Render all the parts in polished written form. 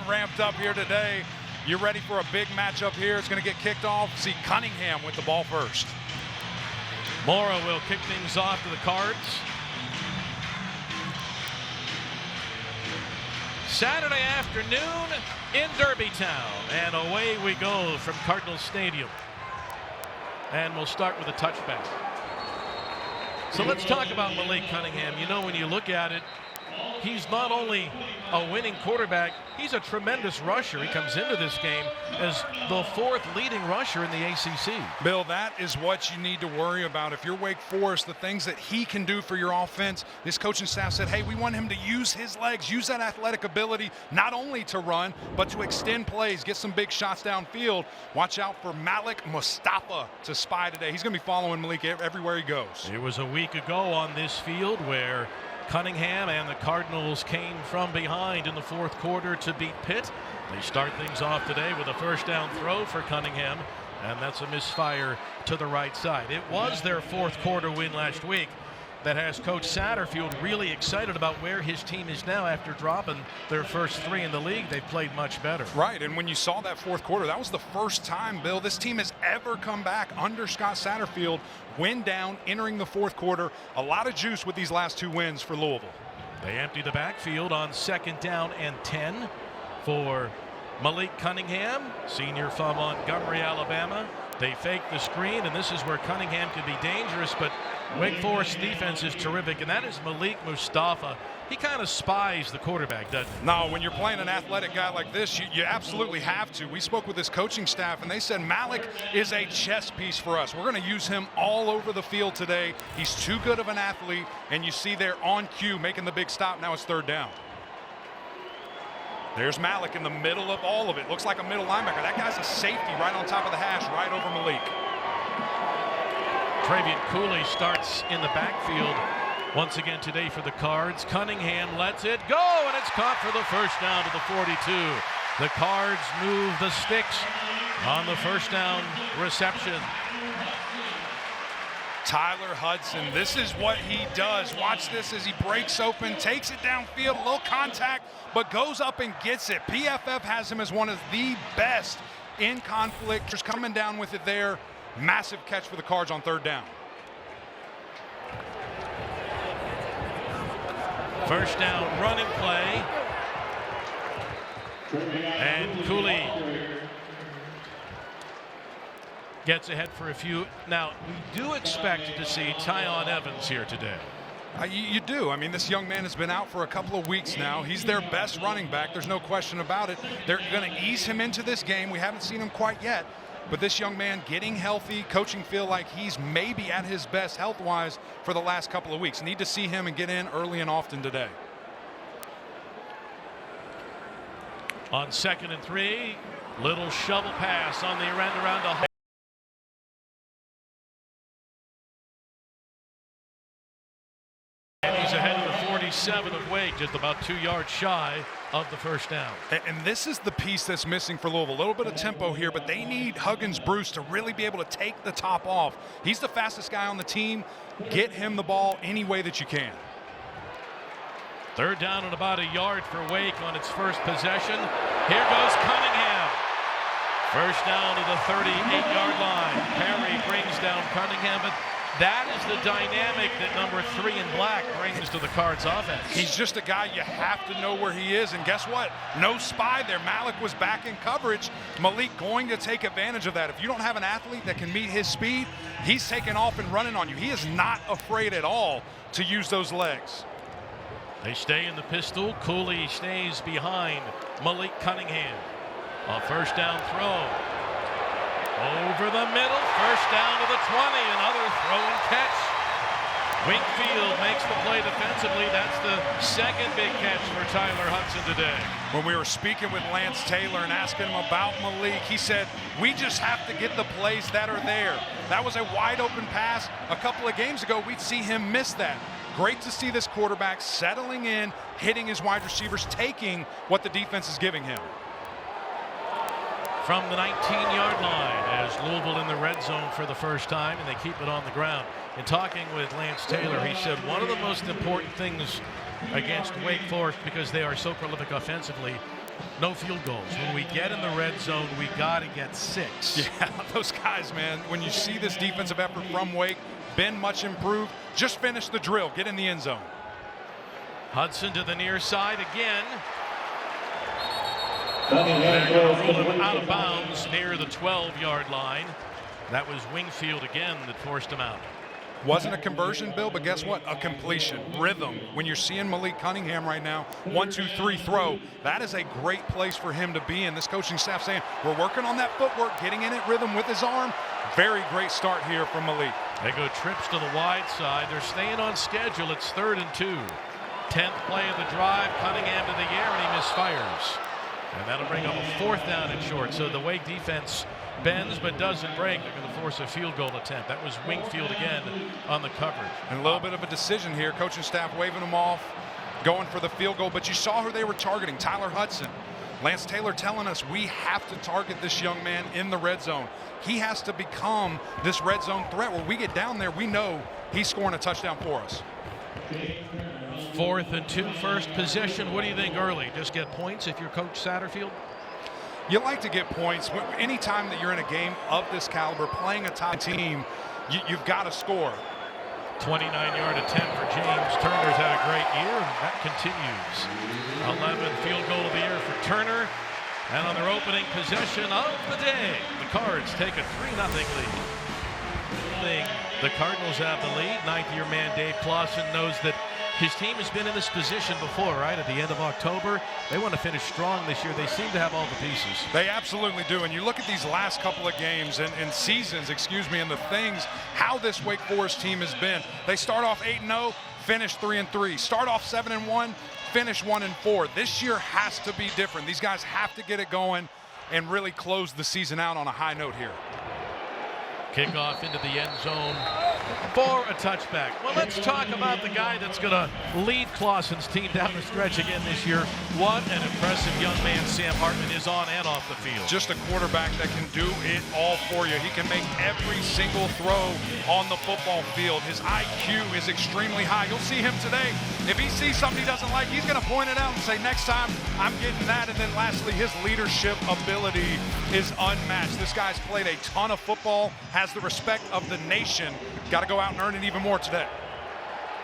ramped up here today. You're ready for a big matchup here. It's going to get kicked off. See Cunningham with the ball first. Mora will kick things off to the Cards. Saturday afternoon in Derbytown, and away we go from Cardinals Stadium. And we'll start with a touchback. So let's talk about Malik Cunningham. You know, when you look at it, he's not only a winning quarterback, he's a tremendous rusher. He comes into this game as the 4th leading rusher in the ACC. Bill, that is what you need to worry about. If you're Wake Forest, the things that he can do for your offense, this coaching staff said, hey, we want him to use his legs, use that athletic ability, not only to run, but to extend plays, get some big shots downfield. Watch out for Malik Mustafa to spy today. He's going to be following Malik everywhere he goes. It was a week ago on this field where Cunningham and the Cardinals came from behind in the 4th quarter to beat Pitt. They start things off today with a first down throw for Cunningham, and that's a misfire to the right side. It was their 4th quarter win last week that has Coach Satterfield really excited about where his team is now after dropping their first 3 in the league. They've played much better. Right, and when you saw that 4th quarter, that was the first time, Bill, this team has ever come back under Scott Satterfield, win down, entering the 4th quarter. A lot of juice with these last 2 wins for Louisville. They empty the backfield on 2nd down and 10 for Malik Cunningham, senior from Montgomery, Alabama. They fake the screen, and this is where Cunningham can be dangerous, but Wake Forest defense is terrific, and that is Malik Mustafa. He kind of spies the quarterback, doesn't he? No, when you're playing an athletic guy like this, you absolutely have to. We spoke with this coaching staff, and they said Malik is a chess piece for us. We're going to use him all over the field today. He's too good of an athlete, and you see there on cue making the big stop. Now it's 3rd down. There's Malik in the middle of all of it. Looks like a middle linebacker. That guy's a safety right on top of the hash, right over Malik. Travian Cooley starts in the backfield once again today for the Cards. Cunningham lets it go, and it's caught for the first down to the 42. The Cards move the sticks on the first down reception. Tyler Hudson, this is what he does. Watch this as he breaks open, takes it downfield, a little contact, but goes up and gets it. PFF has him as one of the best in conflict. Just coming down with it there. Massive catch for the Cards on 3rd down. First down running play. And Cooley gets ahead for a few. Now, we do expect to see Tiyon Evans here today. You do. I mean, this young man has been out for a couple of weeks now. He's their best running back. There's no question about it. They're going to ease him into this game. We haven't seen him quite yet. But this young man getting healthy, coaching feel like he's maybe at his best health-wise for the last couple of weeks. Need to see him and get in early and often today. On 2nd and 3, little shovel pass on the end around the and he's ahead of the 47 of Wake, just about 2 yards shy of the first down. And this is the piece that's missing for Louisville. A little bit of tempo here, but they need Huggins-Bruce to really be able to take the top off. He's the fastest guy on the team. Get him the ball any way that you can. 3rd down and about a yard for Wake on its first possession. Here goes Cunningham. First down to the 38-yard line. Perry brings down Cunningham, but that is the dynamic that number 3 in black brings to the Cards offense. He's just a guy you have to know where he is, and guess what? No spy there. Malik was back in coverage. Malik going to take advantage of that. If you don't have an athlete that can meet his speed, he's taking off and running on you. He is not afraid at all to use those legs. They stay in the pistol. Cooley stays behind Malik Cunningham. A first down throw. Over the middle, first down to the 20, another throw and catch. Wingfield makes the play defensively. That's the 2nd big catch for Tyler Hudson today. When we were speaking with Lance Taylor and asking him about Malik, he said, we just have to get the plays that are there. That was a wide open pass. A couple of games ago, we'd see him miss that. Great to see this quarterback settling in, hitting his wide receivers, taking what the defense is giving him. From the 19-yard line as Louisville in the red zone for the first time, and they keep it on the ground. In talking with Lance Taylor, he said one of the most important things against Wake Forest, because they are so prolific offensively, no field goals. When we get in the red zone, we got to get 6. Yeah, those guys, man, when you see this defensive effort from Wake, been much improved. Just finish the drill. Get in the end zone. Hudson to the near side again. They're going to rule him out of bounds near the 12-yard line. That was Wingfield again that forced him out. Wasn't a conversion, Bill, but guess what? A completion. Rhythm. When you're seeing Malik Cunningham right now, 1, 2, 3 throw, that is a great place for him to be in. This coaching staff saying, we're working on that footwork, getting in at rhythm with his arm. Very great start here from Malik. They go trips to the wide side. They're staying on schedule. It's 3rd and 2. 10th play of the drive. Cunningham to the air, and he misfires. And that'll bring up a 4th down and short. So the Wake defense bends but doesn't break. They're going to force a field goal attempt. That was Wingfield again on the coverage. And a little bit of a decision here. Coaching staff waving them off, going for the field goal. But you saw who they were targeting, Tyler Hudson. Lance Taylor telling us we have to target this young man in the red zone. He has to become this red zone threat where we get down there, we know he's scoring a touchdown for us. 4th and 2, first possession. What do you think early? Just get points if you're Coach Satterfield? You like to get points. Anytime that you're in a game of this caliber, playing a top team, you've got to score. 29-yard attempt for James. Turner's had a great year, and that continues. 11th field goal of the year for Turner. And on their opening possession of the day, the Cards take a 3-0 lead. The Cardinals have the lead. 9th-year man Dave Clawson knows that his team has been in this position before, right? At the end of October, they want to finish strong this year. They seem to have all the pieces. They absolutely do. And you look at these last couple of games and seasons, and the things, how this Wake Forest team has been. They start off 8-0, finish 3-3. Start off 7-1, finish 1-4. This year has to be different. These guys have to get it going and really close the season out on a high note here. Kickoff into the end zone for a touchback. Well, let's talk about the guy that's going to lead Clawson's team down the stretch again this year. What an impressive young man Sam Hartman is on and off the field. Just a quarterback that can do it all for you. He can make every single throw on the football field. His IQ is extremely high. You'll see him today. If he sees something he doesn't like, he's going to point it out and say, next time I'm getting that. And then lastly, his leadership ability is unmatched. This guy's played a ton of football, has the respect of the nation. Got to go out and earn it even more today.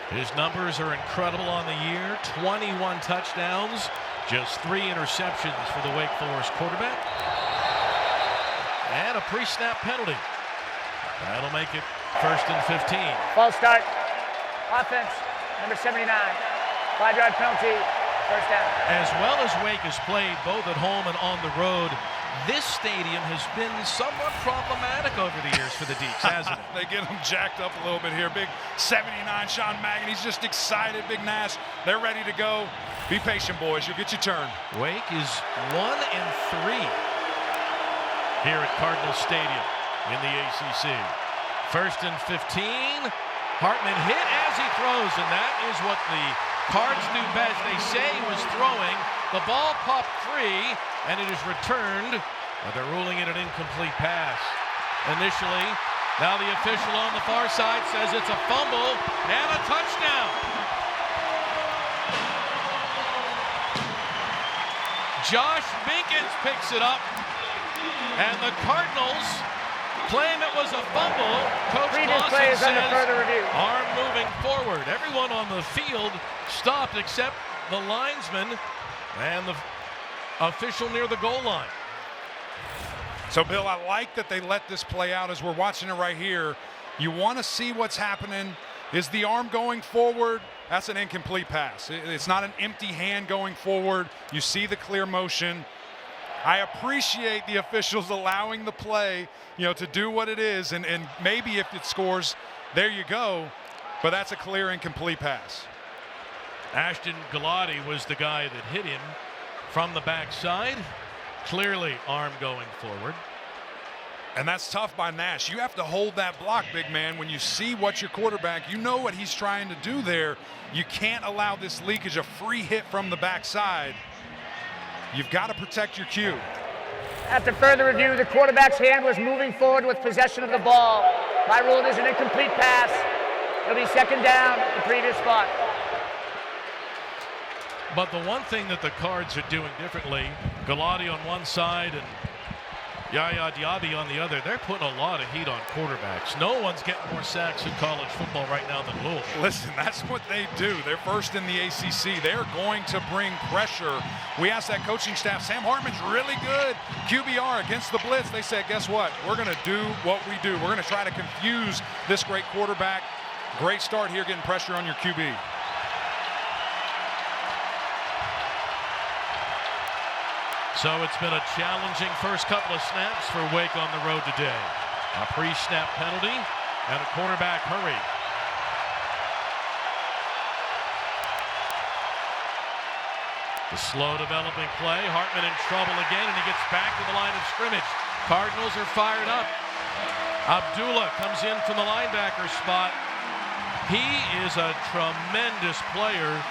His numbers are incredible on the year. 21 touchdowns, just 3 interceptions for the Wake Forest quarterback. And a pre-snap penalty. That'll make it 1st and 15. False start. Offense, number 79. 5-yard penalty, 1st down. As well as Wake has played both at home and on the road, this stadium has been somewhat problematic over the years for the Deeks, hasn't it? They get him jacked up a little bit here. Big 79 Sean Magin. He's just excited. Big Nash. They're ready to go. Be patient, boys. You'll get your turn. Wake is 1-3 here at Cardinals Stadium in the ACC. 1st and 15. Hartman hit as he throws, and that is what the Cards do best. They say he was throwing. The ball popped free, and it is returned, but they're ruling it an incomplete pass. Initially, now the official on the far side says it's a fumble and a touchdown. Josh Minkins picks it up, and the Cardinals claim it was a fumble. Coach Clawson says arm moving forward. Everyone on the field stopped except the linesman and the official near the goal line. So, Bill, I like that they let this play out as we're watching it right here. You want to see what's happening. Is the arm going forward? That's an incomplete pass. It's not an empty hand going forward. You see the clear motion. I appreciate the officials allowing the play, to do what it is, and maybe if it scores, there you go. But that's a clear incomplete pass. Ashton Galati was the guy that hit him from the backside. Clearly arm going forward. And that's tough by Nash. You have to hold that block, big man. When you see what your quarterback, you know what he's trying to do there. You can't allow this leakage, a free hit from the backside. You've got to protect your cue. After further review, the quarterback's hand was moving forward with possession of the ball. My rule is an incomplete pass. It'll be 2nd down at the previous spot. But the one thing that the Cards are doing differently, Galati on one side and Yaya Diaby on the other, they're putting a lot of heat on quarterbacks. No one's getting more sacks in college football right now than Louisville. Listen, that's what they do. They're first in the ACC. They're going to bring pressure. We asked that coaching staff, Sam Hartman's really good. QBR against the blitz. They said, guess what? We're going to do what we do. We're going to try to confuse this great quarterback. Great start here getting pressure on your QB. So it's been a challenging first couple of snaps for Wake on the road today. A pre-snap penalty and a quarterback hurry. The slow developing play. Hartman in trouble again, and he gets back to the line of scrimmage. Cardinals are fired up. Abdullah comes in from the linebacker spot. He is a tremendous player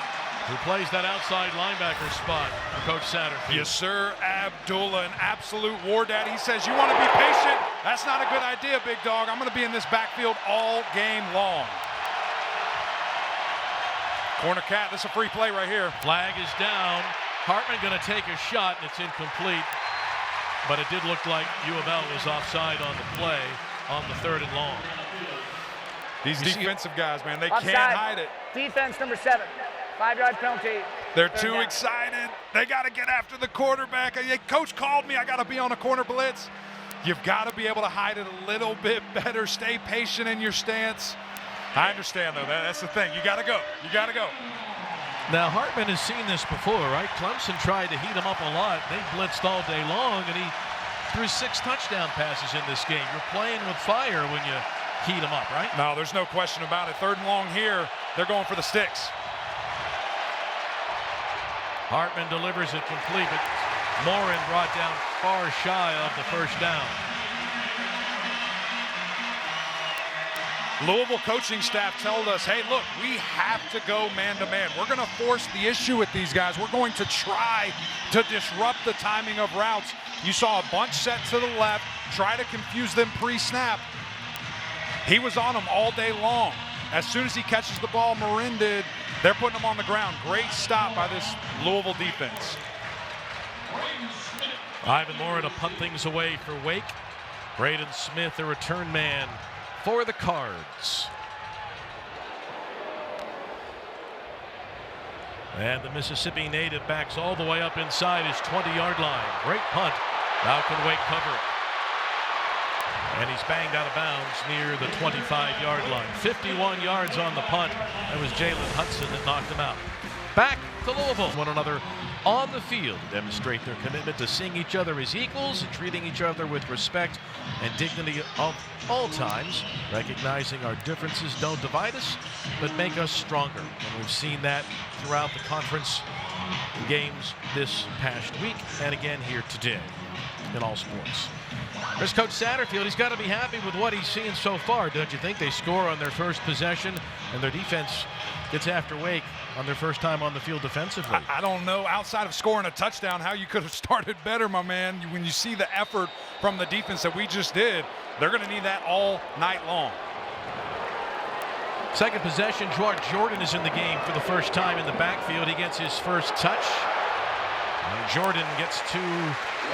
who plays that outside linebacker spot for Coach Satterfield. Yes, sir. Abdullah, an absolute war daddy. He says, you want to be patient? That's not a good idea, big dog. I'm going to be in this backfield all game long. Corner cat, this is a free play right here. Flag is down. Hartman going to take a shot, and it's incomplete. But it did look like U of L was offside on the play on the 3rd and long. These defensive guys, man, they Offside. can't hide it. Defense number 7. 5-yard penalty. They're too excited. They got to get after the quarterback. Hey, coach called me. I got to be on a corner blitz. You've got to be able to hide it a little bit better. Stay patient in your stance. I understand, though. That's the thing. You got to go. You got to go. Now, Hartman has seen this before, right? Clemson tried to heat him up a lot. They blitzed all day long, and he threw 6 touchdown passes in this game. You're playing with fire when you heat him up, right? No, there's no question about it. 3rd and long here. They're going for the sticks. Hartman delivers it complete, but Morin brought down far shy of the first down. Louisville coaching staff told us, hey, look, we have to go man-to-man. We're going to force the issue with these guys. We're going to try to disrupt the timing of routes. You saw a bunch set to the left, try to confuse them pre-snap. He was on them all day long. As soon as he catches the ball, Morin did, they're putting him on the ground. Great stop by this Louisville defense. Ivan Morin to punt things away for Wake. Braden Smith, the return man for the Cards. And the Mississippi native backs all the way up inside his 20-yard line. Great punt. Now can Wake cover it. And he's banged out of bounds near the 25-yard line. 51 yards on the punt. That was Jalen Hudson that knocked him out. Back to Louisville. One another on the field demonstrate their commitment to seeing each other as equals and treating each other with respect and dignity of all times, recognizing our differences don't divide us, but make us stronger. And we've seen that throughout the conference games this past week and again here today in all sports. There's Coach Satterfield. He's got to be happy with what he's seen so far, don't you think? They score on their first possession, and their defense gets after Wake on their first time on the field defensively. I don't know, outside of scoring a touchdown, how you could have started better, my man. When you see the effort from the defense that we just did, they're going to need that all night long. Second possession, George Jordan is in the game for the first time in the backfield. He gets his first touch. And Jordan gets to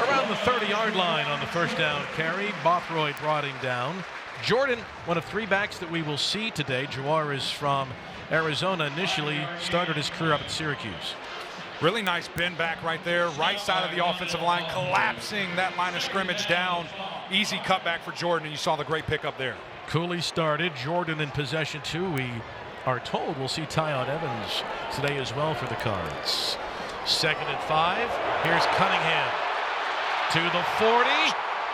around the 30-yard line on the first down carry. Bothroyd brought him down. Jordan, one of 3 backs that we will see today. Jawar is from Arizona, initially started his career up at Syracuse. Really nice bend back right there, right side of the offensive line, collapsing that line of scrimmage down. Easy cutback for Jordan, and you saw the great pickup there. Cooley started. Jordan in possession 2. We are told we'll see Tiyon Evans today as well for the Cards. 2nd and 5. Here's Cunningham to the 40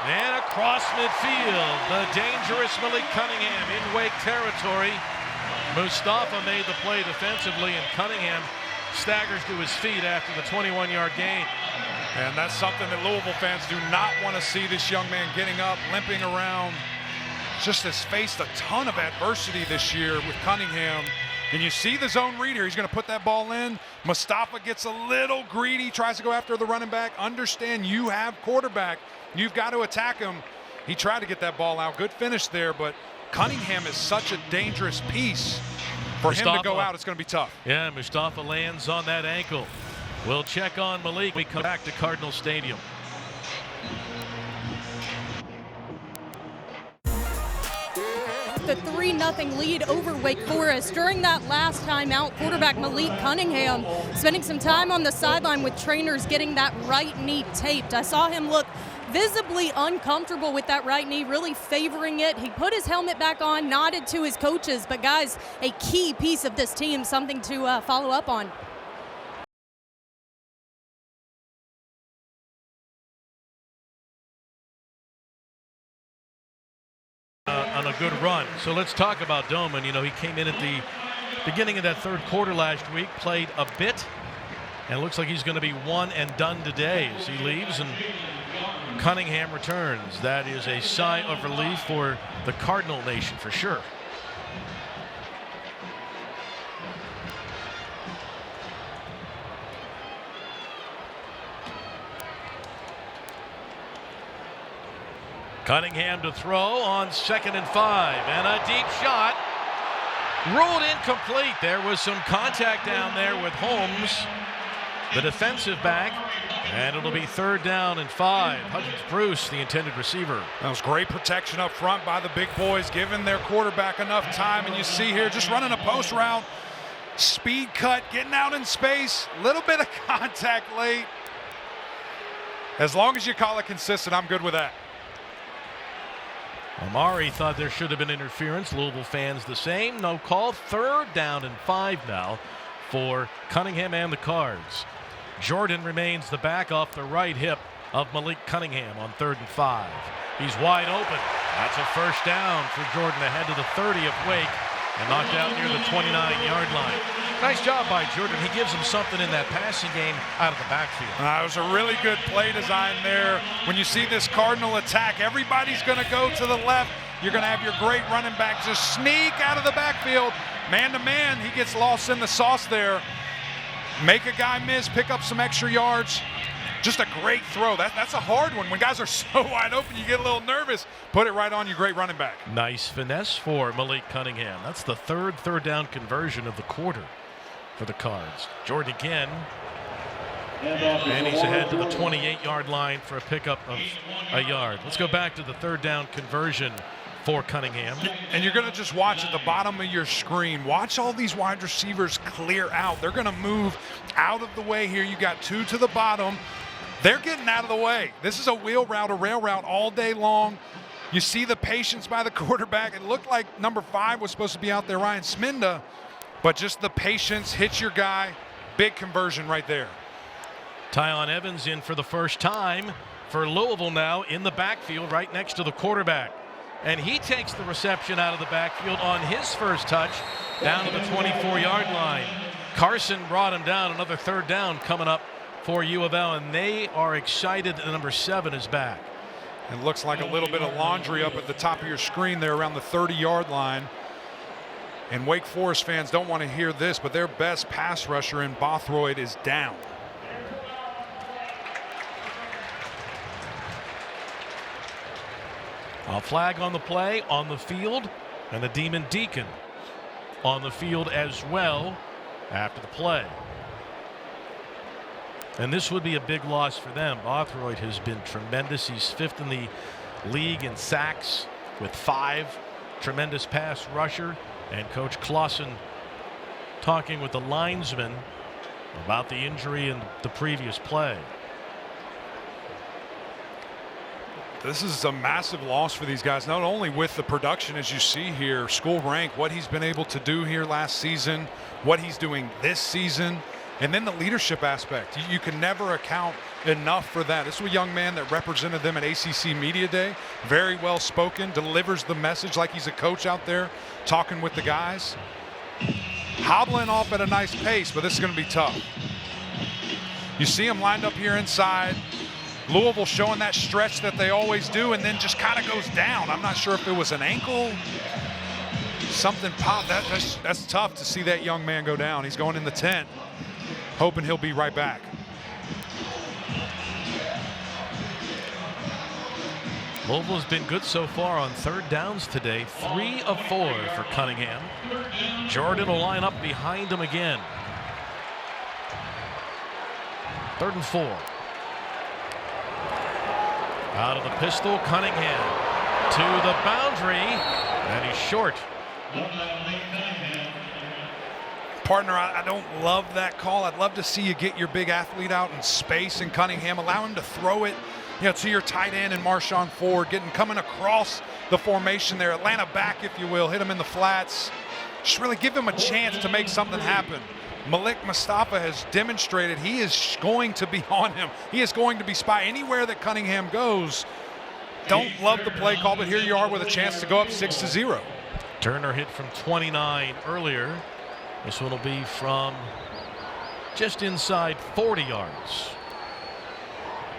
and across midfield. The dangerous Malik Cunningham in Wake territory. Mustafa made the play defensively, and Cunningham staggers to his feet after the 21-yard gain. And that's something that Louisville fans do not want to see, this young man getting up, limping around. Just has faced a ton of adversity this year with Cunningham. And you see the zone read here. He's going to put that ball in. Mustafa gets a little greedy, tries to go after the running back. Understand you have quarterback. You've got to attack him. He tried to get that ball out. Good finish there, but Cunningham is such a dangerous piece For him to go out, it's going to be tough. Yeah, Mustafa lands on that ankle. We'll check on Malik. We come back to Cardinal Stadium. The 3-0 lead over Wake Forest. During that last time out, quarterback Malik Cunningham spending some time on the sideline with trainers getting that right knee taped. I saw him look visibly uncomfortable with that right knee, really favoring it. He put his helmet back on, nodded to his coaches, but guys, a key piece of this team, something to follow up on. On a good run. So let's talk about Doman. You know, he came in at the beginning of that third quarter last week, played a bit, and it looks like he's going to be one and done today as he leaves and Cunningham returns. That is a sigh of relief for the Cardinal Nation for sure. Cunningham to throw on 2nd and 5, and a deep shot ruled incomplete. There was some contact down there with Holmes, the defensive back, and it'll be 3rd down and 5. Hudgens-Bruce, the intended receiver. That was great protection up front by the big boys, giving their quarterback enough time. And you see here, just running a post route, speed cut, getting out in space, little bit of contact late. As long as you call it consistent, I'm good with that. Amari thought there should have been interference. Louisville fans the same. No call. 3rd down and 5 now for Cunningham and the Cards. Jordan remains the back off the right hip of Malik Cunningham on 3rd and 5. He's wide open. That's a 1st down for Jordan ahead of the 30 of Wake and knocked out near the 29-yard line. Nice job by Jordan. He gives him something in that passing game out of the backfield. It was a really good play design there. When you see this Cardinal attack, everybody's going to go to the left. You're going to have your great running back just sneak out of the backfield. Man to man, he gets lost in the sauce there. Make a guy miss, pick up some extra yards. Just a great throw. That's a hard one. When guys are so wide open, you get a little nervous. Put it right on your great running back. Nice finesse for Malik Cunningham. That's the third down conversion of the quarter for the Cards. Jordan again. And he's ahead to the 28-yard line for a pickup of a yard. Let's go back to the 3rd down conversion for Cunningham. And you're going to just watch at the bottom of your screen. Watch all these wide receivers clear out. They're going to move out of the way here. You got 2 to the bottom. They're getting out of the way. This is a wheel route, a rail route all day long. You see the patience by the quarterback. It looked like number 5 was supposed to be out there, Ryan Sminda, but just the patience, hits your guy. Big conversion right there. Tiyon Evans in for the first time for Louisville now in the backfield right next to the quarterback. And he takes the reception out of the backfield on his first touch down to the 24-yard line. Carson brought him down. Another 3rd down coming up for U of L, and they are excited that number 7 is back. It looks like a little bit of laundry up at the top of your screen there around the 30-yard line. And Wake Forest fans don't want to hear this, but their best pass rusher in Bothroyd is down. A flag on the play on the field, and a Demon Deacon on the field as well after the play. And this would be a big loss for them. Bothroyd has been tremendous. He's 5th in the league in sacks with 5. Tremendous pass rusher. And Coach Clausen talking with the linesman about the injury in the previous play. This is a massive loss for these guys, not only with the production as you see here, school rank, what he's been able to do here last season, what he's doing this season, and then the leadership aspect. You can never account enough for that. This was a young man that represented them at ACC Media Day. Very well spoken, delivers the message like he's a coach out there talking with the guys. Hobbling off at a nice pace, but this is going to be tough. You see him lined up here inside. Louisville showing that stretch that they always do, and then just kind of goes down. I'm not sure if it was an ankle. Something popped. That's tough to see that young man go down. He's going in the tent, hoping he'll be right back. Louisville's been good so far on third downs today. 3 of 4 for Cunningham. Jordan will line up behind him again. 3rd and 4. Out of the pistol, Cunningham to the boundary, and he's short. Partner, I don't love that call. I'd love to see you get your big athlete out in space, and Cunningham allow him to throw it, to your tight end and Marshawn Ford, coming across the formation there, Atlanta back, if you will, hit him in the flats. Just really give him a chance to make something happen. Malik Mustafa has demonstrated he is going to be on him. He is going to be spy anywhere that Cunningham goes. Don't love the play call, but here you are with a chance to go up 6-0. Turner hit from 29 earlier. This one will be from just inside 40 yards.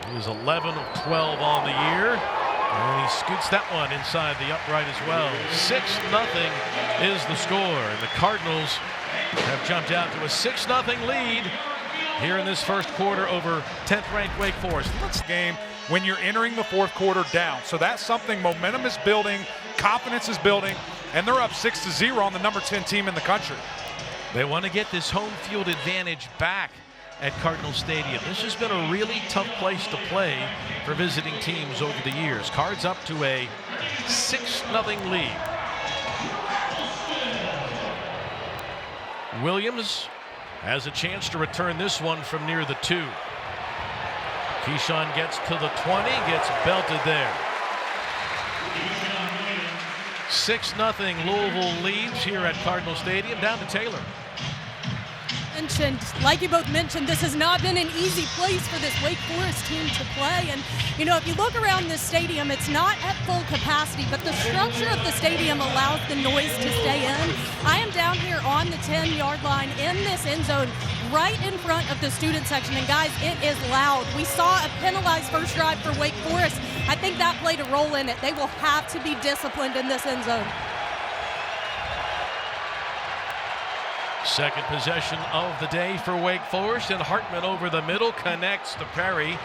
He was 11 of 12 on the year, and he scoots that one inside the upright as well. 6-0 is the score, and the Cardinals have jumped out to a 6-0 lead here in this first quarter over 10th-ranked Wake Forest. Let's game when you're entering the fourth quarter down. So that's something. Momentum is building, confidence is building, and they're up 6-0 on the number 10 team in the country. They want to get this home field advantage back at Cardinal Stadium. This has been a really tough place to play for visiting teams over the years. Cards up to a 6-0 lead. Williams has a chance to return this one from near the 2. Keyshawn gets to the 20, gets belted there. 6-0 Louisville leads here at Cardinal Stadium. Down to Taylor. Like you both mentioned, this has not been an easy place for this Wake Forest team to play. And, if you look around this stadium, it's not at full capacity, but the structure of the stadium allows the noise to stay in. I am down here on the 10-yard line in this end zone, right in front of the student section. And, guys, it is loud. We saw a penalized first drive for Wake Forest. I think that played a role in it. They will have to be disciplined in this end zone. Second possession of the day for Wake Forest, and Hartman over the middle connects to Perry.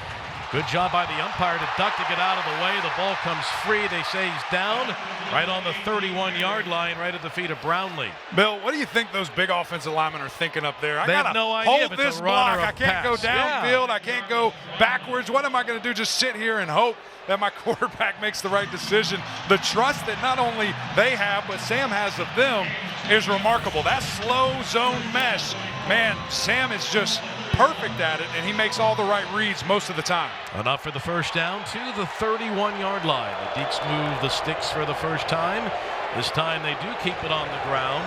Good job by the umpire to duck to get out of the way. The ball comes free. They say he's down right on the 31-yard line, right at the feet of Brownlee. Bill, what do you think those big offensive linemen are thinking up there? They have no idea hold this block. I can't go downfield. I can't go backwards. What am I going to do? Just sit here and hope that my quarterback makes the right decision. The trust that not only they have, but Sam has of them is remarkable. That slow zone mesh, man, Sam is just perfect at it, and he makes all the right reads most of the time. Enough for the first down to the 31-yard line. The Deeks move the sticks for the first time. This time they do keep it on the ground.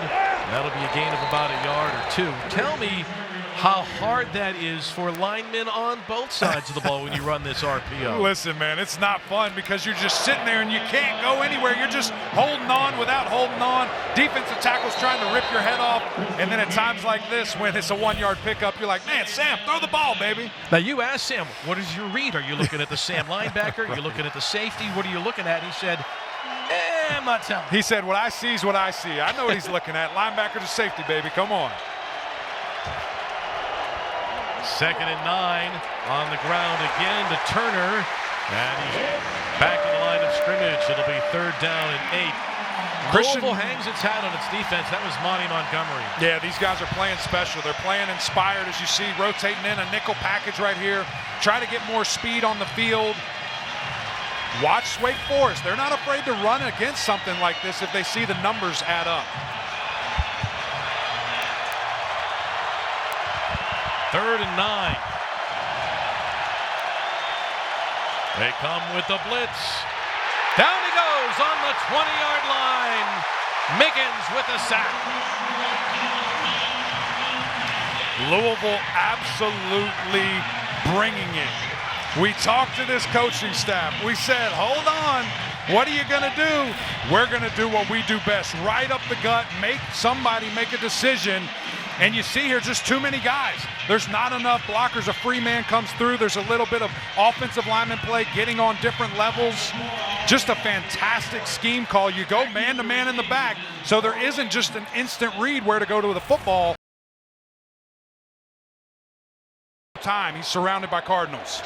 That'll be a gain of about a yard or 2. Tell me how hard that is for linemen on both sides of the ball when you run this RPO. Listen, man, it's not fun because you're just sitting there and you can't go anywhere. You're just holding on without holding on. Defensive tackle's trying to rip your head off. And then at times like this, when it's a 1-yard pickup, you're like, man, Sam, throw the ball, baby. Now, you asked Sam, what is your read? Are you looking at the Sam linebacker? Are you looking at the safety? What are you looking at? He said, I'm not telling. He said, what I see is what I see. I know what he's looking at. Linebacker to safety, baby. Come on. 2nd and 9 on the ground again to Turner, and he's back in the line of scrimmage. It'll be 3rd down and 8. Louisville hangs its hat on its defense. That was Monty Montgomery. Yeah, these guys are playing special. They're playing inspired, as you see, rotating in a nickel package right here. Try to get more speed on the field. Watch Wake Forest. They're not afraid to run against something like this if they see the numbers add up. 3rd and 9. They come with the blitz. Down he goes on the 20-yard line. Miggins with a sack. Louisville absolutely bringing it. We talked to this coaching staff. We said, hold on. What are you going to do? We're going to do what we do best. Right up the gut, make somebody make a decision. And you see here just too many guys. There's not enough blockers. A free man comes through. There's a little bit of offensive lineman play getting on different levels. Just a fantastic scheme call. You go man-to-man in the back, so there isn't just an instant read where to go to the football. Time. He's surrounded by Cardinals.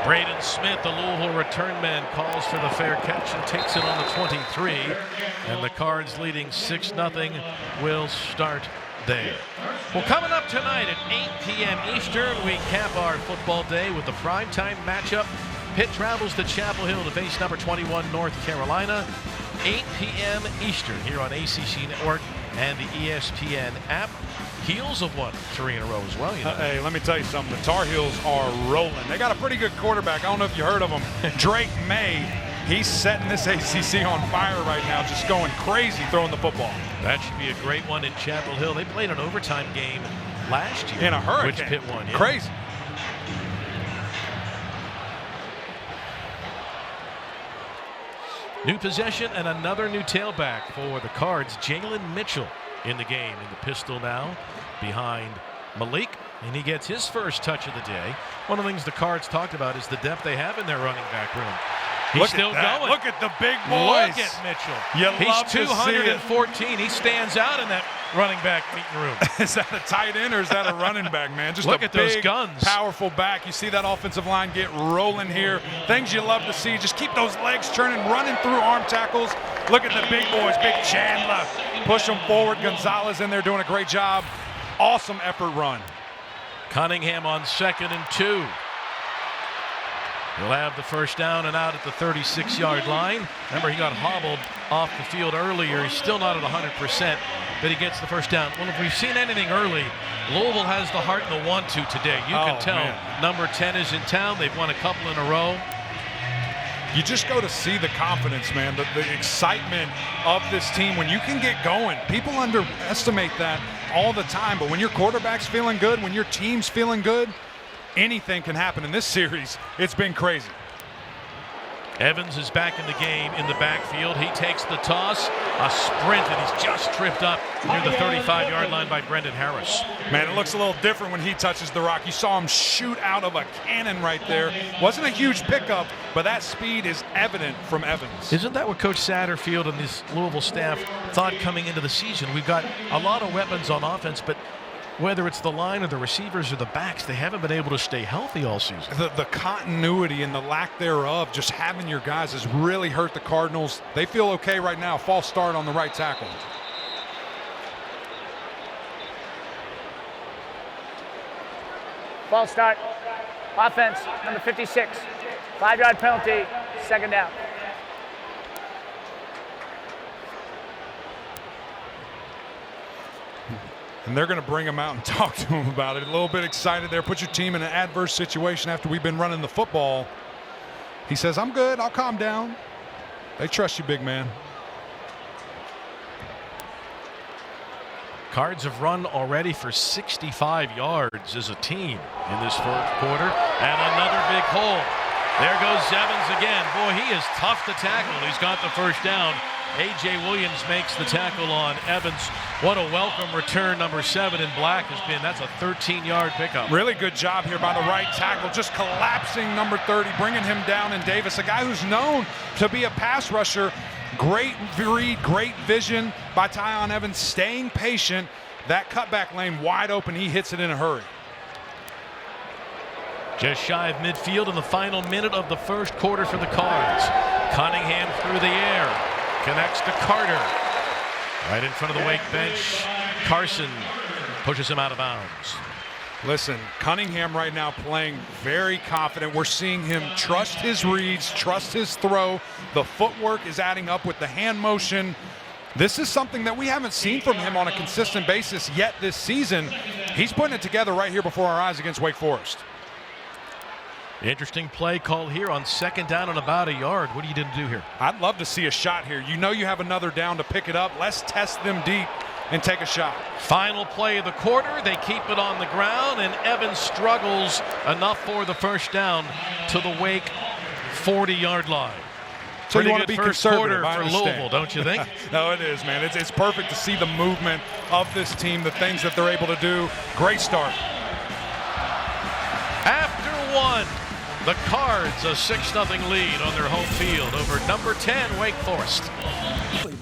Braden Smith, the Louisville return man, calls for the fair catch and takes it on the 23. And the Cards leading 6-0 will start there. Well, coming up tonight at 8 p.m. Eastern, we cap our football day with the primetime matchup. Pitt travels to Chapel Hill to face number 21 North Carolina. 8 p.m. Eastern here on ACC Network and the ESPN app. Heels have won 3 in a row as well. You know. Hey, let me tell you something. The Tar Heels are rolling. They got a pretty good quarterback. I don't know if you heard of him. Drake May. He's setting this ACC on fire right now, just going crazy throwing the football. That should be a great one in Chapel Hill. They played an overtime game last year. In a hurricane. Which Pitt won. Yeah. Crazy. New possession and another new tailback for the Cards. Jalen Mitchell in the game in the pistol now behind Malik, and he gets his first touch of the day. One of the things the Cards talked about is the depth they have in their running back room. He's still going. Look at the big boys. Look at Mitchell. He's 214. He stands out in that running back meeting room. Is that a tight end or is that a running back, man? Just look a at big, those guns. Powerful back. You see that offensive line get rolling here. Things you love to see. Just keep those legs churning, running through arm tackles. Look at the big boys. Big Chandler. Push them forward. Gonzalez in there doing a great job. Awesome effort run. Cunningham on 2nd and 2. He'll have the first down and out at the 36-yard line. Remember, he got hobbled off the field earlier. He's still not at 100%, but he gets the first down. Well, if we've seen anything early, Louisville has the heart and the want-to today. You can tell. Man. Number 10 is in town. They've won a couple in a row. You just go to see the confidence, man, the excitement of this team. When you can get going, people underestimate that all the time, but when your quarterback's feeling good, when your team's feeling good, anything can happen. In this series, it's been crazy. Evans is back in the game in the backfield. He takes the toss, a sprint, and he's just tripped up near the 35-yard line by Brendan Harris. Man, it looks a little different when he touches the rock. You saw him shoot out of a cannon right there. Wasn't a huge pickup, but that speed is evident from Evans. Isn't that what Coach Satterfield and this Louisville staff thought coming into the season? We've got a lot of weapons on offense, but whether it's the line or the receivers or the backs, they haven't been able to stay healthy all season. The continuity and the lack thereof, just having your guys, has really hurt the Cardinals. They feel okay right now. False start on the right tackle. False start. Offense, number 56. 5-yard penalty, 2nd down. And they're going to bring him out and talk to him about it. A little bit excited there. Put your team in an adverse situation after we've been running the football. He says, I'm good. I'll calm down. They trust you, big man. Cards have run already for 65 yards as a team in this 4th quarter. And another big hole. There goes Evans again. Boy, he is tough to tackle. He's got the first down. A.J. Williams makes the tackle on Evans. What a welcome return number 7 in black has been. That's a 13-yard pickup. Really good job here by the right tackle, just collapsing number 30, bringing him down. And Davis, a guy who's known to be a pass rusher. Great read, great vision by Tiyon Evans, staying patient. That cutback lane wide open. He hits it in a hurry. Just shy of midfield in the final minute of the 1st quarter for the Cards. Cunningham through the air. Connects to Carter. Right in front of the Wake bench. Carson pushes him out of bounds. Listen, Cunningham right now playing very confident. We're seeing him trust his reads, trust his throw. The footwork is adding up with the hand motion. This is something that we haven't seen from him on a consistent basis yet this season. He's putting it together right here before our eyes against Wake Forest. Interesting play call here on 2nd down and about a yard. What are you going to do here? I'd love to see a shot here. You know you have another down to pick it up. Let's test them deep and take a shot. Final play of the quarter. They keep it on the ground, and Evans struggles enough for the first down to the Wake 40-yard line. So Pretty you want to good be first conservative quarter for Louisville, don't you think? No, it is, man. It's perfect to see the movement of this team, the things that they're able to do. Great start. After 1. The Cards a 6-0 lead on their home field over number 10 Wake Forest.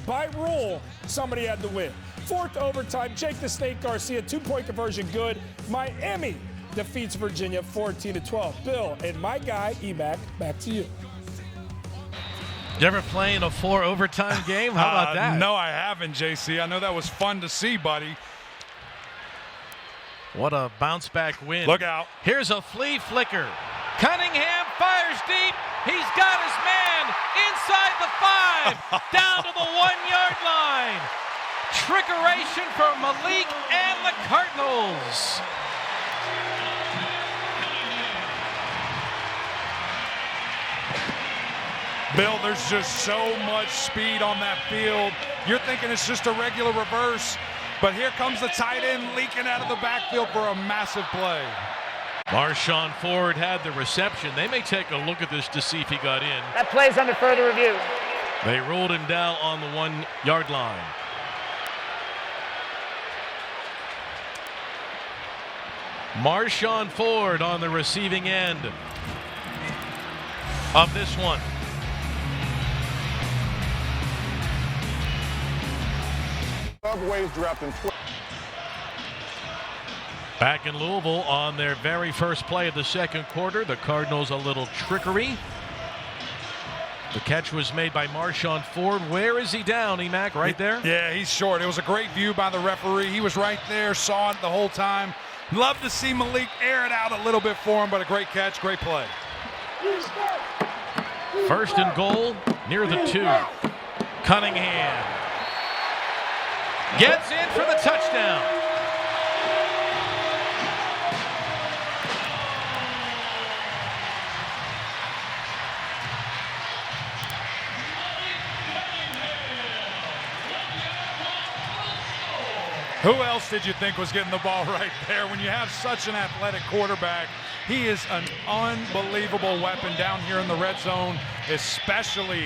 By rule, somebody had to win. 4th overtime, Jake the Snake Garcia, 2-point conversion good. Miami defeats Virginia 14-12. Bill and my guy, Emac, back to you. You ever play in a 4 overtime game? How about that? No, I haven't, JC. I know that was fun to see, buddy. What a bounce back win. Look out. Here's a flea flicker. Cunningham fires deep. He's got his man inside the 5, down to the 1-yard line. Trickeration for Malik and the Cardinals. Bill, there's just so much speed on that field. You're thinking it's just a regular reverse, but here comes the tight end leaking out of the backfield for a massive play. Marshawn Ford had the reception. They may take a look at this to see if he got in. That play's under further review. They ruled him down on the 1-yard line. Marshawn Ford on the receiving end of this one. Back in Louisville on their very first play of the second quarter, the Cardinals a little trickery. The catch was made by Marshawn Ford. Where is he down, Emac? Right there? Yeah, he's short. It was a great view by the referee. He was right there, saw it the whole time. Love to see Malik air it out a little bit for him, but a great catch, great play. First and goal near the 2. Cunningham gets in for the touchdown. Who else did you think was getting the ball right there? When you have such an athletic quarterback, he is an unbelievable weapon down here in the red zone, especially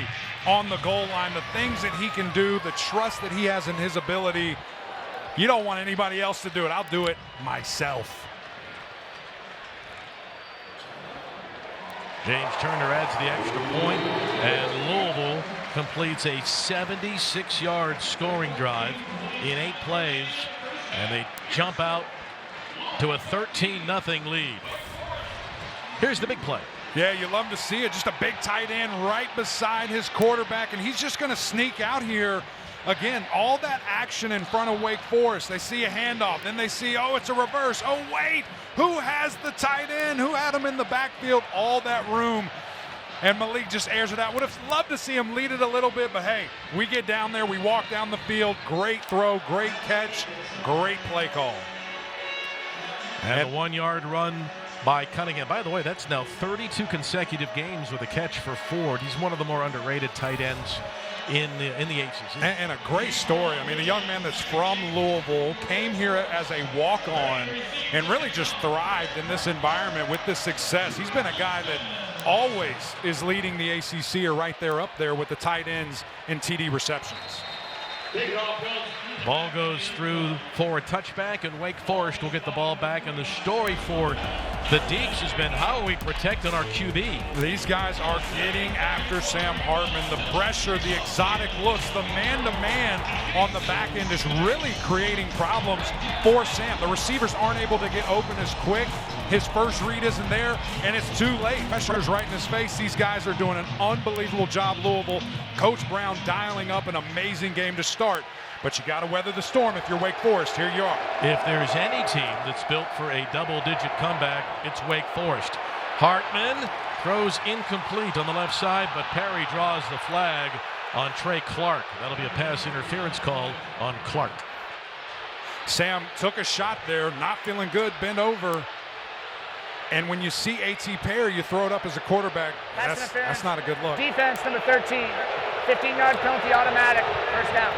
on the goal line. The things that he can do, the trust that he has in his ability, you don't want anybody else to do it. I'll do it myself. James Turner adds the extra point, and Louisville completes a 76-yard scoring drive in 8 plays, and they jump out to a 13-0 lead. Here's the big play. Yeah, you love to see it. Just a big tight end right beside his quarterback, and he's just going to sneak out here. Again, all that action in front of Wake Forest. They see a handoff, then they see, oh, it's a reverse. Oh, wait, who has the tight end? Who had him in the backfield? All that room. And Malik just airs it out. Would have loved to see him lead it a little bit, but hey, we get down there, we walk down the field. Great throw, great catch, great play call. And a 1-yard run by Cunningham. By the way, that's now 32 consecutive games with a catch for Ford. He's one of the more underrated tight ends in the ACC. And a great story. I mean, a young man that's from Louisville, came here as a walk-on and really just thrived in this environment with this success. He's been a guy that always is leading the ACC or right there up there with the tight ends and TD receptions. Ball goes through for a touchback, and Wake Forest will get the ball back. And the story for the Deeks has been, how are we protecting our QB? These guys are getting after Sam Hartman. The pressure, the exotic looks, the man-to-man on the back end is really creating problems for Sam. The receivers aren't able to get open as quick. His first read isn't there, and it's too late. Pressure's right in his face. These guys are doing an unbelievable job, Louisville. Coach Brown dialing up an amazing game to start. But you got to weather the storm if you're Wake Forest. Here you are. If there's any team that's built for a double-digit comeback, it's Wake Forest. Hartman throws incomplete on the left side, but Perry draws the flag on Trey Clark. That'll be a pass interference call on Clark. Sam took a shot there, not feeling good, bent over. And when you see A.T. Perry, you throw it up as a quarterback. That's not a good look. Defense, number 13. 15-yard penalty, automatic. First down.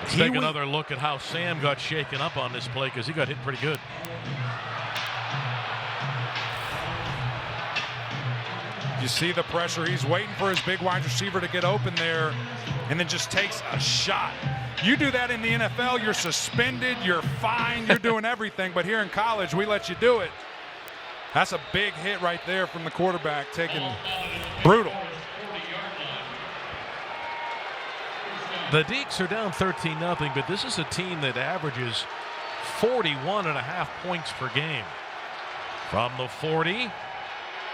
Let's take another look at how Sam got shaken up on this play, because he got hit pretty good. You see the pressure. He's waiting for his big wide receiver to get open there, and then just takes a shot. You do that in the NFL, you're suspended, you're fined, you're doing everything. But here in college, we let you do it. That's a big hit right there from the quarterback, taking brutal. The Deeks are down 13-0, but this is a team that averages 41.5 points per game. From the 40,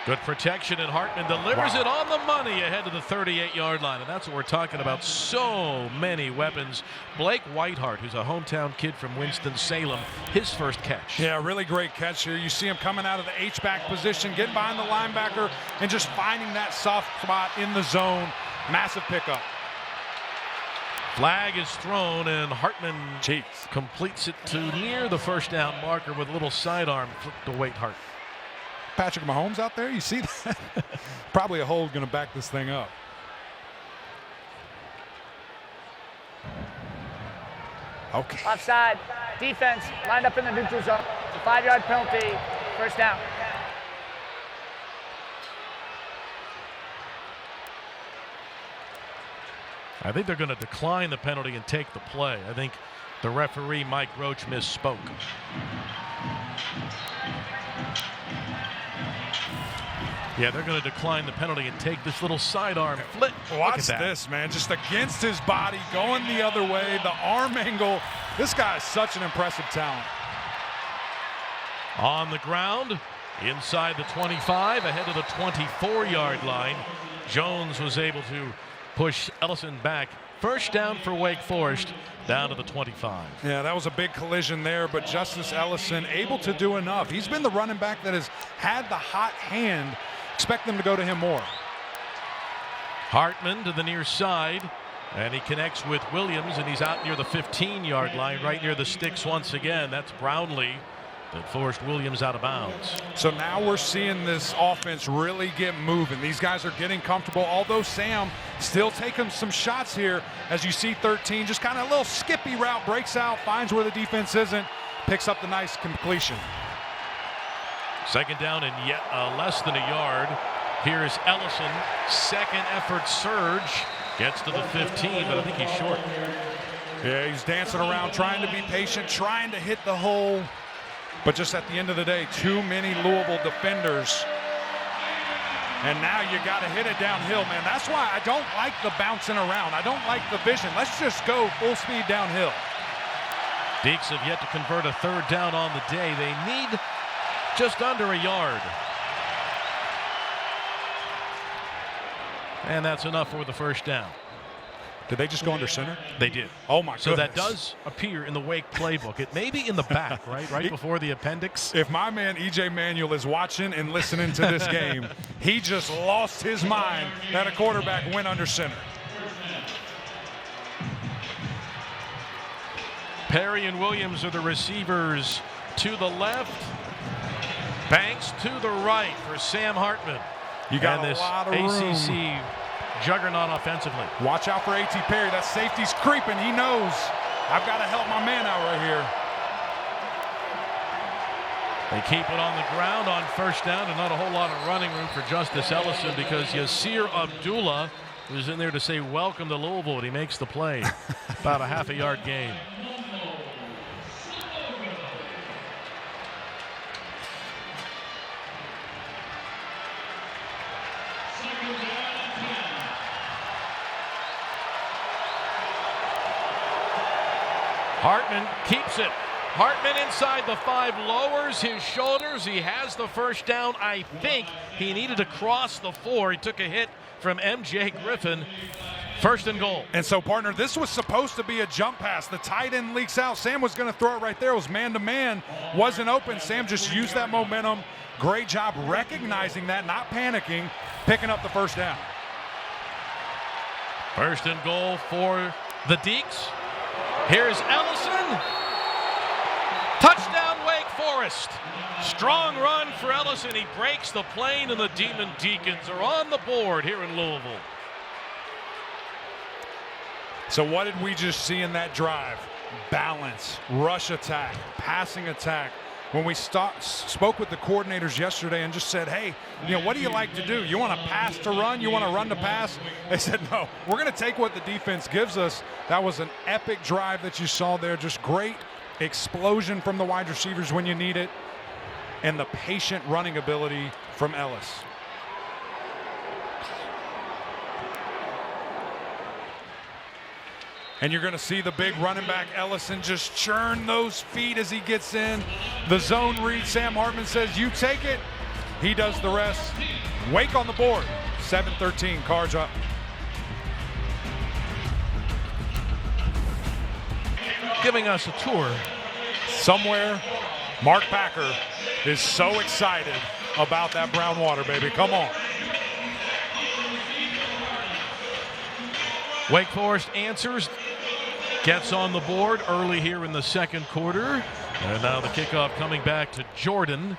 good protection, and Hartman delivers it on the money ahead of the 38-yard line. And that's what we're talking about. So many weapons. Blake Whitehart, who's a hometown kid from Winston-Salem, his first catch. Yeah, really great catch here. You see him coming out of the H-back position, getting behind the linebacker, and just finding that soft spot in the zone. Massive pickup. Flag is thrown, and Hartman completes it to near the first down marker with a little sidearm flip to Whitehart. Patrick Mahomes out there, you see that? Probably a hold going to back this thing up. Okay. Offside. Defense lined up in the neutral zone. 5-yard penalty. First down. I think they're going to decline the penalty and take the play. I think the referee, Mike Roach, misspoke. Yeah, they're going to decline the penalty and take this little sidearm flip. Watch this, man. Just against his body, going the other way, the arm angle. This guy is such an impressive talent. On the ground, inside the 25, ahead of the 24-yard line. Jones was able to push Ellison back. First down for Wake Forest, down to the 25. Yeah, that was a big collision there, but Justice Ellison able to do enough. He's been the running back that has had the hot hand. Expect them to go to him more. Hartman to the near side, and he connects with Williams, and he's out near the 15-yard line, right near the sticks once again. That's Brownlee that forced Williams out of bounds. So now we're seeing this offense really get moving. These guys are getting comfortable, although Sam still taking some shots here. As you see 13, just kind of a little skippy route, breaks out, finds where the defense isn't, picks up the nice completion. Second down and yet less than a yard. Here's Ellison, second effort surge, gets to the 15, but I think he's short. Yeah, he's dancing around, trying to be patient, trying to hit the hole. But just at the end of the day, too many Louisville defenders. And now you got to hit it downhill, man. That's why I don't like the bouncing around. I don't like the vision. Let's just go full speed downhill. Deeks have yet to convert a third down on the day. They need just under a yard. And that's enough for the first down. Did they just go under center? They did. Oh, my goodness. So that does appear in the Wake playbook. It may be in the back, right? Right before the appendix. If my man E.J. Manuel is watching and listening to this game, he just lost his mind that a quarterback went under center. Perry and Williams are the receivers to the left. Banks to the right for Sam Hartman. You got and a this lot of ACC room. Juggernaut offensively. Watch out for A.T. Perry. That safety's creeping. He knows. I've got to help my man out right here. They keep it on the ground on first down, and not a whole lot of running room for Justice Ellison because Yasir Abdullah was in there to say welcome to Louisville, and he makes the play. About a half a yard gain. Hartman keeps it. Hartman inside the 5, lowers his shoulders. He has the first down. I think he needed to cross the 4. He took a hit from M.J. Griffin. First and goal. And so, partner, this was supposed to be a jump pass. The tight end leaks out. Sam was going to throw it right there. It was man-to-man. Wasn't open. Sam just used that momentum. Great job recognizing that, not panicking, picking up the first down. First and goal for the Deeks. Here's Ellison. Touchdown, Wake Forest. Strong run for Ellison. He breaks the plane, and the Demon Deacons are on the board here in Louisville. So what did we just see in that drive? Balance, rush attack, passing attack. When we spoke with the coordinators yesterday and just said, hey, what do you like to do? You want to pass to run? You want to run to pass? They said, no, we're going to take what the defense gives us. That was an epic drive that you saw there. Just great explosion from the wide receivers when you need it. And the patient running ability from Ellis. And you're going to see the big running back Ellison just churn those feet as he gets in. The zone read, Sam Hartman says, you take it. He does the rest. Wake on the board. 7-13, Cards up. Giving us a tour. Somewhere, Mark Packer is so excited about that brown water, baby. Come on. Wake Forest answers, gets on the board early here in the second quarter. And now the kickoff coming back to Jordan.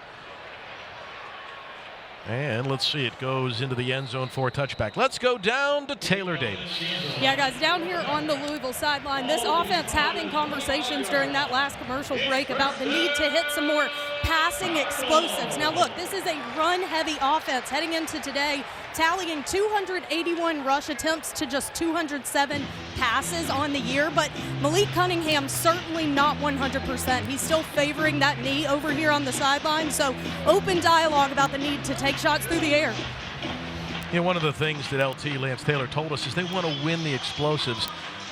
And let's see, it goes into the end zone for a touchback. Let's go down to Taylor Davis. Yeah, guys, down here on the Louisville sideline, this offense having conversations during that last commercial break about the need to hit some more passing explosives. Now, look, this is a run-heavy offense heading into today, tallying 281 rush attempts to just 207 passes on the year. But Malik Cunningham certainly not 100%. He's still favoring that knee over here on the sideline. So open dialogue about the need to take shots through the air. You know, one of the things that LT Lance Taylor told us is they want to win the explosives.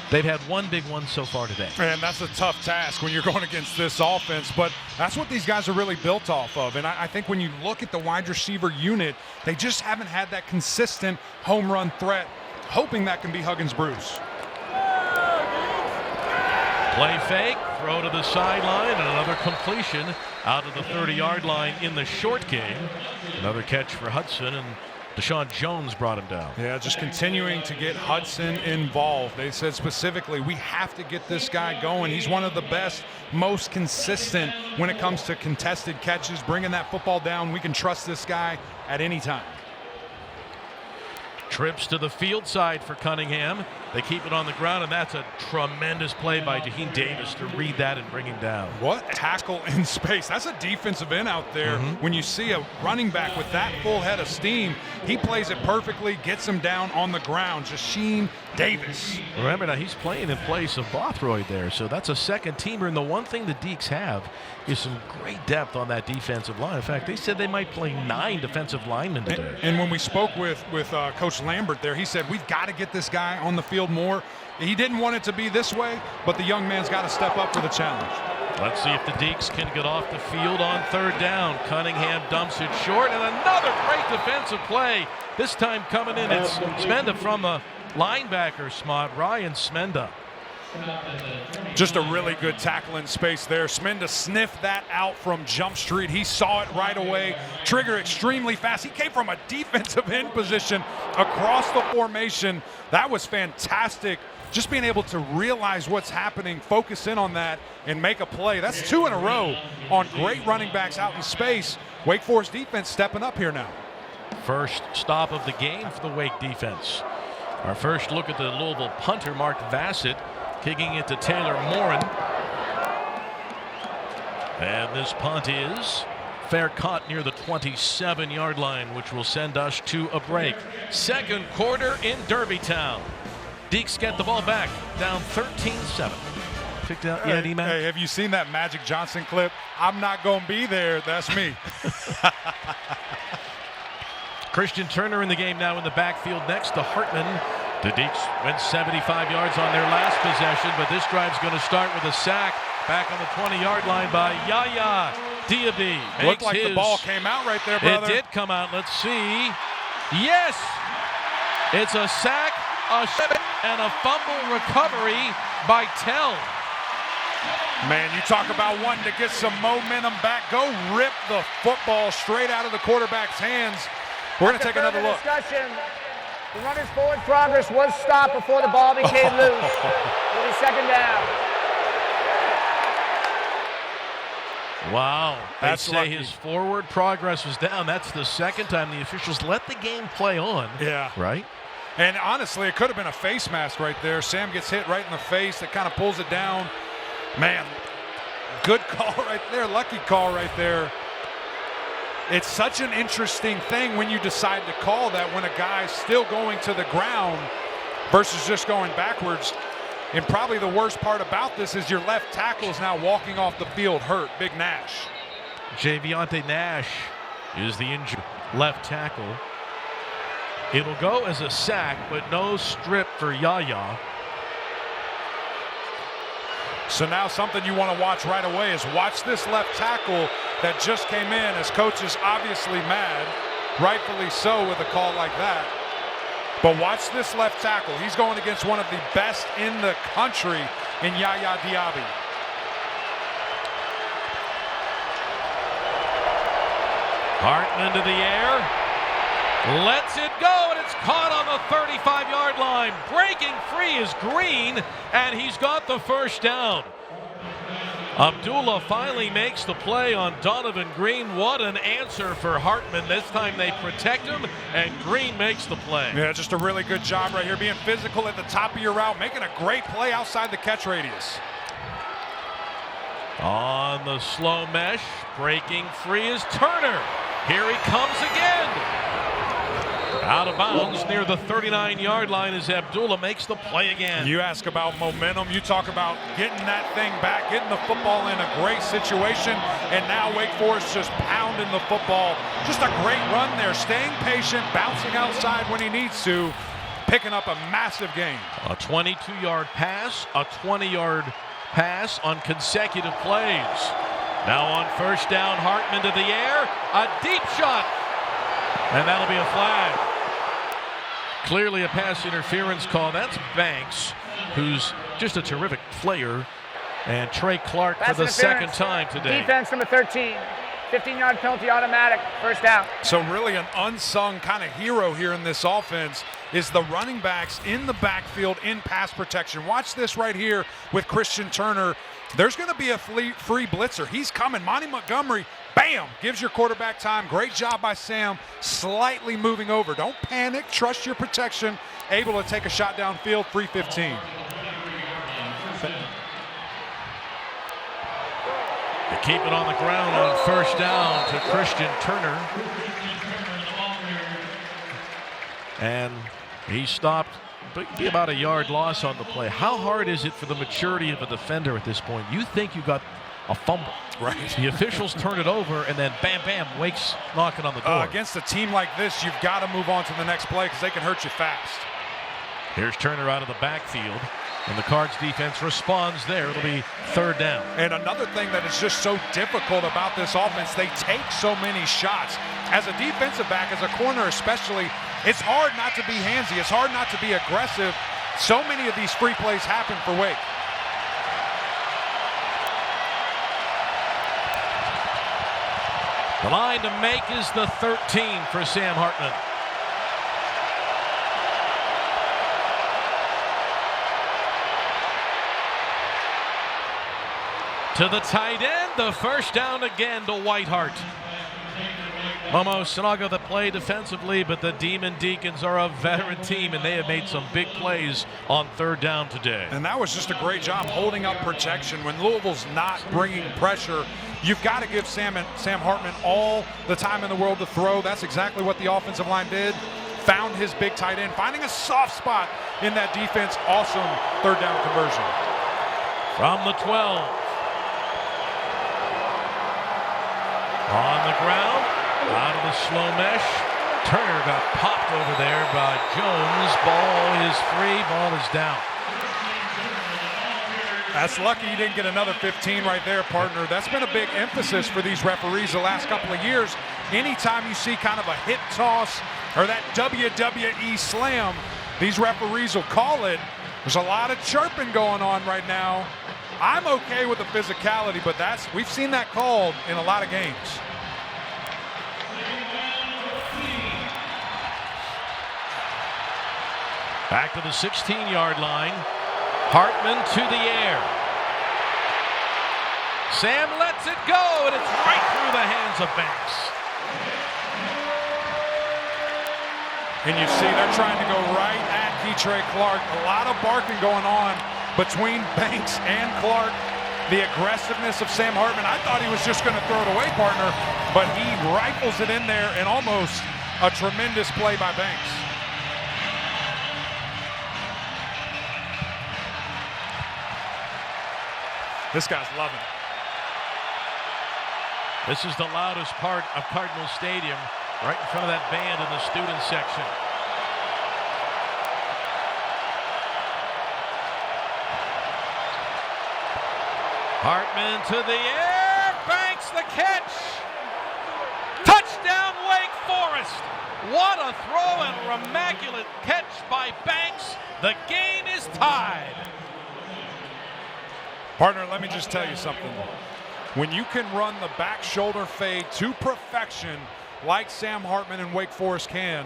They've had one big one so far today. And that's a tough task when you're going against this offense, but that's what these guys are really built off of. And I think when you look at the wide receiver unit, they just haven't had that consistent home run threat, hoping that can be Huggins-Bruce. Play fake, throw to the sideline, and another completion out of the 30-yard line in the short game. Another catch for Hudson, and Deshaun Jones brought him down. Yeah, just continuing to get Hudson involved. They said specifically, we have to get this guy going. He's one of the best, most consistent when it comes to contested catches, bringing that football down. We can trust this guy at any time. Trips to the field side for Cunningham. They keep it on the ground, and that's a tremendous play by Jaheim Davis to read that and bring him down. What tackle in space. That's a defensive end out there. When you see a running back with that full head of steam, he plays it perfectly, gets him down on the ground. Jaheim Davis. Remember, now he's playing in place of Bothroyd there, so that's a second teamer. And the one thing the Deeks have is some great depth on that defensive line. In fact, they said they might play 9 defensive linemen today. And when we spoke with Coach Lambert there, he said, we've got to get this guy on the field more. He didn't want it to be this way, but the young man's got to step up for the challenge. Let's see if the Deeks can get off the field on third down. Cunningham dumps it short, and another great defensive play. This time coming in, it's Smenda from the linebacker spot, Ryan Smenda. Just a really good tackle in space there. Smenda sniffed that out from Jump Street. He saw it right away. Trigger extremely fast. He came from a defensive end position across the formation. That was fantastic. Just being able to realize what's happening, focus in on that, and make a play. That's 2 in a row on great running backs out in space. Wake Forest defense stepping up here now. First stop of the game for the Wake defense. Our first look at the Louisville punter, Mark Vassett, kicking it to Taylor Morin. And this punt is fair caught near the 27-yard line, which will send us to a break. Second quarter in Derbytown. Deeks get the ball back, down 13-7. Picked out yet, E-Mac? Hey, have you seen that Magic Johnson clip? I'm not going to be there. That's me. Christian Turner in the game now in the backfield next to Hartman. The Deeks went 75 yards on their last possession, but this drive's going to start with a sack back on the 20-yard line by Yaya Diaby. Looked like the ball came out right there, brother. It did come out. Let's see. Yes! It's a sack, a and a fumble recovery by Tell. Man, you talk about wanting to get some momentum back. Go rip the football straight out of the quarterback's hands. We're going to take another look. The runner's forward progress was stopped before the ball became loose. It'll be second down. Wow. They say lucky. his forward progress was down. That's the second time the officials let the game play on. Yeah. Right? And honestly, it could have been a face mask right there. Sam gets hit right in the face. That kind of pulls it down. Man, good call right there. Lucky call right there. It's such an interesting thing when you decide to call that when a guy's still going to the ground versus just going backwards. And probably the worst part about this is your left tackle is now walking off the field hurt. Big Nash. Javionte Nash is the injured left tackle. It'll go as a sack, but no strip for Yaya. So now something you want to watch right away is watch this left tackle that just came in, as coach is obviously mad, rightfully so with a call like that. But watch this left tackle. He's going against one of the best in the country in Yaya Diaby. Hartman to the air, lets it go, and it's caught on the 35-yard line. Breaking free is Green, and he's got the first down. Abdullah finally makes the play on Donovan Green. What an answer for Hartman. This time they protect him, and Green makes the play. Yeah, just a really good job right here, being physical at the top of your route, making a great play outside the catch radius. On the slow mesh, breaking free is Turner. Here he comes again. Out of bounds near the 39-yard line as Abdullah makes the play again. You ask about momentum, you talk about getting that thing back, getting the football in a great situation, and now Wake Forest just pounding the football. Just a great run there, staying patient, bouncing outside when he needs to, picking up a massive gain. A 22-yard pass, a 20-yard pass on consecutive plays. Now on first down, Hartman to the air, a deep shot, and that'll be a flag. Clearly a pass interference call. That's Banks, who's just a terrific player, and Trey Clark Pass for the second time today. Defense number 13. 15-yard penalty, automatic, first down. So really an unsung kind of hero here in this offense is the running backs in the backfield in pass protection. Watch this right here with Christian Turner. There's going to be a free blitzer. He's coming. Monty Montgomery, bam, gives your quarterback time. Great job by Sam, slightly moving over. Don't panic. Trust your protection. Able to take a shot downfield, 3:15. They keep it on the ground on first down to Christian Turner. And he stopped, be about a yard loss on the play. How hard is it for the maturity of a defender at this point? You think you got a fumble. Right. The officials turn it over, and then bam, bam, Wake's knocking on the door. Against a team like this, you've got to move on to the next play because they can hurt you fast. Here's Turner out of the backfield, and the Cards defense responds there. It'll be third down. And another thing that is just so difficult about this offense, they take so many shots. As a defensive back, as a corner especially, it's hard not to be handsy. It's hard not to be aggressive. So many of these free plays happen for Wake. The line to make is the 13 for Sam Hartman. To the tight end, the first down again to Whitehart. Momo Sinaga the play defensively, but the Demon Deacons are a veteran team, and they have made some big plays on third down today. And that was just a great job holding up protection. When Louisville's not bringing pressure, you've got to give Sam Hartman all the time in the world to throw. That's exactly what the offensive line did. Found his big tight end, finding a soft spot in that defense. Awesome third down conversion. From the 12. On the ground, out of the slow mesh. Turner got popped over there by Jones. Ball is free, ball is down. That's lucky you didn't get another 15 right there, partner. That's been a big emphasis for these referees the last couple of years. Anytime you see kind of a hip toss or that WWE slam, these referees will call it. There's a lot of chirping going on right now. I'm okay with the physicality, but we've seen that called in a lot of games. Back to the 16-yard line. Hartman to the air. Sam lets it go, and it's right through the hands of Banks. And you see they're trying to go right at KeiTrel Clark. A lot of barking going on between Banks and Clark. The aggressiveness of Sam Hartman. I thought he was just going to throw it away, partner, but he rifles it in there, and almost a tremendous play by Banks. This guy's loving it. This is the loudest part of Cardinals Stadium, right in front of that band in the student section. Hartman to the air, Banks the catch. Touchdown Wake Forest. What a throw and immaculate catch by Banks. The game is tied. Partner, let me just tell you something. When you can run the back shoulder fade to perfection like Sam Hartman and Wake Forest can,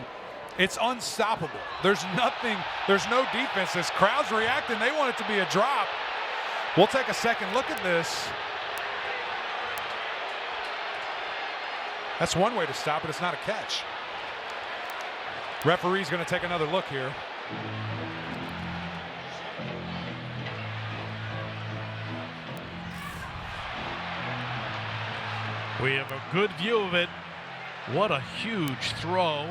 it's unstoppable. There's no defense. This crowd's reacting. They want it to be a drop. We'll take a second look at this. That's one way to stop it. It's not a catch. Referee's going to take another look here. We have a good view of it. What a huge throw.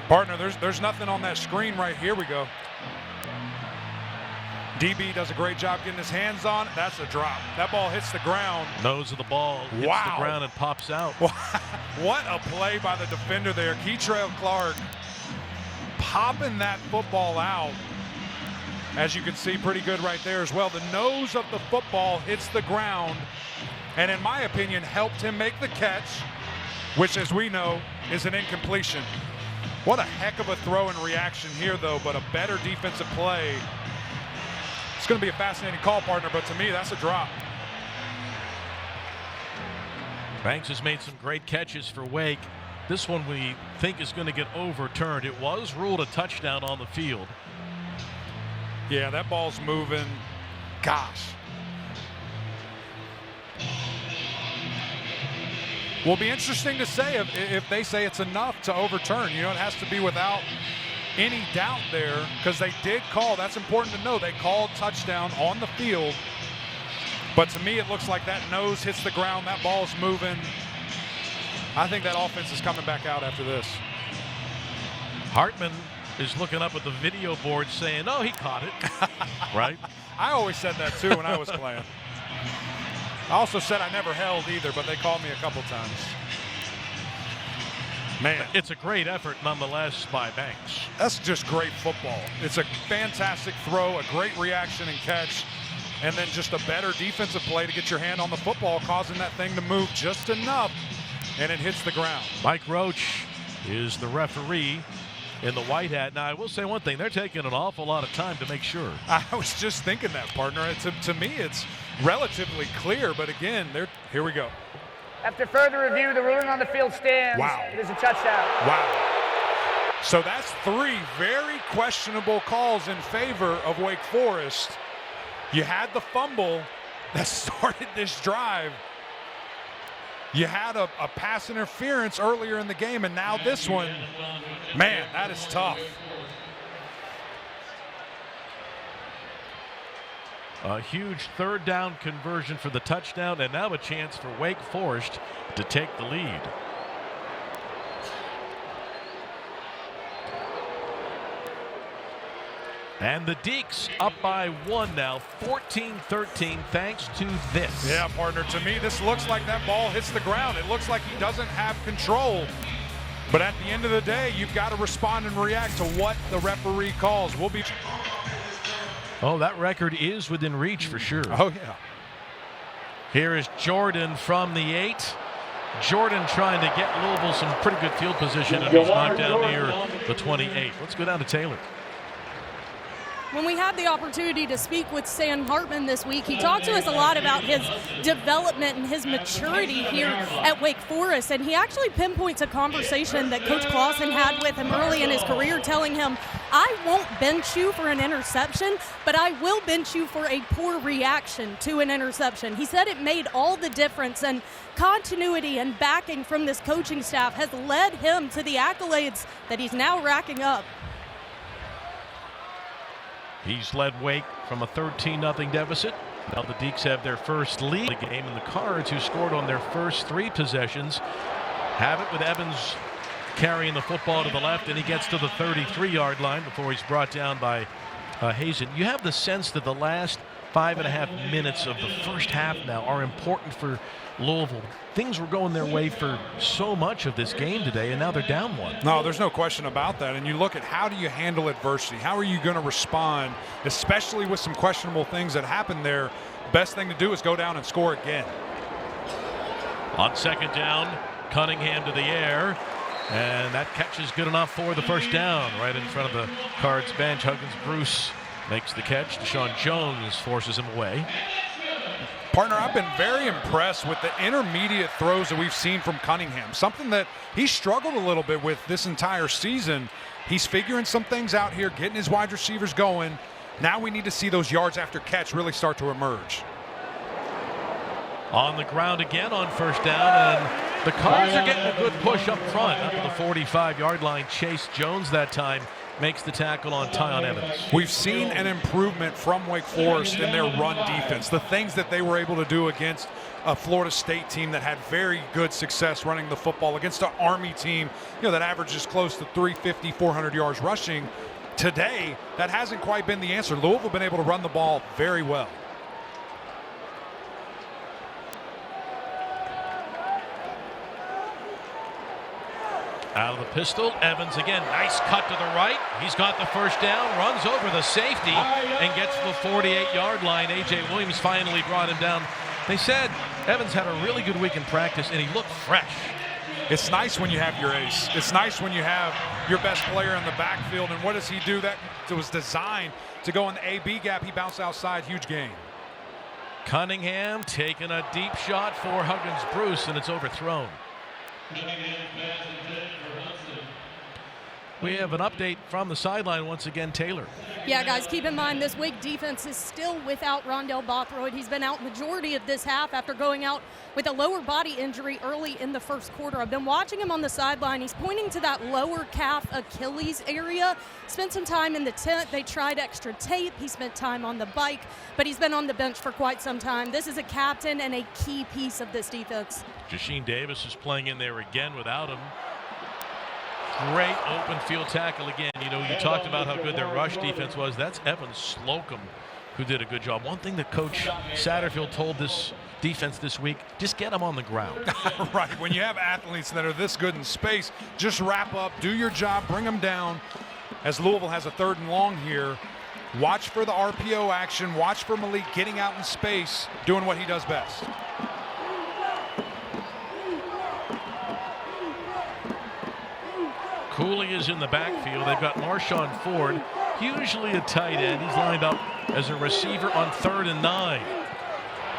Partner, there's nothing on that screen right here. We go. DB does a great job getting his hands on it. That's a drop. That ball hits the ground. Nose of the ball hits the ground and pops out. What a play by the defender there. KeiTrel Clark popping that football out. As you can see, pretty good right there as well. The nose of the football hits the ground, and in my opinion, helped him make the catch, which, as we know, is an incompletion. What a heck of a throw and reaction here, though, but a better defensive play. It's going to be a fascinating call, partner, but to me, that's a drop. Banks has made some great catches for Wake. This one we think is going to get overturned. It was ruled a touchdown on the field. Yeah, that ball's moving. Gosh. Will be interesting to say if they say it's enough to overturn. You know, it has to be without any doubt there, because they did call. That's important to know. They called touchdown on the field. But to me, it looks like that nose hits the ground. That ball's moving. I think that offense is coming back out after this. Hartman is looking up at the video board saying, oh, he caught it. Right? I always said that too when I was playing. I also said I never held either, but they called me a couple times. Man, it's a great effort nonetheless by Banks. That's just great football. It's a fantastic throw, a great reaction and catch, and then just a better defensive play to get your hand on the football, causing that thing to move just enough, and it hits the ground. Mike Roach is the referee in the white hat. Now, I will say one thing. They're taking an awful lot of time to make sure. I was just thinking that, partner. To me, it's relatively clear, but again, here we go. After further review, the ruling on the field stands. Wow. It is a touchdown. Wow. So that's three very questionable calls in favor of Wake Forest. You had the fumble that started this drive. You had a pass interference earlier in the game, and now this one. Man, that is tough. A huge third down conversion for the touchdown, and now a chance for Wake Forest to take the lead. And the Deeks up by one now, 14-13, thanks to this. Yeah, partner, to me, this looks like that ball hits the ground. It looks like he doesn't have control. But at the end of the day, you've got to respond and react to what the referee calls. Oh, that record is within reach for sure. Oh, yeah. Here is Jordan from the 8. Jordan trying to get Louisville some pretty good field position, and he's knocked down near the 28. Let's go down to Taylor. When we had the opportunity to speak with Sam Hartman this week, he talked to us a lot about his development and his maturity here at Wake Forest, and he actually pinpoints a conversation that Coach Clausen had with him early in his career, telling him, I won't bench you for an interception, but I will bench you for a poor reaction to an interception. He said it made all the difference, and continuity and backing from this coaching staff has led him to the accolades that he's now racking up. He's led Wake from a 13-0 deficit. Now the Deeks have their first lead of the game, and the Cards, who scored on their first 3 possessions, have it with Evans carrying the football to the left, and he gets to the 33-yard line before he's brought down by Hazen. You have the sense that the last 5.5 minutes of the first half now are important for Louisville. Things were going their way for so much of this game today, and now they're down one. No, there's no question about that. And you look at how do you handle adversity? How are you going to respond, especially with some questionable things that happen there? Best thing to do is go down and score again. On second down, Cunningham to the air, and that catch is good enough for the first down right in front of the Cards bench. Huggins Bruce makes the catch. Deshaun Jones forces him away. Partner, I've been very impressed with the intermediate throws that we've seen from Cunningham, something that he struggled a little bit with this entire season. He's figuring some things out here, getting his wide receivers going. Now we need to see those yards after catch really start to emerge. On the ground again on first down, and the Cards are getting a good push up front, up to the 45-yard line. Chase Jones that time makes the tackle on Tiyon Evans. We've seen an improvement from Wake Forest in their run defense. The things that they were able to do against a Florida State team that had very good success running the football, against an Army team, that averages close to 350, 400 yards rushing. Today, that hasn't quite been the answer. Louisville been able to run the ball very well. Out of the pistol, Evans again, nice cut to the right. He's got the first down, runs over the safety, and gets to the 48-yard line. A.J. Williams finally brought him down. They said Evans had a really good week in practice, and he looked fresh. It's nice when you have your ace. It's nice when you have your best player in the backfield. And what does he do? That was designed to go in the AB gap. He bounced outside, huge gain. Cunningham taking a deep shot for Huggins Bruce, and it's overthrown. We have an update from the sideline once again. Taylor. Yeah, guys, keep in mind this Wake defense is still without Rondell Bothroyd. He's been out majority of this half after going out with a lower body injury early in the first quarter. I've been watching him on the sideline. He's pointing to that lower calf Achilles area. Spent some time in the tent. They tried extra tape. He spent time on the bike, but he's been on the bench for quite some time. This is a captain and a key piece of this defense. Jasheen Davis is playing in there again without him. Great open field tackle again. You talked about how good their rush defense was. That's Evan Slocum who did a good job. One thing that Coach Satterfield told this defense this week, just get them on the ground. Right. When you have athletes that are this good in space, just wrap up, do your job, bring them down. As Louisville has a 3rd and long here, watch for the RPO action. Watch for Malik getting out in space, doing what he does best. Cooley is in the backfield. They've got Marshawn Ford, usually a tight end. He's lined up as a receiver on 3rd and 9.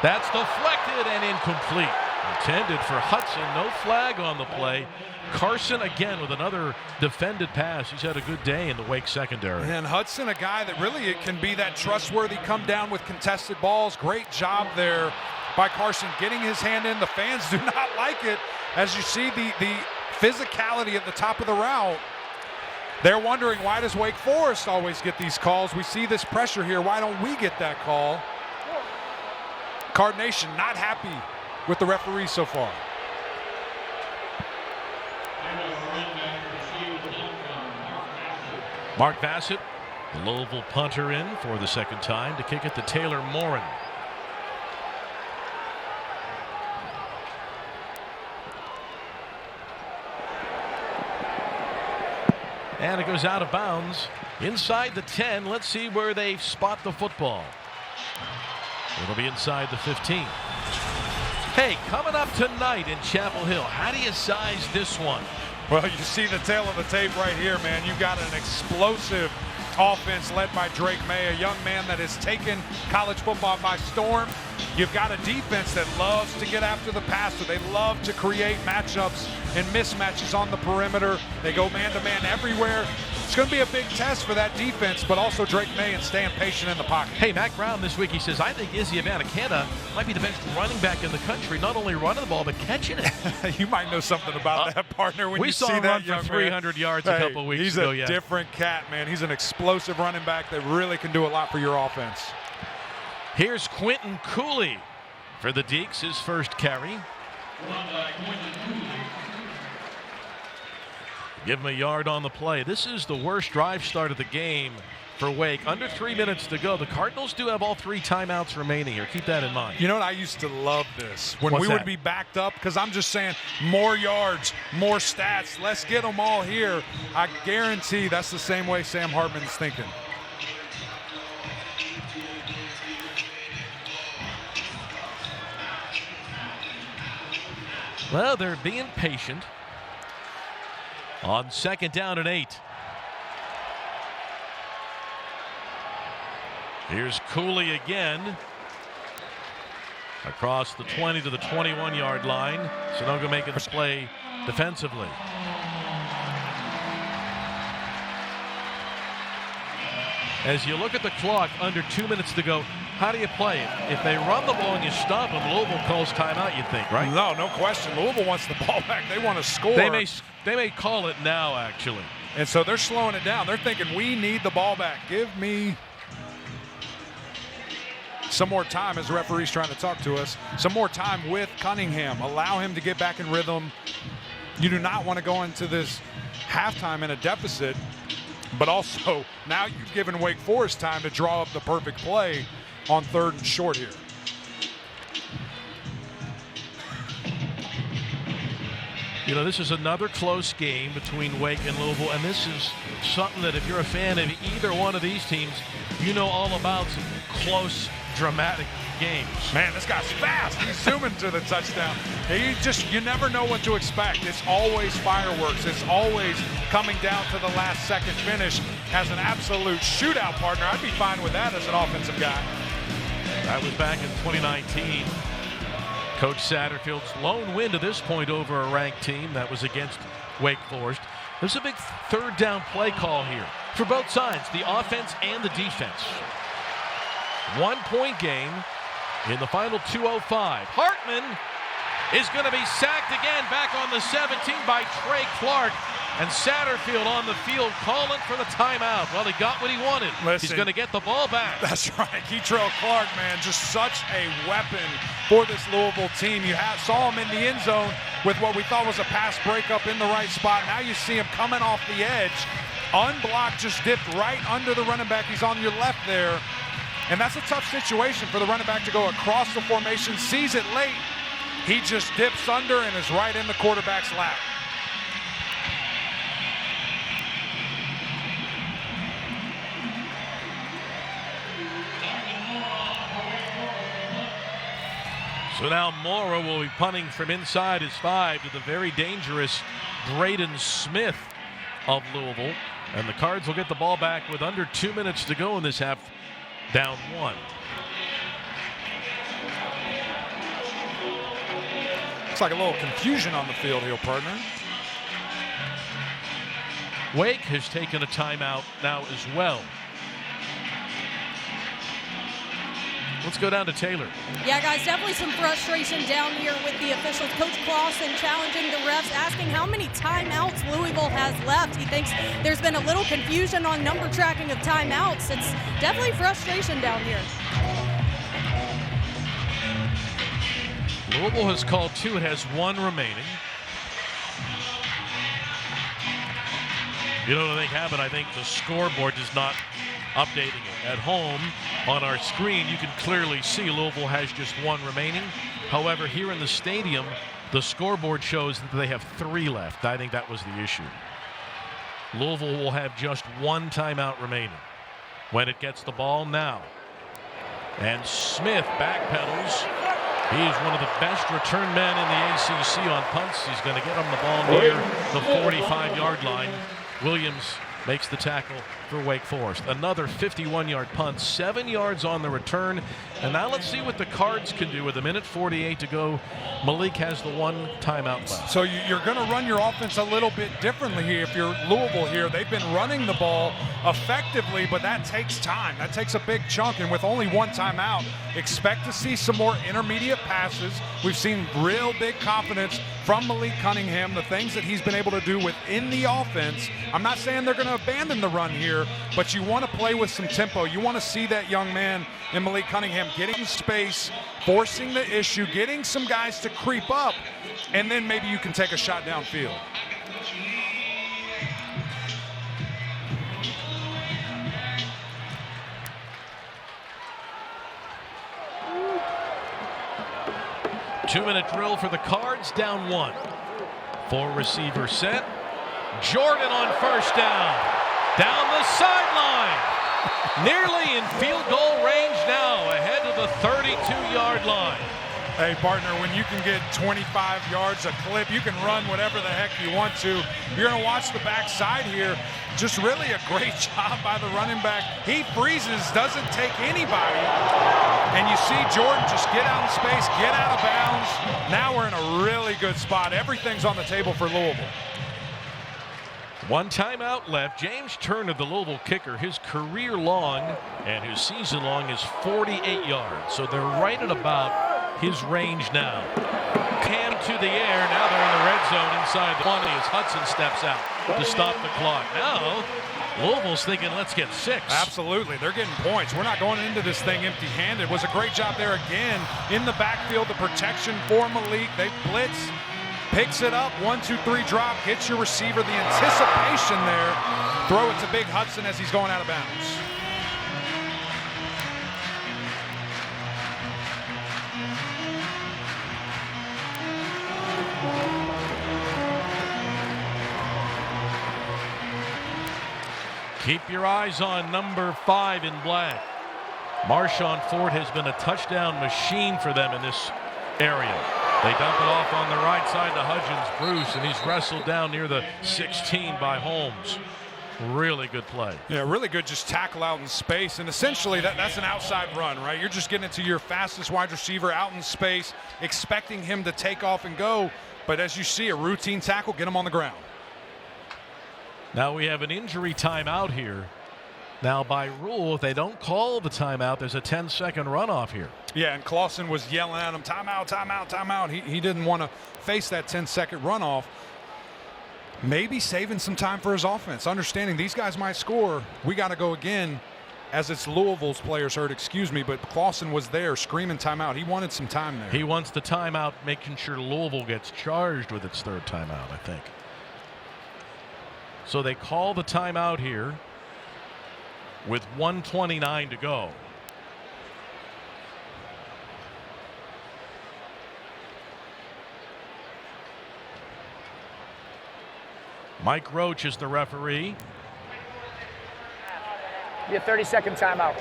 That's deflected and incomplete. Intended for Hudson. No flag on the play. Carson again with another defended pass. He's had a good day in the Wake secondary. And Hudson, a guy that really it can be that trustworthy come down with contested balls. Great job there by Carson getting his hand in. The fans do not like it. As you see the physicality at the top of the route. They're wondering, why does Wake Forest always get these calls? We see this pressure here. Why don't we get that call? Card Nation not happy with the referee so far. Mark Bassett, the Louisville punter, in for the second time to kick it to Taylor Morin. And it goes out of bounds inside the 10. Let's see where they spot the football. It'll be inside the 15. Hey, coming up tonight in Chapel Hill, how do you size this one? Well, you see the tail of the tape right here, man. You've got an explosive offense led by Drake May, a young man that has taken college football by storm. You've got a defense that loves to get after the passer. They love to create matchups and mismatches on the perimeter. They go man-to-man everywhere. It's going to be a big test for that defense, but also Drake May and staying patient in the pocket. Hey, Mac Brown this week, he says, I think Izzy Abanikanda might be the best running back in the country, not only running the ball, but catching it. You might know something about that, partner, when you see that young man. We saw him run for 300 yards a couple weeks ago. He's a different cat, man. He's an explosive running back that really can do a lot for your offense. Here's Quentin Cooley for the Deeks, his first carry. Give him a yard on the play. This is the worst drive start of the game for Wake. Under 3 minutes to go. The Cardinals do have all 3 timeouts remaining here. Keep that in mind. You know what? I used to love this. When What's we that? would be backed up, because I'm just saying more yards, more stats. Let's get them all here. I guarantee that's the same way Sam Hartman's thinking. Well, they're being patient. On 2nd down and 8. Here's Cooley again. Across the 20 to the 21-yard line. Sunogo making the play defensively. As you look at the clock, under 2 minutes to go, how do you play it? If they run the ball and you stop them, Louisville calls timeout, you think, right? No question. Louisville wants the ball back. They want to score. They may call it now, actually. And so they're slowing it down. They're thinking, we need the ball back. Give me some more time, as the referee's trying to talk to us. Some more time with Cunningham. Allow him to get back in rhythm. You do not want to go into this halftime in a deficit. But also, now you've given Wake Forest time to draw up the perfect play on 3rd and short here. You know, this is another close game between Wake and Louisville, and this is something that if you're a fan of either one of these teams, you know all about some close, dramatic games. Man, this guy's fast. He's zooming to the touchdown. You never know what to expect. It's always fireworks. It's always coming down to the last second finish. As an absolute shootout partner, I'd be fine with that as an offensive guy. That was back in 2019. Coach Satterfield's lone win to this point over a ranked team. That was against Wake Forest. There's a big 3rd down play call here for both sides, the offense and the defense. 1-point game in the final 2:05. Hartman is going to be sacked again, back on the 17 by Trey Clark. And Satterfield on the field calling for the timeout. Well, he got what he wanted. Listen, he's going to get the ball back. That's right. KeiTrel Clark, man, just such a weapon for this Louisville team. You saw him in the end zone with what we thought was a pass breakup in the right spot. Now you see him coming off the edge. Unblocked, just dipped right under the running back. He's on your left there. And that's a tough situation for the running back to go across the formation. Sees it late. He just dips under and is right in the quarterback's lap. So now Mora will be punting from inside his 5 to the very dangerous Braden Smith of Louisville. And the Cards will get the ball back with under 2 minutes to go in this half, down 1. Looks like a little confusion on the field here, partner. Wake has taken a timeout now as well. Let's go down to Taylor. Yeah, guys, definitely some frustration down here with the officials. Coach Clausen challenging the refs, asking how many timeouts Louisville has left. He thinks there's been a little confusion on number tracking of timeouts. It's definitely frustration down here. Louisville has called 2. It has 1 remaining. You know what I think happened? I think the scoreboard is not updating it. At home on our screen, you can clearly see Louisville has just 1 remaining. However, here in the stadium, the scoreboard shows that they have 3 left. I think that was the issue. Louisville will have just 1 timeout remaining when it gets the ball now. And Smith backpedals. He is one of the best return men in the ACC on punts. He's going to get him the ball near the 45-yard line. Williams makes the tackle for Wake Forest. Another 51-yard punt, 7 yards on the return. And now let's see what the Cards can do with a minute 48 to go. Malik has the 1 timeout left. So you're going to run your offense a little bit differently here. If you're Louisville here, they've been running the ball effectively, but that takes time. That takes a big chunk, and with only 1 timeout, expect to see some more intermediate passes. We've seen real big confidence from Malik Cunningham, the things that he's been able to do within the offense. I'm not saying they're going to abandon the run here, but you want to play with some tempo. You want to see that young man in Malik Cunningham getting space, forcing the issue, getting some guys to creep up, and then maybe you can take a shot downfield. 2-minute drill for the Cards, down 1. 4 receiver set. Jordan on first down. Down the sideline. Nearly in field goal range now, ahead of the 32-yard line. Hey, partner, when you can get 25 yards a clip, you can run whatever the heck you want to. You're going to watch the backside here. Just really a great job by the running back. He freezes, doesn't take anybody. And you see Jordan just get out in space, get out of bounds. Now we're in a really good spot. Everything's on the table for Louisville. 1 timeout left. James Turner, the Louisville kicker, his career long and his season long is 48 yards. So they're right at about his range now. Cam to the air. Now they're in the red zone inside the 20 as Hudson steps out to stop the clock. Now Louisville's thinking, let's get 6. Absolutely. They're getting points. We're not going into this thing empty-handed. It was a great job there again in the backfield. The protection for Malik. They blitz. Picks it up, 1, 2, 3 drop, hits your receiver. The anticipation there. Throw it to Big Hudson as he's going out of bounds. Keep your eyes on number 5 in black. Marshawn Ford has been a touchdown machine for them in this area. They dump it off on the right side to Hudgens Bruce, and he's wrestled down near the 16 by Holmes. Really good play. Yeah, really good just tackle out in space. And essentially that's an outside run, right? You're just getting it to your fastest wide receiver out in space, expecting him to take off and go. But as you see, a routine tackle, get him on the ground. Now we have an injury timeout here. Now, by rule, if they don't call the timeout, there's a 10-second runoff here. Yeah, and Clausen was yelling at him, timeout, timeout, timeout. He didn't want to face that 10-second runoff. Maybe saving some time for his offense, understanding these guys might score. We got to go again, as it's Louisville's players heard, excuse me, but Clausen was there screaming timeout. He wanted some time there. He wants the timeout, making sure Louisville gets charged with its 3rd timeout, I think. So they call the timeout here with 1:29 to go. Mike Roach is the referee. Be a 30-second timeout.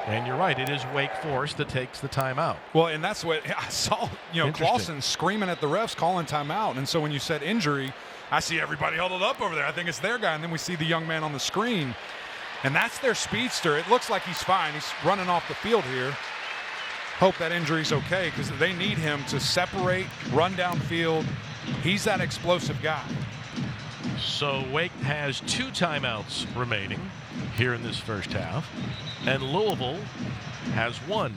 And you're right, it is Wake Forest that takes the timeout. Well, and that's what I saw, Clausen screaming at the refs, calling timeout. And so when you said injury, I see everybody huddled up over there. I think it's their guy. And then we see the young man on the screen. And that's their speedster. It looks like he's fine. He's running off the field here. Hope that injury's okay because they need him to separate, run downfield. He's that explosive guy. So Wake has 2 timeouts remaining here in this first half. And Louisville has 1.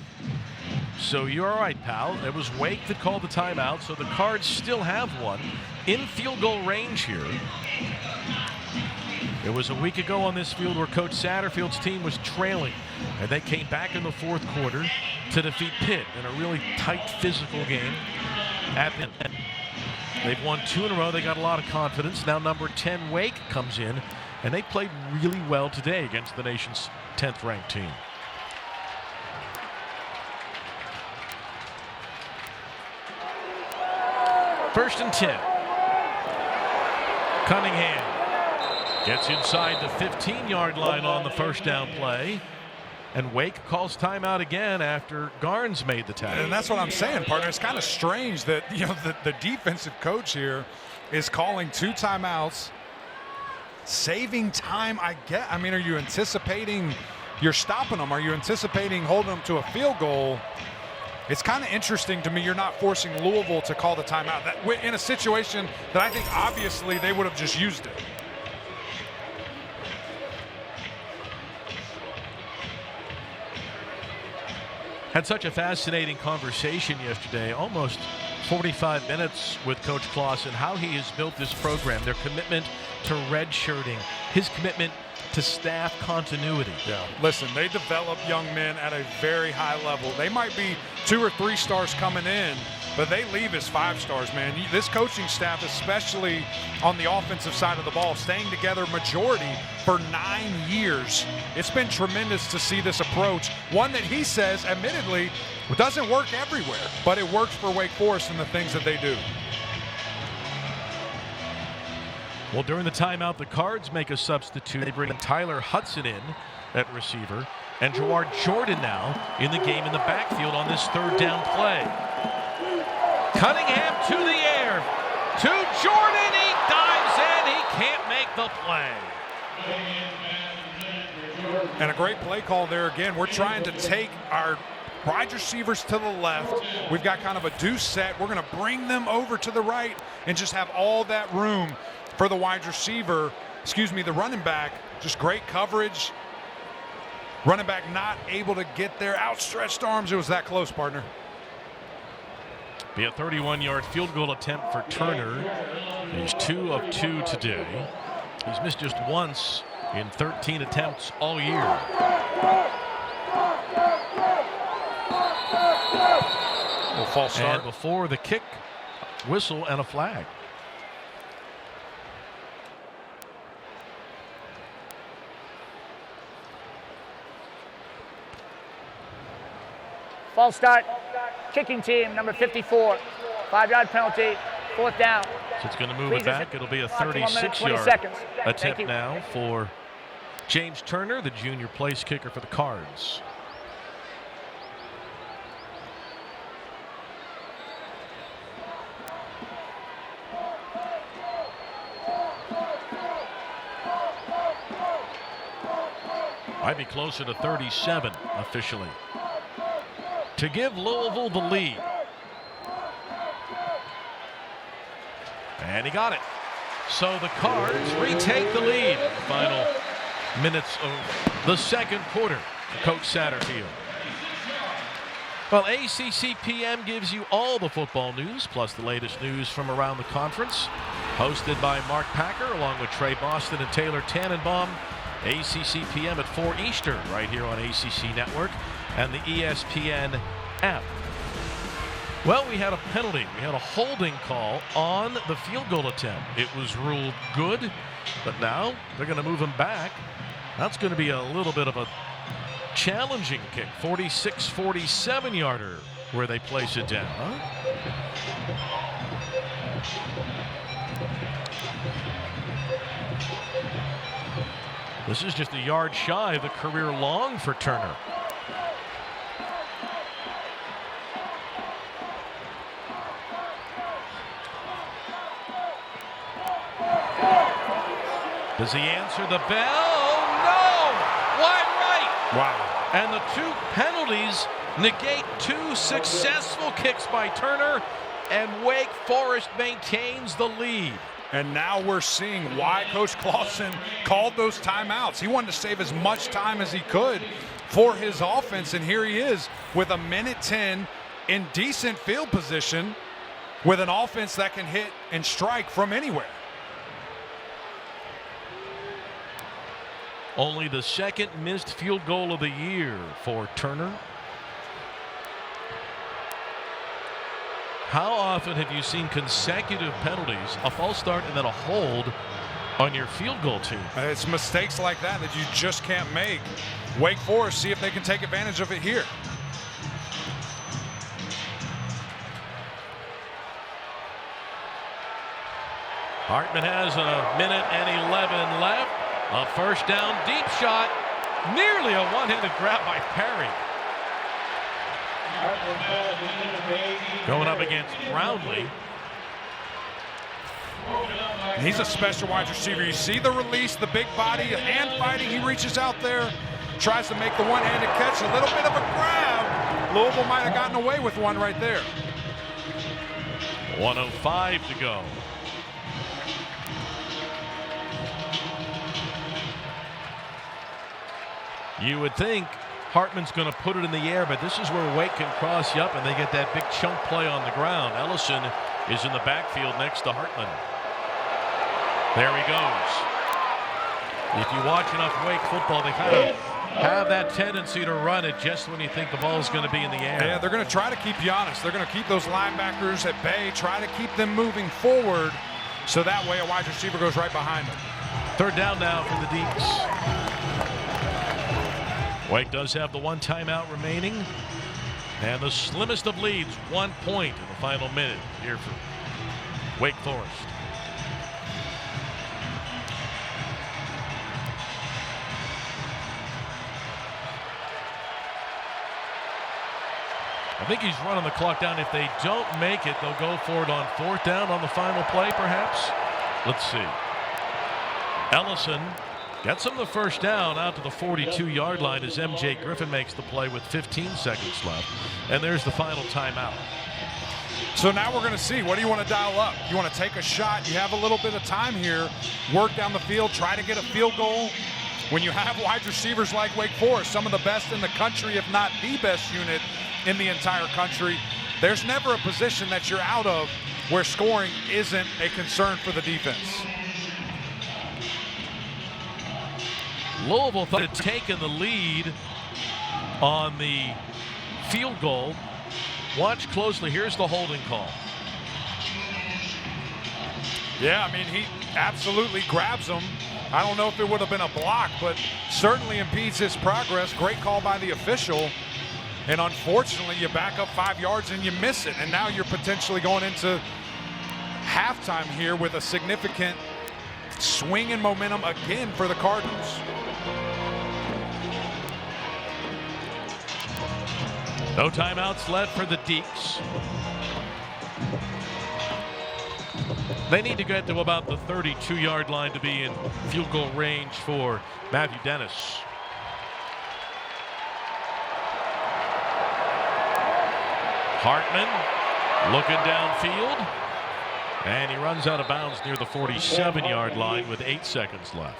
So you're all right, pal. It was Wake that called the timeout, so the Cards still have 1 in field goal range here. It was a week ago on this field where Coach Satterfield's team was trailing, and they came back in the 4th quarter to defeat Pitt in a really tight physical game at the end. They've won 2 in a row. They got a lot of confidence. Now number 10 Wake comes in, and they played really well today against the nation's 10th ranked team. First and 10. Cunningham gets inside the 15-yard line on the first down play. And Wake calls timeout again after Garnes made the tackle. And that's what I'm saying, partner. It's kind of strange that the defensive coach here is calling 2 timeouts, saving time. I mean, are you anticipating you're stopping them? Are you anticipating holding them to a field goal? It's kind of interesting to me you're not forcing Louisville to call the timeout in a situation that I think obviously they would have just used it. Had such a fascinating conversation yesterday, almost 45 minutes with Coach Clausen, how he has built this program, their commitment to redshirting, his commitment to staff continuity. Yeah, listen, they develop young men at a very high level. They might be 2 or 3 stars coming in, but they leave as 5 stars, man. This coaching staff, especially on the offensive side of the ball, staying together majority for 9 years. It's been tremendous to see this approach. One that he says, admittedly, doesn't work everywhere, but it works for Wake Forest and the things that they do. Well, during the timeout, the Cards make a substitute. They bring Tyler Hudson in at receiver, and Gerard Jordan now in the game in the backfield on this 3rd down play. Cunningham to the air, to Jordan, he dives in, he can't make the play. And a great play call there again. We're trying to take our wide receivers to the left. We've got kind of a deuce set. We're going to bring them over to the right and just have all that room for the wide receiver, the running back. Just great coverage. Running back not able to get there. Outstretched arms. It was that close, partner. Be a 31-yard field goal attempt for Turner. He's 2 of 2 today. He's missed just once in 13 attempts all year. Well, false start. And before the kick, whistle and a flag. False start. Kicking team, number 54. 5-yard penalty. 4th down. So it's going to move it back. It'll be a 36-yard attempt now for James Turner, the junior place kicker for the Cards. Might be closer to 37 officially, to give Louisville the lead. And he got it. So the Cards retake the lead. Final minutes of the 2nd quarter for Coach Satterfield. Well, ACC PM gives you all the football news, plus the latest news from around the conference. Hosted by Mark Packer, along with Trey Boston and Taylor Tannenbaum. ACC PM at 4 Eastern, right here on ACC Network and the ESPN app. Well, we had a penalty. We had a holding call on the field goal attempt. It was ruled good, but now they're going to move him back. That's going to be a little bit of a challenging kick. 46-47-yarder where they place it down. This is just a yard shy of the career long for Turner. Does he answer the bell? No! Wide right! Wow. And the 2 penalties negate 2 successful kicks by Turner, and Wake Forest maintains the lead. And now we're seeing why Coach Clausen called those timeouts. He wanted to save as much time as he could for his offense, and here he is with a 1:10 in decent field position with an offense that can hit and strike from anywhere. Only the 2nd missed field goal of the year for Turner. How often have you seen consecutive penalties, a false start and then a hold on your field goal team? It's mistakes like that that you just can't make. Wake Forest, see if they can take advantage of it here. Hartman has a 1:11 left. A 1st down deep shot. Nearly a one-handed grab by Perry. Going up against Brownlee. He's a special wide receiver. You see the release, the big body, hand fighting. He reaches out there, tries to make the one-handed catch. A little bit of a grab. Louisville might have gotten away with one right there. 1:05 to go. You would think Hartman's going to put it in the air, but this is where Wake can cross you up and they get that big chunk play on the ground. Ellison is in the backfield next to Hartman. There he goes. If you watch enough Wake football, they kind of have that tendency to run it just when you think the ball's going to be in the air. Yeah, they're going to try to keep you honest. They're going to keep those linebackers at bay, try to keep them moving forward, so that way a wide receiver goes right behind them. Third down now for the Deeks. Wake does have the one timeout remaining. And the slimmest of leads, 1 point in the final minute here for Wake Forest. I think he's running the clock down. If they don't make it, they'll go for it on fourth down on the final play, perhaps. Let's see. Ellison gets him the first down out to the 42-yard line as M.J. Griffin makes the play with 15 seconds left. And there's the final timeout. So now we're going to see, what do you want to dial up? You want to take a shot? You have a little bit of time here. Work down the field, try to get a field goal. When you have wide receivers like Wake Forest, some of the best in the country, if not the best unit in the entire country, there's never a position that you're out of where scoring isn't a concern for the defense. Louisville thought had taken the lead on the field goal. Watch closely. Here's the holding call. Yeah, I mean, he absolutely grabs him. I don't know if it would have been a block, but certainly impedes his progress. Great call by the official. And unfortunately, you back up 5 yards and you miss it. And now you're potentially going into halftime here with a significant swing in momentum again for the Cardinals. No timeouts left for the Deeks. They need to get to about the 32-yard line to be in field goal range for Matthew Dennis. Hartman looking downfield, and he runs out of bounds near the 47-yard line with 8 seconds left.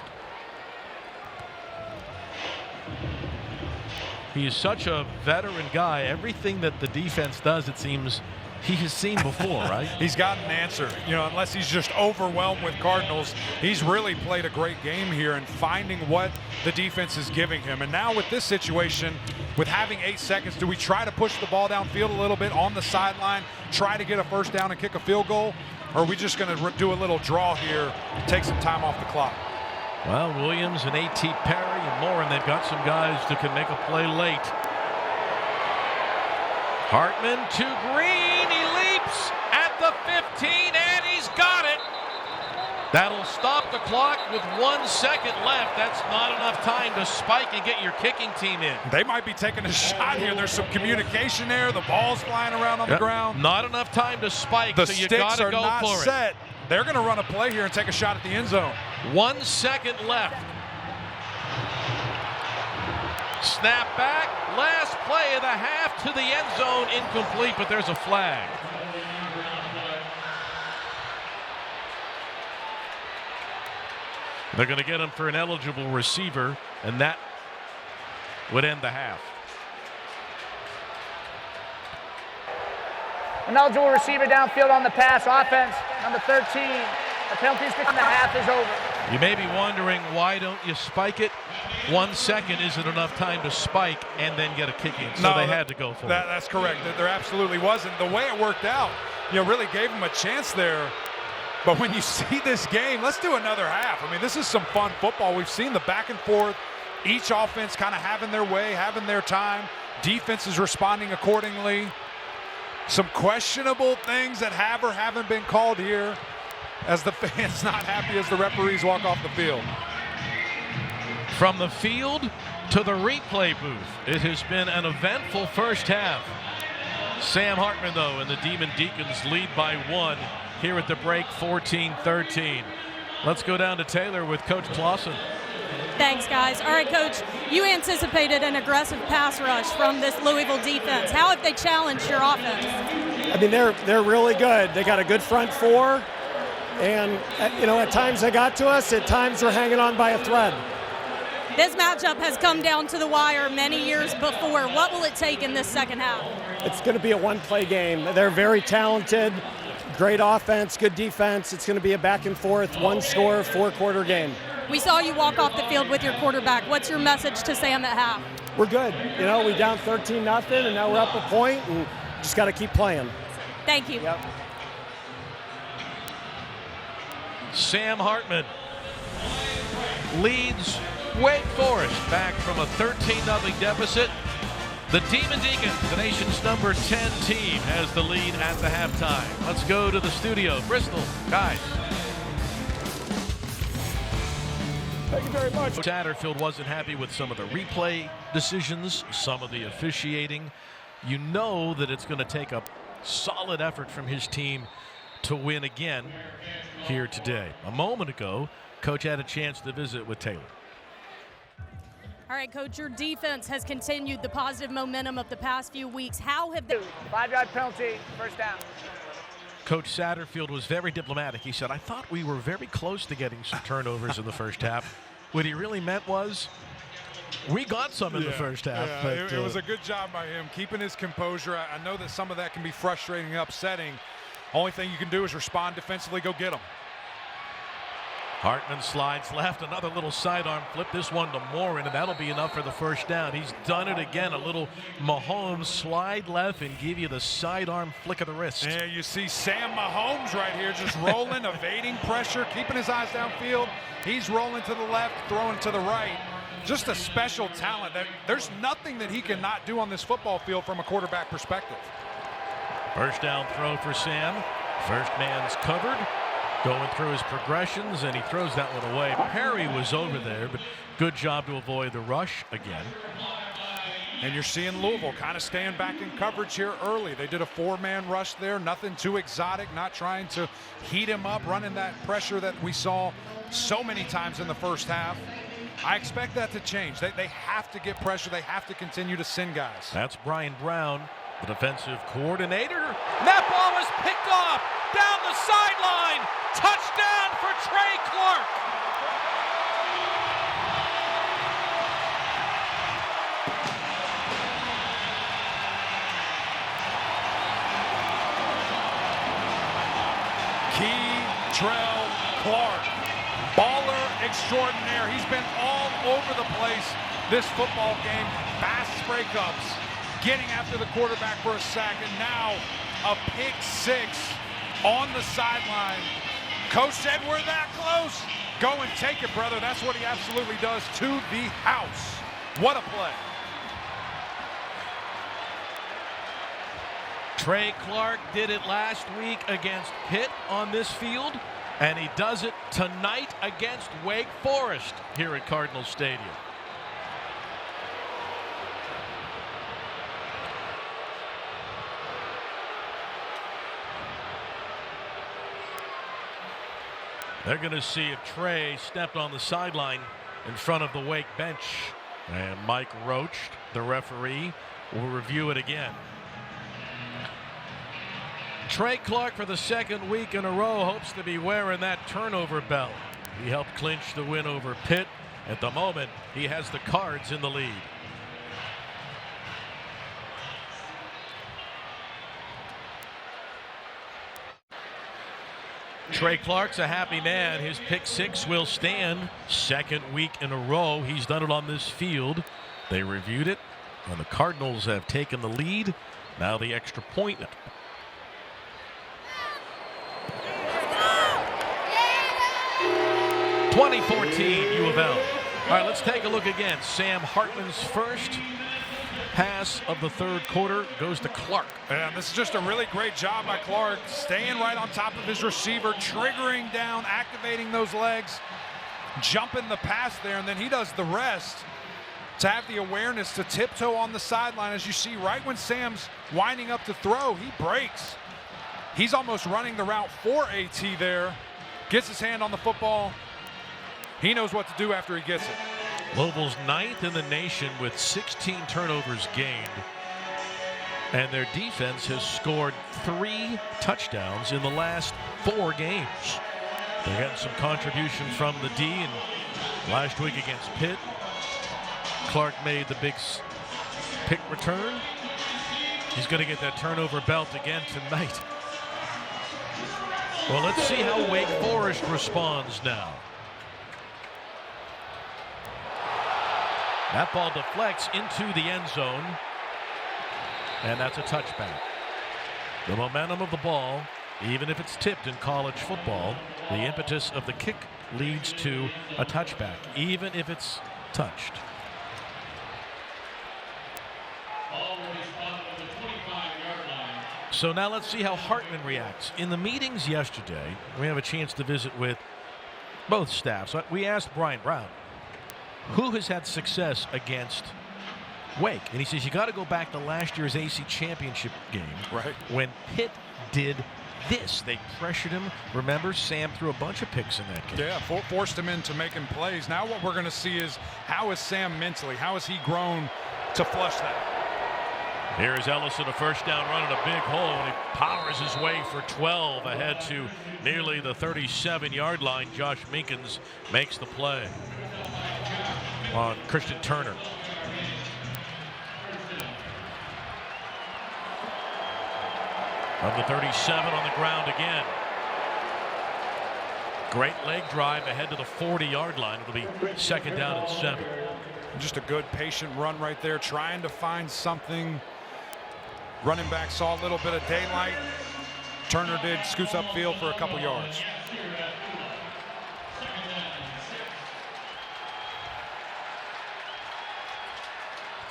He is such a veteran guy. Everything that the defense does, it seems, he has seen before, right? He's got an answer. You know, unless he's just overwhelmed with Cardinals, he's really played a great game here and finding what the defense is giving him. And now with this situation, with having 8 seconds, do we try to push the ball downfield a little bit on the sideline, try to get a first down and kick a field goal? Or are we just going to do a little draw here, take some time off the clock? Well, Williams and A.T. Perry and Morin, they've got some guys that can make a play late. Hartman to Green. He leaps at the 15, and he's got it. That'll stop the clock with 1 second left. That's not enough time to spike and get your kicking team in. They might be taking a shot here. There's some communication there. The ball's flying around on the ground. Not enough time to spike, the so you got to go for it. Set. They're going to run a play here and take a shot at the end zone. 1 second left. Snap back. Last play of the half to the end zone. Incomplete, but there's a flag. They're going to get him for an eligible receiver, and that would end the half. An eligible receiver downfield on the pass. Offense, number 13. The penalty stick in the half is over. You may be wondering, why don't you spike it? 1 second isn't enough time to spike and then get a kicking, so they had to go for it. That's correct. There absolutely wasn't. The way it worked out, really gave them a chance there. But when you see this game, let's do another half. I mean, this is some fun football. We've seen the back and forth, each offense kind of having their way, having their time. Defense is responding accordingly. Some questionable things that have or haven't been called here, as the fans not happy as the referees walk off the field. From the field to the replay booth, it has been an eventful first half. Sam Hartman, though, and the Demon Deacons lead by 1 here at the break, 14-13. Let's go down to Taylor with Coach Clausen. Thanks, guys. All right, Coach, you anticipated an aggressive pass rush from this Louisville defense. How have they challenged your offense? I mean, they're really good. They got a good front four, and at times they got to us. At times we're hanging on by a thread. This matchup has come down to the wire many years before. What will it take in this second half? It's going to be a one-play game. They're very talented, great offense, good defense. It's going to be a back and forth, one-score, 4-quarter game. We saw you walk off the field with your quarterback. What's your message to Sam at half? We're good. You know, we down 13-0, and now we're up a point, and just got to keep playing. Thank you. Yep. Sam Hartman leads Wake Forest back from a 13-0 deficit. The Demon Deacons, the nation's number 10 team, has the lead at the halftime. Let's go to the studio. Bristol, guys. Thank you very much. Satterfield wasn't happy with some of the replay decisions, some of the officiating. You know that it's going to take a solid effort from his team to win again here today. A moment ago, Coach had a chance to visit with Taylor. All right, Coach, your defense has continued the positive momentum of the past few weeks. How have they... 5-yard penalty, first down. Coach Satterfield was very diplomatic. He said, I thought we were very close to getting some turnovers in the first half. What he really meant was, we got some in the first half. Yeah, but, it was a good job by him, keeping his composure. I know that some of that can be frustrating and upsetting. Only thing you can do is respond defensively, go get them. Hartman slides left, another little sidearm flip, this one to Morin, and that'll be enough for the first down. He's done it again, a little Mahomes slide left and give you the sidearm flick of the wrist. Yeah, you see Sam Mahomes right here just rolling, evading pressure, keeping his eyes downfield. He's rolling to the left, throwing to the right. Just a special talent. There's nothing that he cannot do on this football field from a quarterback perspective. First down throw for Sam. First man's covered. Going through his progressions, and he throws that one away. Perry was over there, but good job to avoid the rush again. And you're seeing Louisville kind of staying back in coverage here early. They did a 4-man rush there, nothing too exotic, not trying to heat him up, running that pressure that we saw so many times in the first half. I expect that to change. They have to get pressure. They have to continue to send guys. That's Brian Brown, the defensive coordinator. That ball is picked off down the sideline. Touchdown for Trey Clark. KeiTrel Clark, baller extraordinaire. He's been all over the place this football game. Fast breakups, getting after the quarterback for a sack, and now a pick six on the sideline. Coach said we're that close. Go and take it, brother. That's what he absolutely does to the house. What a play. Trey Clark did it last week against Pitt on this field, and he does it tonight against Wake Forest here at Cardinals Stadium. They're going to see if Trey stepped on the sideline in front of the Wake bench. And Mike Roach, the referee, will review it again. Trey Clark, for the second week in a row, hopes to be wearing that turnover belt. He helped clinch the win over Pitt. At the moment, he has the Cards in the lead. Trey Clark's a happy man. His pick six will stand. Second week in a row he's done it on this field. They reviewed it, and the Cardinals have taken the lead. Now the extra point. 2014 U of L. All right, let's take a look again. Sam Hartman's first pass of the third quarter goes to Clark. And this is just a really great job by Clark, staying right on top of his receiver, triggering down, activating those legs, jumping the pass there, and then he does the rest to have the awareness to tiptoe on the sideline. As you see, right when Sam's winding up to throw, he breaks. He's almost running the route for AT there, gets his hand on the football. He knows what to do after he gets it. Louisville's 9th in the nation with 16 turnovers gained. And their defense has scored 3 touchdowns in the last 4 games. They're getting some contribution from the D, and last week against Pitt, Clark made the big pick return. He's going to get that turnover belt again tonight. Well, let's see how Wake Forest responds now. That ball deflects into the end zone, and that's a touchback. The momentum of the ball, even if it's tipped in college football, the impetus of the kick leads to a touchback, even if it's touched. So now let's see how Hartman reacts. In the meetings yesterday, we have a chance to visit with both staffs. We asked Brian Brown, who has had success against Wake? And he says, you got to go back to last year's AC championship game, right, when Pitt did this. They pressured him. Remember, Sam threw a bunch of picks in that game. Yeah, forced him into making plays. Now what we're going to see is, how is Sam mentally? How has he grown to flush that? Here's Ellison, a first down run in a big hole, and he powers his way for 12 ahead to nearly the 37-yard line. Josh Minkins makes the play on Christian Turner. Of the 37 on the ground again. Great leg drive ahead to the 40-yard line. It'll be second down and 7. Just a good patient run right there, trying to find something. Running back saw a little bit of daylight. Turner did, scoots upfield for a couple yards.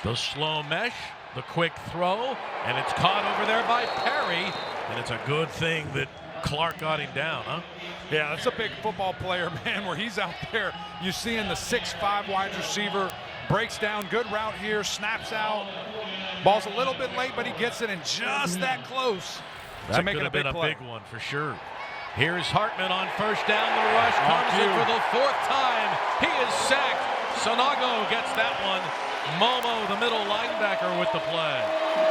The slow mesh, the quick throw, and it's caught over there by Perry. And it's a good thing that Clark got him down, huh? Yeah, that's a big football player, man, where he's out there. You see in the 6'5" wide receiver, breaks down, good route here, snaps out. Ball's a little bit late, but he gets it in just that close to make it a big play. That could have been a big one for sure. Here's Hartman on first down. The rush comes in for the 4th time. He is sacked. Sonago gets that one. Momo, the middle linebacker, with the play.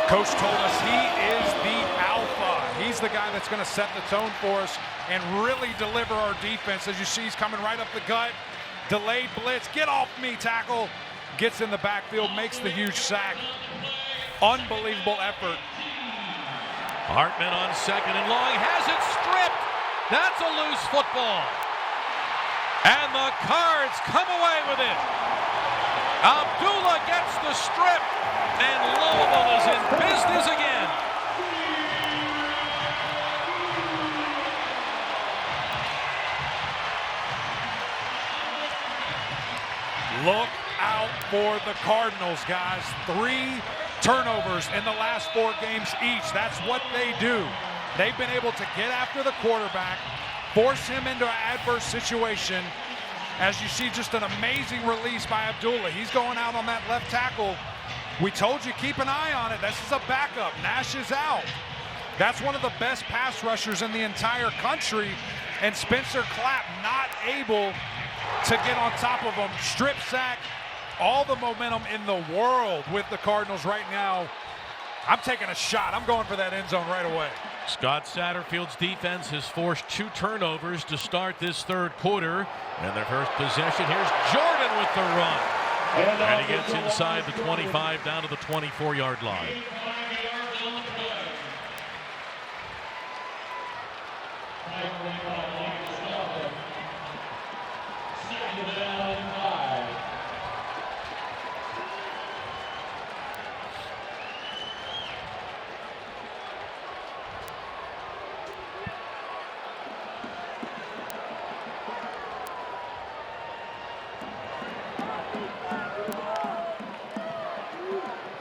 Coach told us he is the alpha. He's the guy that's going to set the tone for us and really deliver our defense. As you see, he's coming right up the gut. Delayed blitz. Get off me, tackle. Gets in the backfield, makes the huge sack. Unbelievable effort. Hartman on second and long, has it stripped. That's a loose football. And the Cards come away with it. Abdullah gets the strip, and Louisville is in business again. Look out for the Cardinals, guys. 3 turnovers in the last 4 games each. That's what they do. They've been able to get after the quarterback, force him into an adverse situation. As you see, just an amazing release by Abdullah. He's going out on that left tackle. We told you, keep an eye on it. This is a backup. Nash is out. That's one of the best pass rushers in the entire country. And Spencer Clapp not able to get on top of him. Strip sack. All the momentum in the world with the Cardinals right now. I'm taking a shot. I'm going for that end zone right away. Scott Satterfield's defense has forced 2 turnovers to start this 3rd quarter. And their first possession, here's Jordan with the run. And he gets inside the 25 down to the 24-yard line.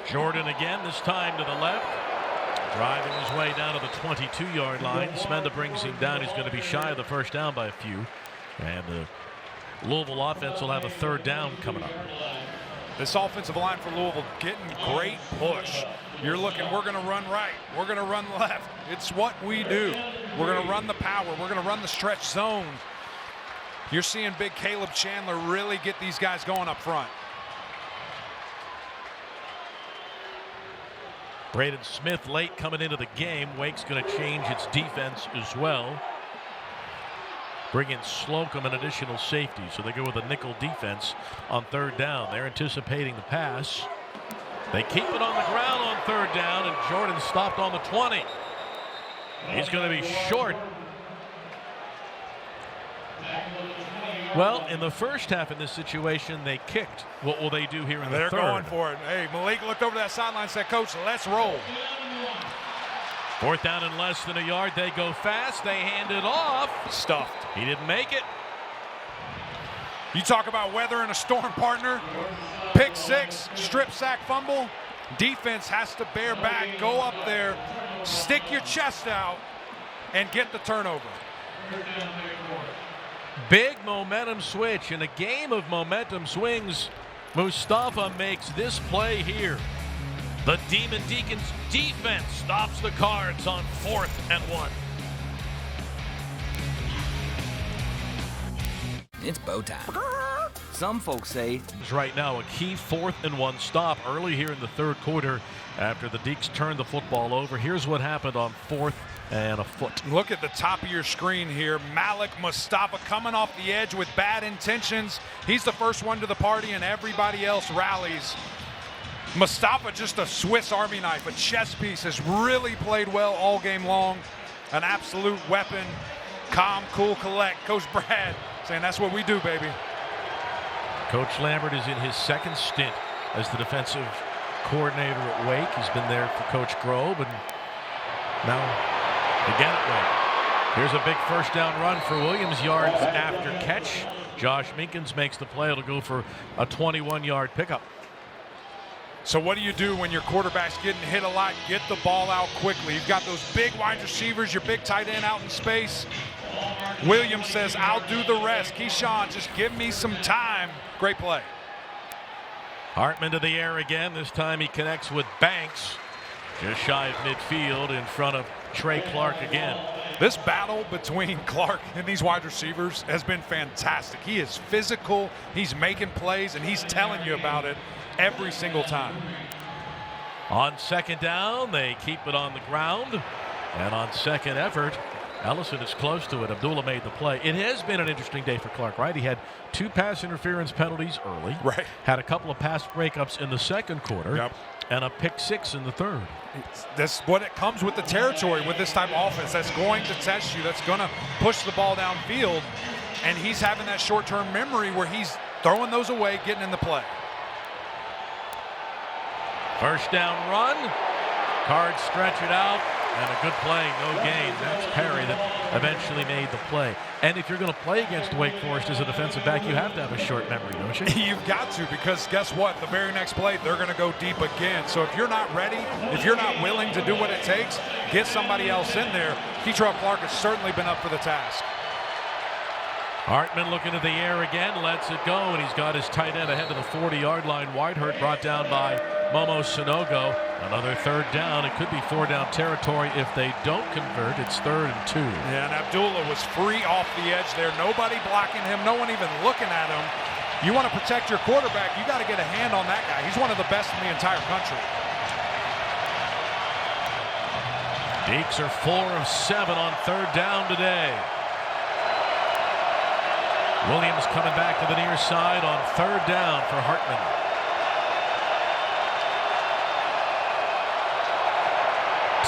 Jordan again, this time to the left. Driving his way down to the 22-yard line. Smenda brings him down. He's going to be shy of the first down by a few. And the Louisville offense will have a 3rd down coming up. This offensive line for Louisville getting great push. You're looking, we're going to run right. We're going to run left. It's what we do. We're going to run the power. We're going to run the stretch zone. You're seeing big Caleb Chandler really get these guys going up front. Braden Smith late coming into the game. Wake's going to change its defense as well. Bring in Slocum, an additional safety. So they go with a nickel defense on 3rd down. They're anticipating the pass. They keep it on the ground on 3rd down, and Jordan stopped on the 20. He's going to be short. Well, in the first half in this situation, they kicked. What will they do here in the third? They're going for it. Hey, Malik looked over that sideline and said, Coach, let's roll. 4th down and less than a yard. They go fast. They hand it off. Stuffed. He didn't make it. You talk about weather and a storm, partner. Pick 6, strip sack, fumble. Defense has to bear back, go up there, stick your chest out, and get the turnover. Big momentum switch. In a game of momentum swings, Mustafa makes this play here. The Demon Deacons defense stops the Cards on 4th and 1. It's bow time. Some folks say Right now, a key 4th and 1 stop early here in the third quarter after the Deeks turned the football over. Here's what happened on 4th and a foot. Look at the top of your screen here. Malik Mustafa coming off the edge with bad intentions. He's the first one to the party and everybody else rallies. Mustafa, just a Swiss Army knife, a chess piece, has really played well all game long. An absolute weapon. Calm, cool, collect. Coach Brad saying that's what we do, baby. Coach Lambert is in his second stint as the defensive coordinator at Wake. He's been there for Coach Grobe, and now again at Wake. Here's a big first down run for Williams, yards after catch. Josh Minkins makes the play. It'll go for a 21-yard pickup. So what do you do when your quarterback's getting hit a lot? Get the ball out quickly. You've got those big wide receivers, your big tight end out in space. Williams says, I'll do the rest. Keyshawn, just give me some time. Great play. Hartman to the air again. This time he connects with Banks. Just shy of midfield in front of Trey Clark again. This battle between Clark and these wide receivers has been fantastic. He is physical, he's making plays, and he's telling you about it every single time. On second down, they keep it on the ground. And on second effort, Ellison is close to it. Abdullah made the play. It has been an interesting day for Clark, right? He had 2 pass interference penalties early. Right. Had a couple of pass breakups in the second quarter. Yep. And a pick 6 in the third. That's what it comes with the territory with this type of offense. That's going to test you. That's going to push the ball downfield. And he's having that short-term memory where he's throwing those away, getting in the play. First down run. Cards stretch it out. And a good play, no gain. That's Perry that eventually made the play. And if you're going to play against Wake Forest as a defensive back, you have to have a short memory, don't you? You've got to, because guess what? The very next play, they're going to go deep again. So if you're not ready, if you're not willing to do what it takes, get somebody else in there. KeiTrel Clark has certainly been up for the task. Hartman looking at the air again, lets it go, and he's got his tight end ahead of the 40-yard line. Whitehurt brought down by Momo Sonogo. Another third down. It could be 4-down territory if they don't convert. It's 3rd and 2. Yeah, and Abdullah was free off the edge there. Nobody blocking him, no one even looking at him. You want to protect your quarterback, you got to get a hand on that guy. He's one of the best in the entire country. Deeks are 4 of 7 on 3rd down today. Williams coming back to the near side on 3rd down for Hartman.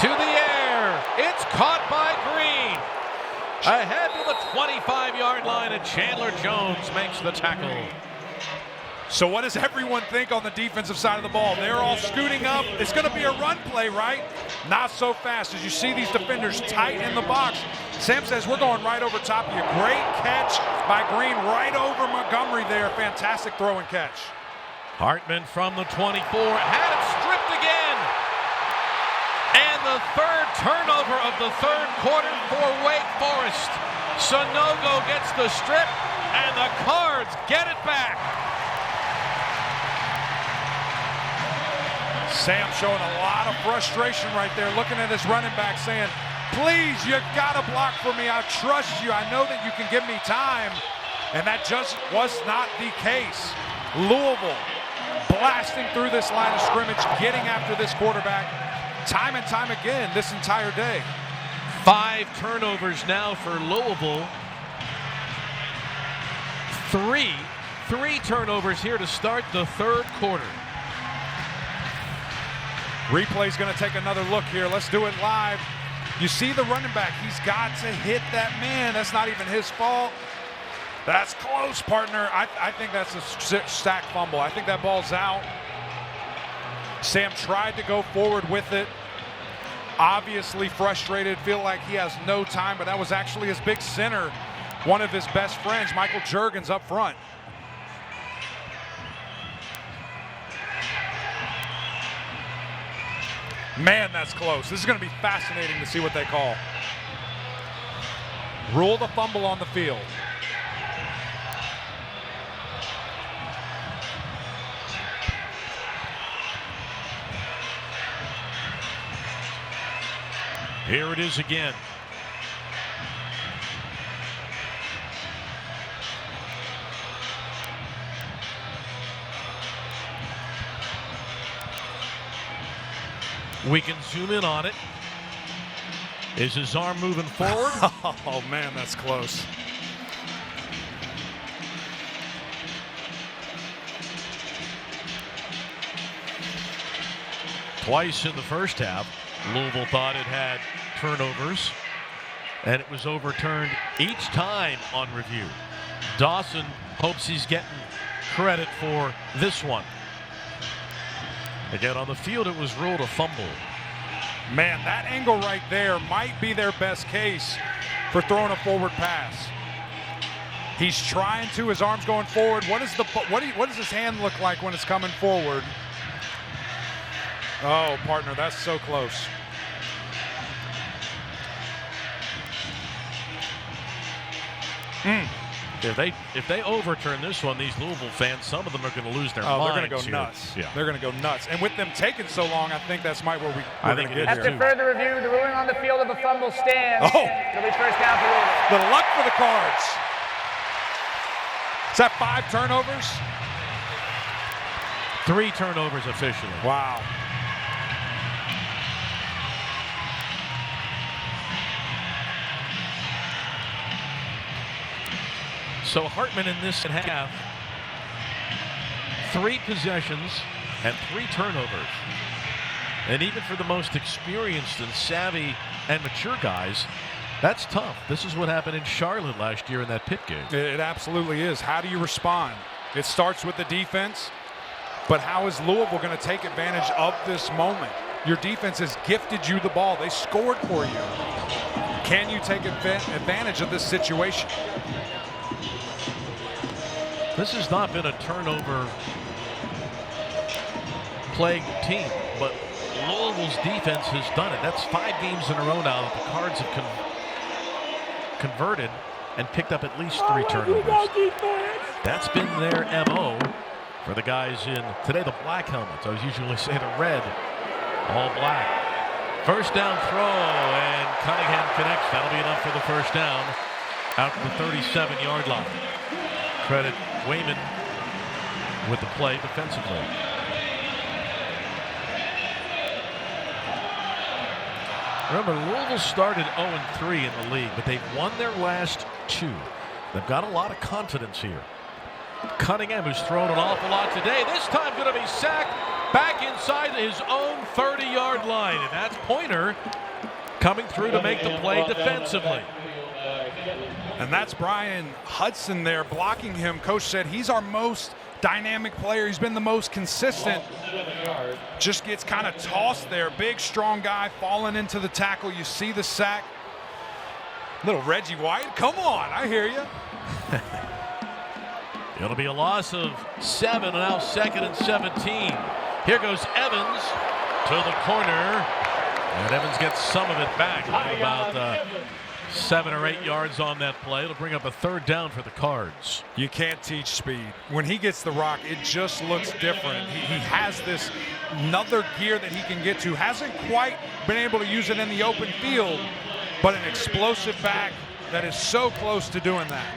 To the air. It's caught by Green. Ahead to the 25-yard line, and Chandler Jones makes the tackle. So what does everyone think on the defensive side of the ball? They're all scooting up. It's going to be a run play, right? Not so fast. As you see these defenders tight in the box, Sam says, we're going right over top of you. Great catch by Green right over Montgomery there. Fantastic throw and catch. Hartman from the 24 had it stripped again. And the 3rd turnover of the 3rd quarter for Wake Forest. Sonogo gets the strip, and the Cards get it back. Sam showing a lot of frustration right there, looking at his running back saying, please, you've got to block for me. I trust you. I know that you can give me time. And that just was not the case. Louisville blasting through this line of scrimmage, getting after this quarterback time and time again this entire day. 5 turnovers now for Louisville. 3 turnovers here to start the 3rd quarter. Replay's going to take another look here. Let's do it live. You see the running back. He's got to hit that man. That's not even his fault. That's close, partner. I think that's a sack fumble. I think that ball's out. Sam tried to go forward with it. Obviously frustrated, feel like he has no time, but that was actually his big center, one of his best friends, Michael Juergens, up front. Man, that's close. This is going to be fascinating to see what they call. Rule the fumble on the field. Here it is again. We can zoom in on it. Is his arm moving forward? Oh, man, that's close. Twice in the first half, Louisville thought it had turnovers, and it was overturned each time on review. Dawson hopes he's getting credit for this one. Again, on the field, it was ruled a fumble. Man, that angle right there might be their best case for throwing a forward pass. He's trying to, his arm's going forward. What does his hand look like when it's coming forward? Oh, partner, that's so close. If they overturn this one, these Louisville fans, some of them are going to lose their minds. They're going to go here. nuts. Yeah. They're going to go nuts. And with them taking so long, I think that's where we're going to get After here. further review, the ruling on the field of a fumble stands. Oh. It'll be first down for Louisville. The luck for the Cards. Is that 5 turnovers? 3 turnovers officially. Wow. So Hartman in this half, 3 possessions and 3 turnovers. And even for the most experienced and savvy and mature guys, that's tough. This is what happened in Charlotte last year in that Pitt game. It absolutely is. How do you respond? It starts with the defense, but how is Louisville going to take advantage of this moment? Your defense has gifted you the ball. They scored for you. Can you take advantage of this situation? This has not been a turnover plagued team, but Louisville's defense has done it. That's 5 games in a row now that the Cards have converted and picked up at least 3 turnovers. That's been their MO for the guys in today, the black helmets. I was usually going to say the red, all black. First down throw, and Cunningham connects. That'll be enough for the first down out to the 37-yard line. Credit Wayman with the play defensively. Remember, Louisville started 0-3 in the league, but they've won their last 2. They've got a lot of confidence here. Cunningham, who's thrown an awful lot today, this time going to be sacked back inside his own 30-yard line. And that's Pointer coming through to make the play defensively. And that's Brian Hudson there blocking him. Coach said he's our most dynamic player. He's been the most consistent. Just gets kind of tossed there. Big, strong guy falling into the tackle. You see the sack. Little Reggie White. Come on, I hear you. It'll be a loss of 7, and now 2nd and 17. Here goes Evans to the corner. And Evans gets some of it back. About 7 or 8 yards on that play. It'll bring up a 3rd down for the Cards. You can't teach speed. When he gets the rock, it just looks different. He has this another gear that he can get to. Hasn't quite been able to use it in the open field, but an explosive back that is so close to doing that.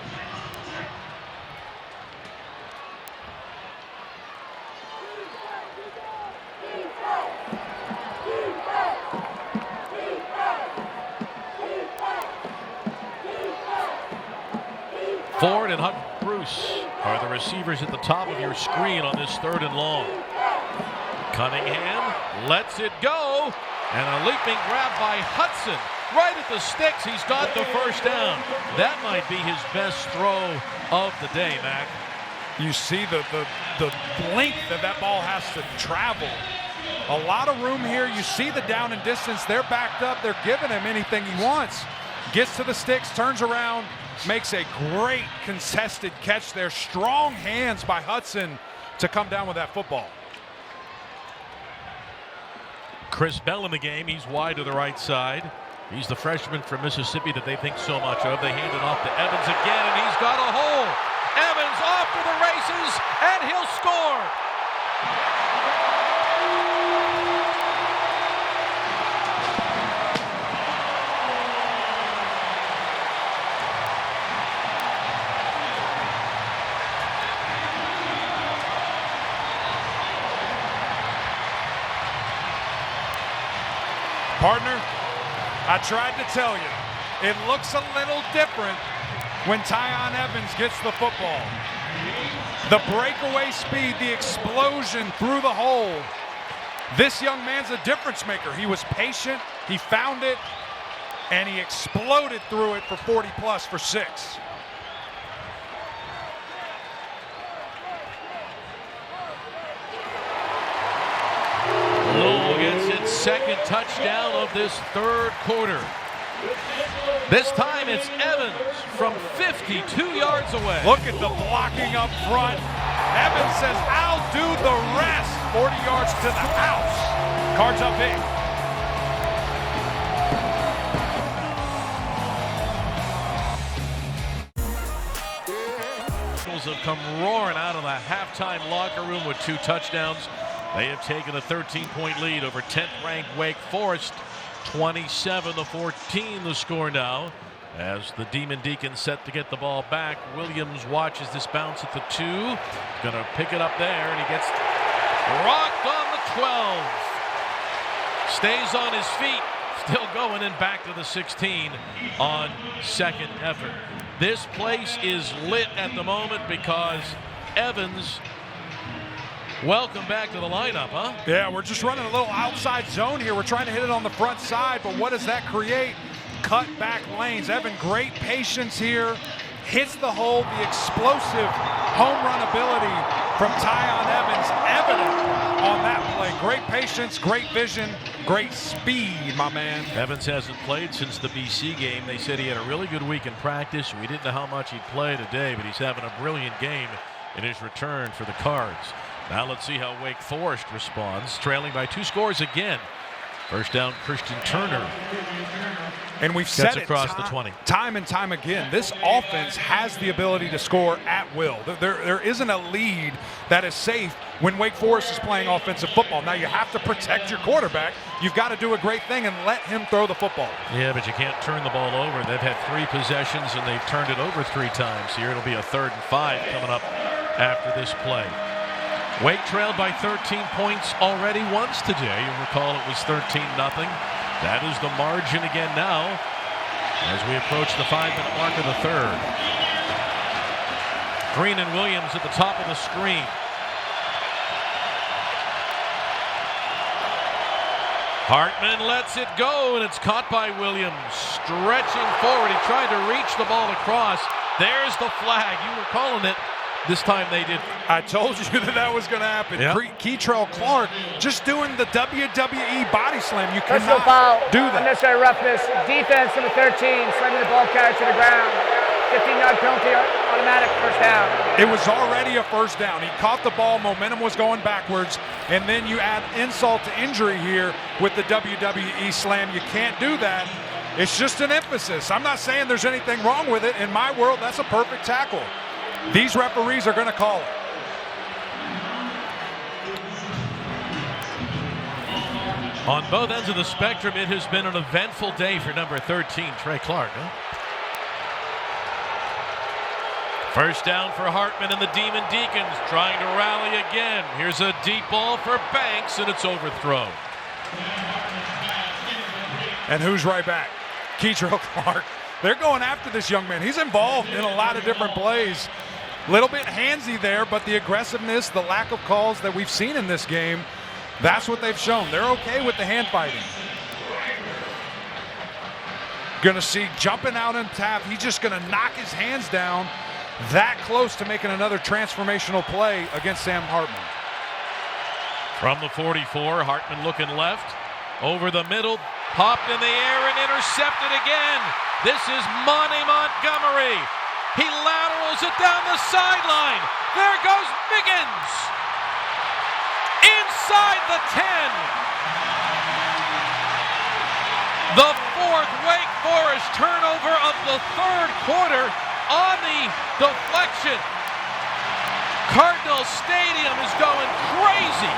Ford and Huck Bruce are the receivers at the top of your screen on this 3rd and long. Cunningham lets it go, And a leaping grab by Hudson. Right at the sticks, he's got the first down. That might be his best throw of the day, Mac. You see the length that ball has to travel. A lot of room here. You see the down and distance. They're backed up. They're giving him anything he wants. Gets to the sticks, turns around, makes a great contested catch there. Strong hands by Hudson to come down with that football. Chris Bell in the game. He's wide to the right side. He's the freshman from Mississippi that they think so much of. They hand it off to Evans again, and he's got a hole. Evans off to the races, and he'll score. Partner, I tried to tell you, it looks a little different when Tiyon Evans gets the football. The breakaway speed, the explosion through the hole. This young man's a difference maker. He was patient, he found it, and he exploded through it for 40 plus for 6. Louisville gets its second touchdown of this third quarter. This time it's Evans from 52 yards away. Look at the blocking up front. Evans says, I'll do the rest. 40 yards to the house. Cards up big. Have come roaring out of the halftime locker room with 2 touchdowns. They have taken a 13-point lead over 10th-ranked Wake Forest. 27-14 the score now. As the Demon Deacons set to get the ball back, Williams watches this bounce at the 2. Gonna pick it up there, and he gets rocked on the 12. Stays on his feet, still going and back to the 16 on second effort. This place is lit at the moment because Evans, welcome back to the lineup, huh? Yeah, we're just running a little outside zone here. We're trying to hit it on the front side, but what does that create? Cut back lanes. Evan, great patience here. Hits the hole. The explosive home run ability from Tiyon Evans evident on that play. Great patience, great vision, great speed, my man. Evans hasn't played since the BC game. They said he had a really good week in practice. We didn't know how much he'd play today, but he's having a brilliant game in his return for the Cards. Now let's see how Wake Forest responds, trailing by 2 scores again. First down, Christian Turner. And we've said it across the 20. Time and time again, this offense has the ability to score at will. There isn't a lead that is safe when Wake Forest is playing offensive football. Now you have to protect your quarterback. You've got to do a great thing and let him throw the football. Yeah, but you can't turn the ball over. They've had 3 possessions and they've turned it over 3 times here. It'll be a 3rd and 5 coming up after this play. Wake trailed by 13 points already once today. You'll recall it was 13-0. That is the margin again now as we approach the 5-minute mark of the 3rd. Green and Williams at the top of the screen. Hartman lets it go, and it's caught by Williams. Stretching forward, he tried to reach the ball across. There's the flag. You were calling it. This time they did. I told you that was going to happen. Yep. KeiTrel Clark just doing the WWE body slam. You cannot do that. Unnecessary roughness. Defense number 13, slamming the ball carrier to the ground. 15-yard penalty, automatic first down. It was already a first down. He caught the ball, momentum was going backwards, and then you add insult to injury here with the WWE slam. You can't do that. It's just an emphasis. I'm not saying there's anything wrong with it. In my world, that's a perfect tackle. These referees are going to call it. On both ends of the spectrum, it has been an eventful day for number 13, Trey Clark. First down for Hartman and the Demon Deacons trying to rally again. Here's a deep ball for Banks, and it's overthrown. And who's right back? KeiTrel Clark. They're going after this young man. He's involved in a lot of different plays. Little bit handsy there, but the aggressiveness, the lack of calls that we've seen in this game, that's what they've shown. They're okay with the hand fighting. Going to see jumping out on tap. He's just going to knock his hands down that close to making another transformational play against Sam Hartman. From the 44, Hartman looking left. Over the middle, popped in the air and intercepted again. This is Monty Montgomery. He laterals it down the sideline. There goes Miggins. Inside the 10. The fourth Wake Forest turnover of the third quarter on the deflection. Cardinals Stadium is going crazy.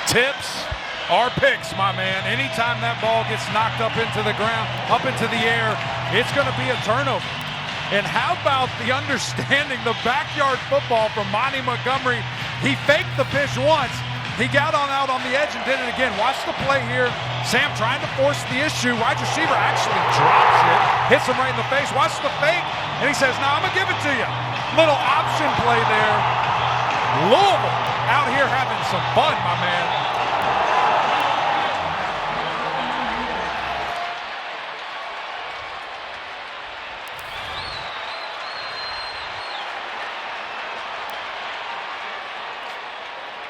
Tips are picks, my man. Anytime that ball gets knocked up into the ground, up into the air, it's going to be a turnover. And how about the understanding, the backyard football from Monty Montgomery? He faked the pitch once. He got on out on the edge and did it again. Watch the play here. Sam trying to force the issue. Wide receiver actually drops it, hits him right in the face. Watch the fake, and he says, "No, I'm going to give it to you." Little option play there. Louisville out here having some fun, my man.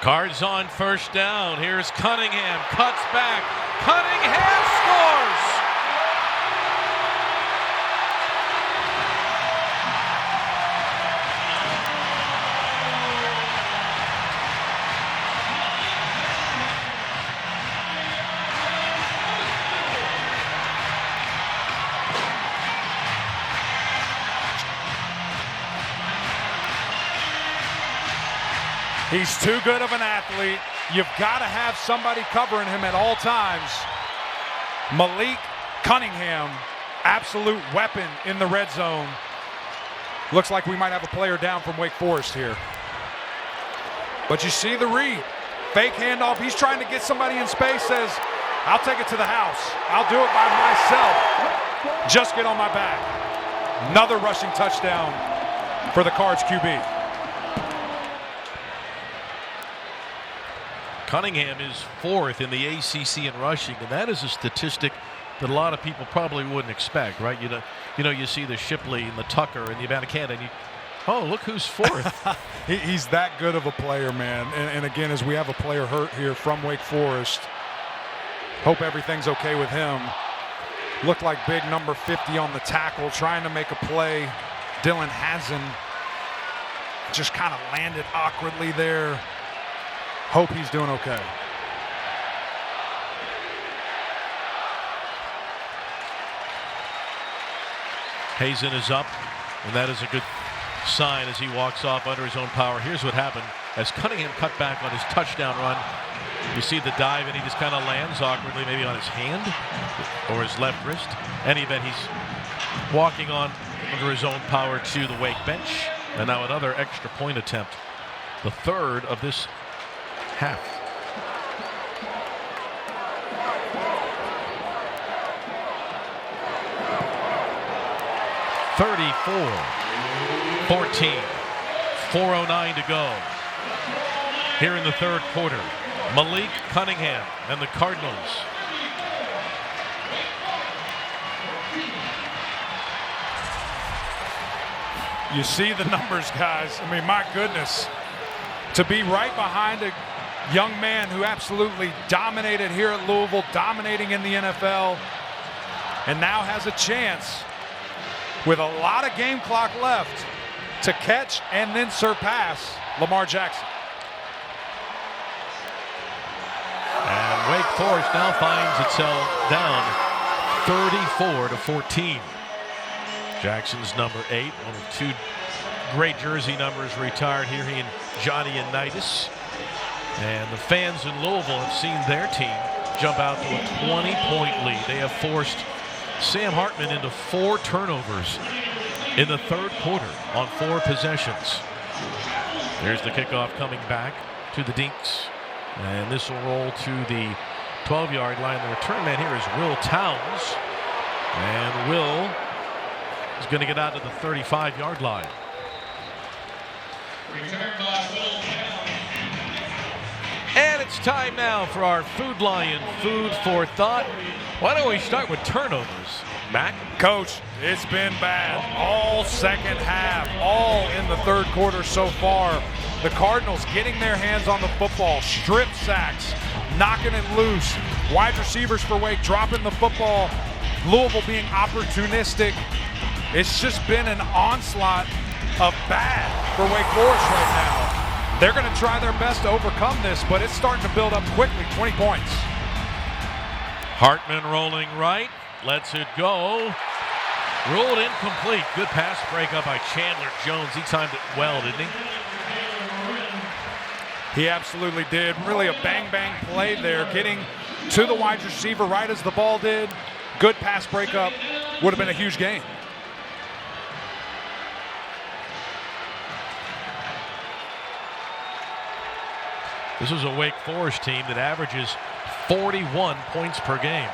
Cards on first down. Here's Cunningham. Cuts back. Cunningham scores! He's too good of an athlete. You've got to have somebody covering him at all times. Malik Cunningham, absolute weapon in the red zone. Looks like we might have a player down from Wake Forest here. But you see the read. Fake handoff. He's trying to get somebody in space. Says, "I'll take it to the house. I'll do it by myself. Just get on my back." Another rushing touchdown for the Cards QB. Cunningham is fourth in the ACC in rushing, and that is a statistic that a lot of people probably wouldn't expect, right? You see the Shipley and the Tucker and the Abanikanda, and oh, look who's fourth. He's that good of a player, man. And again, as we have a player hurt here from Wake Forest, hope everything's okay with him. Looked like big number 50 on the tackle, trying to make a play. Dylan Hazen just kind of landed awkwardly there. Hope he's doing okay. Hazen is up, and that is a good sign as he walks off under his own power. Here's what happened. As Cunningham cut back on his touchdown run, you see the dive, and he just kind of lands awkwardly, maybe on his hand or his left wrist. In any event, he's walking on under his own power to the Wake bench. And now another extra point attempt, the third of this half. (34-14). 4:09 to go here in the third quarter. Malik Cunningham and the Cardinals. You see the numbers, guys. I mean, my goodness. To be right behind a young man who absolutely dominated here at Louisville, dominating in the NFL, and now has a chance with a lot of game clock left to catch and then surpass Lamar Jackson. And Wake Forest now finds itself down 34-14. Jackson's number 8, one of two great jersey numbers retired here, he and Johnny Unitas. And the fans in Louisville have seen their team jump out to a 20-point lead. They have forced Sam Hartman into 4 turnovers in the third quarter on 4 possessions. There's the kickoff coming back to the Dinks. And this will roll to the 12-yard line. The return man here is Will Towns. And Will is going to get out to the 35-yard line. it's time now for our Food Lion Food for Thought. Why don't we start with turnovers, Mac? Coach, it's been bad all second half, all in the third quarter so far. The Cardinals getting their hands on the football, strip sacks, knocking it loose. Wide receivers for Wake dropping the football. Louisville being opportunistic. It's just been an onslaught of bad for Wake Forest right now. They're going to try their best to overcome this, but it's starting to build up quickly, 20 points. Hartman rolling right, lets it go. Ruled incomplete. Good pass breakup by Chandler Jones. He timed it well, didn't he? He absolutely did. Really a bang-bang play there, getting to the wide receiver right as the ball did. Good pass breakup. Would have been a huge gain. This is a Wake Forest team that averages 41 points per game.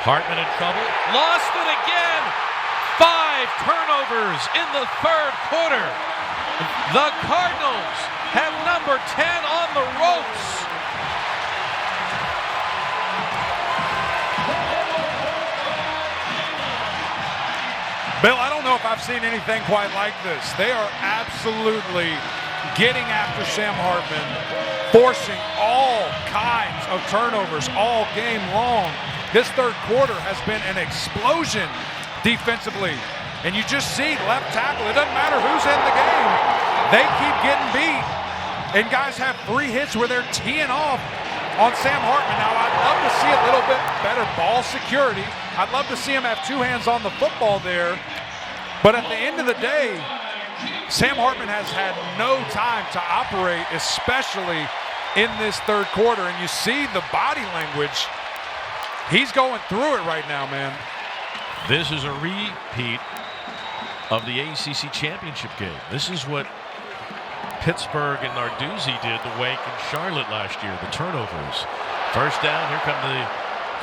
Hartman in trouble. Lost it again. 5 turnovers in the third quarter. The Cardinals have number 10 on the ropes. Bill, I don't know if I've seen anything quite like this. They are absolutely getting after Sam Hartman, forcing all kinds of turnovers all game long. This third quarter has been an explosion defensively. And you just see left tackle, it doesn't matter who's in the game, they keep getting beat. And guys have 3 hits where they're teeing off on Sam Hartman. Now, I'd love to see a little bit better ball security. I'd love to see him have 2 hands on the football there. But at the end of the day, Sam Hartman has had no time to operate, especially in this third quarter. And you see the body language. He's going through it right now, man. This is a repeat of the ACC championship game. This is what Pittsburgh and Narduzzi did to Wake and Charlotte last year, the turnovers. First down, here come the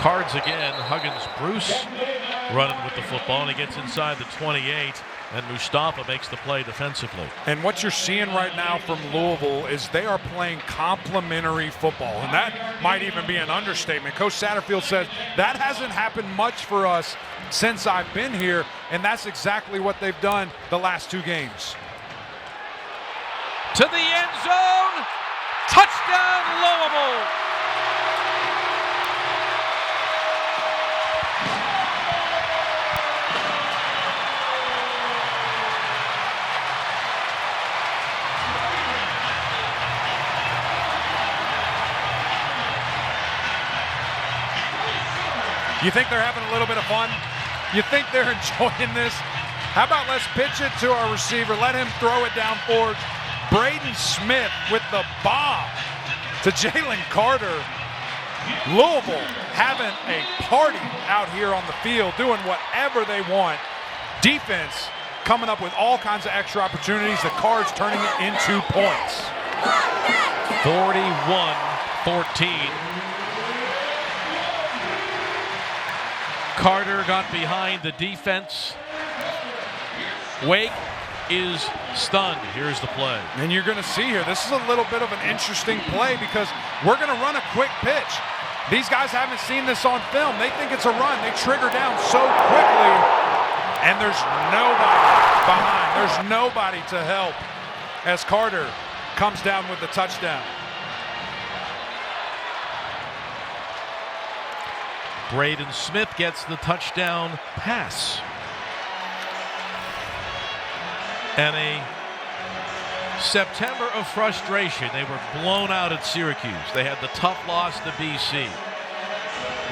Cards again. Huggins Bruce running with the football, and he gets inside the 28, and Mustafa makes the play defensively. And what you're seeing right now from Louisville is they are playing complementary football, and that might even be an understatement. Coach Satterfield says that hasn't happened much for us since I've been here, and that's exactly what they've done the last 2 games. To the end zone, touchdown Louisville. You think they're having a little bit of fun? You think they're enjoying this? How about let's pitch it to our receiver, let him throw it down forward. Braden Smith with the bomb to Jalen Carter. Louisville having a party out here on the field, doing whatever they want. Defense coming up with all kinds of extra opportunities. The Cards turning it into points. 41-14. Carter got behind the defense. Wake is stunned. Here's the play. And you're going to see here, this is a little bit of an interesting play because we're going to run a quick pitch. These guys haven't seen this on film. They think it's a run. They trigger down so quickly, and there's nobody behind. There's nobody to help as Carter comes down with the touchdown. Braden Smith gets the touchdown pass. And a September of frustration. They were blown out at Syracuse. They had the tough loss to BC.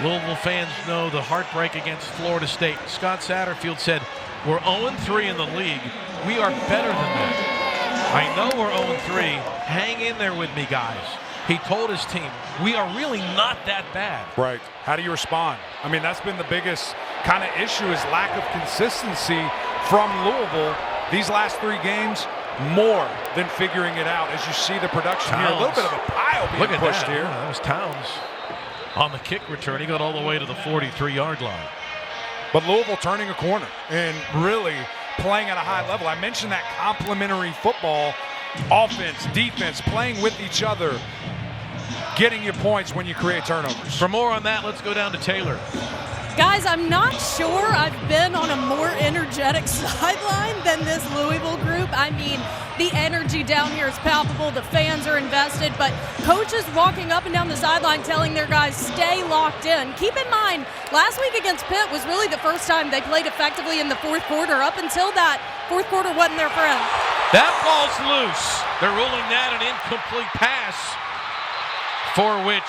Louisville fans know the heartbreak against Florida State. Scott Satterfield said, we're 0-3 in the league. We are better than that. I know we're 0-3. Hang in there with me, guys. He told his team, we are really not that bad. Right. How do you respond? I mean, that's been the biggest kind of issue is lack of consistency from Louisville. These last 3 games, more than figuring it out. As you see the production Towns. here, a little bit of a pile being pushed here. Yeah, that was Towns on the kick return. He got all the way to the 43-yard line. But Louisville turning a corner and really playing at a high level. I mentioned that complementary football, offense, defense, playing with each other. getting you points when you create turnovers. For more on that, let's go down to Taylor. Guys, I'm not sure I've been on a more energetic sideline than this Louisville group. I mean, the energy down here is palpable. The fans are invested, but coaches walking up and down the sideline telling their guys, stay locked in. Keep in mind, last week against Pitt was really the first time they played effectively in the fourth quarter. Up until that, fourth quarter wasn't their friend. That ball's loose. They're ruling that an incomplete pass, for which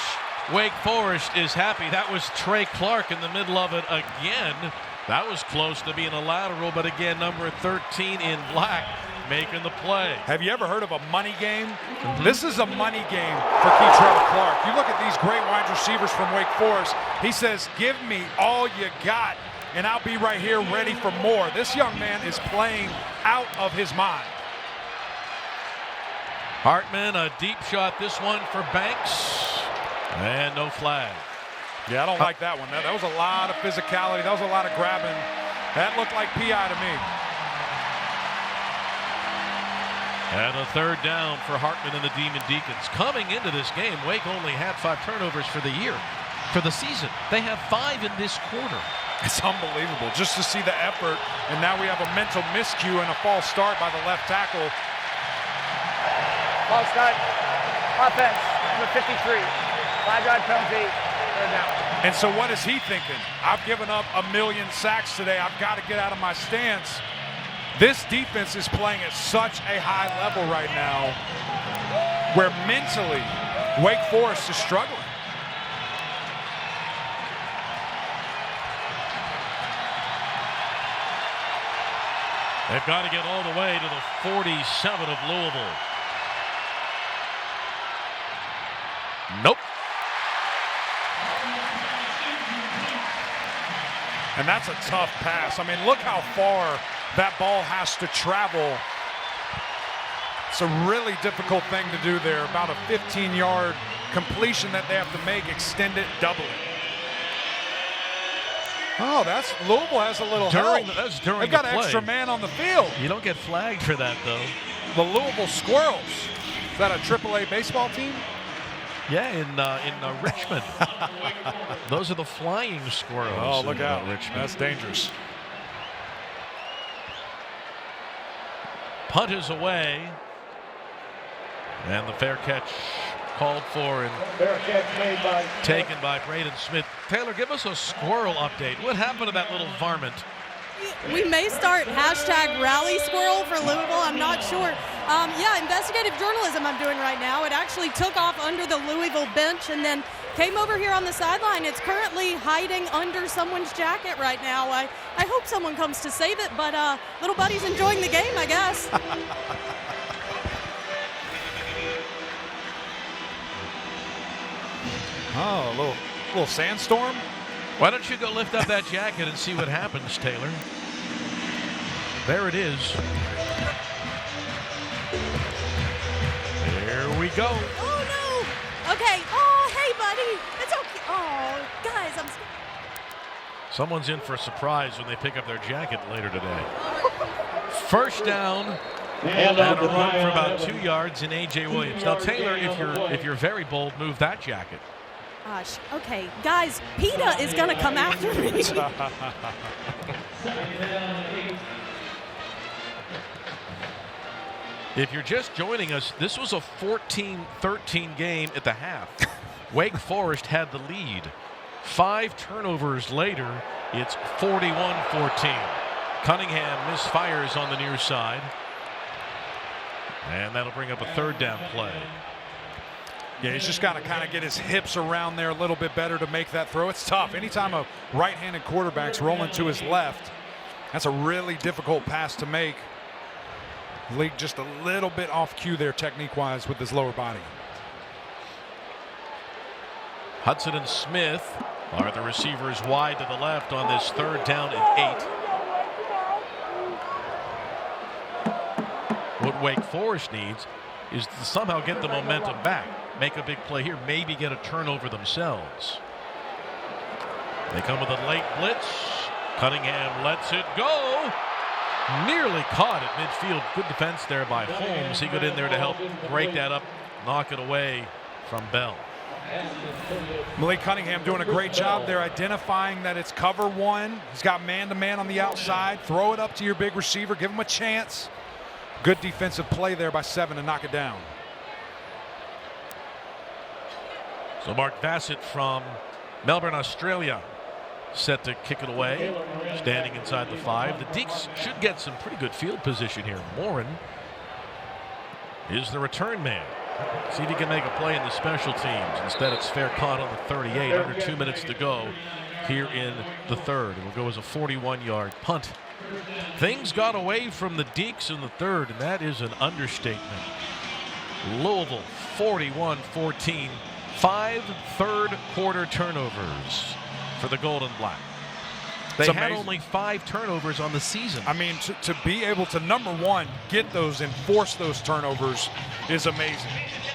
Wake Forest is happy. That was Trey Clark in the middle of it again. That was close to being a lateral, but again, number 13 in black making the play. Have you ever heard of a money game? This is a money game for KeiTrel Clark. You look at these great wide receivers from Wake Forest. He says, give me all you got, and I'll be right here ready for more. This young man is playing out of his mind. Hartman, a deep shot, this one for Banks. And no flag. Yeah, I don't like that one. That was a lot of physicality. That was a lot of grabbing. That looked like PI to me. And a third down for Hartman and the Demon Deacons. Coming into this game, Wake only had 5 turnovers for the year. For the season, they have 5 in this quarter. It's unbelievable just to see the effort. And now we have a mental miscue and a false start by the left tackle. False start. Offense, number 53. 5-yard penalty, third down. And so what is he thinking? I've given up 1,000,000 sacks today. I've got to get out of my stance. This defense is playing at such a high level right now where mentally Wake Forest is struggling. They've got to get all the way to the 47 of Louisville. Nope. And that's a tough pass. I mean, look how far that ball has to travel. It's a really difficult thing to do there. About a 15-yard completion that they have to make, extend it, double it. Oh, that's Louisville has a little help. That's during They've got the an play. extra man on the field. You don't get flagged for that, though. The Louisville Squirrels. Is that a AAA baseball team? Yeah, in Richmond. Those are the Flying Squirrels. Oh, look out. Richmond. That's dangerous. Punt is away. And the fair catch called for and taken by Braden Smith. Taylor, give us a squirrel update. What happened to that little varmint? We may start hashtag rally squirrel for Louisville. I'm not sure. Yeah, investigative journalism I'm doing right now. It actually took off under the Louisville bench and then came over here on the sideline. It's currently hiding under someone's jacket right now. I hope someone comes to save it, but little buddy's enjoying the game, I guess. Oh, a little sandstorm. Why don't you go lift up that jacket and see what happens, Taylor? There it is. There we go. Oh, no. Okay. Oh, hey, buddy. It's okay. Oh, guys, I'm... Someone's in for a surprise when they pick up their jacket later today. First down and a run for about 2 yards in A.J. Williams. Now, Taylor, if you're very bold, move that jacket. Gosh, okay, guys, PETA is going to come after me. If you're just joining us, this was a 14-13 game at the half. Wake Forest had the lead. 5 turnovers later, it's 41-14. Cunningham misfires on the near side. And that'll bring up a third down play. Yeah, he's just got to kind of get his hips around there a little bit better to make that throw. It's tough. Anytime a right-handed quarterback's rolling to his left, that's a really difficult pass to make. Leak just a little bit off cue there technique-wise with his lower body. Hudson and Smith are the receivers wide to the left on this third down and 8. What Wake Forest needs is to somehow get the momentum back, make a big play here, maybe get a turnover themselves. They come with a late blitz. Cunningham lets it go. Nearly caught at midfield. Good defense there by Holmes. He got in there to help break that up, knock it away from Bell. Malik Cunningham doing a great job there identifying that it's cover one. He's got man-to-man on the outside. Throw it up to your big receiver. Give him a chance. Good defensive play there by 7 to knock it down. So Mark Bassett from Melbourne, Australia, set to kick it away, standing inside the 5. The Deeks should get some pretty good field position here. Morin is the return man. See if he can make a play in the special teams. Instead, it's fair caught on the 38. Under 2 minutes to go here in the 3rd. It will go as a 41-yard punt. Things got away from the Deeks in the 3rd, and that is an understatement. Louisville 41-14. 5 third-quarter turnovers for the Gold and Black. They had only 5 turnovers on the season. I mean, to be able to, number one, get those and force those turnovers is amazing.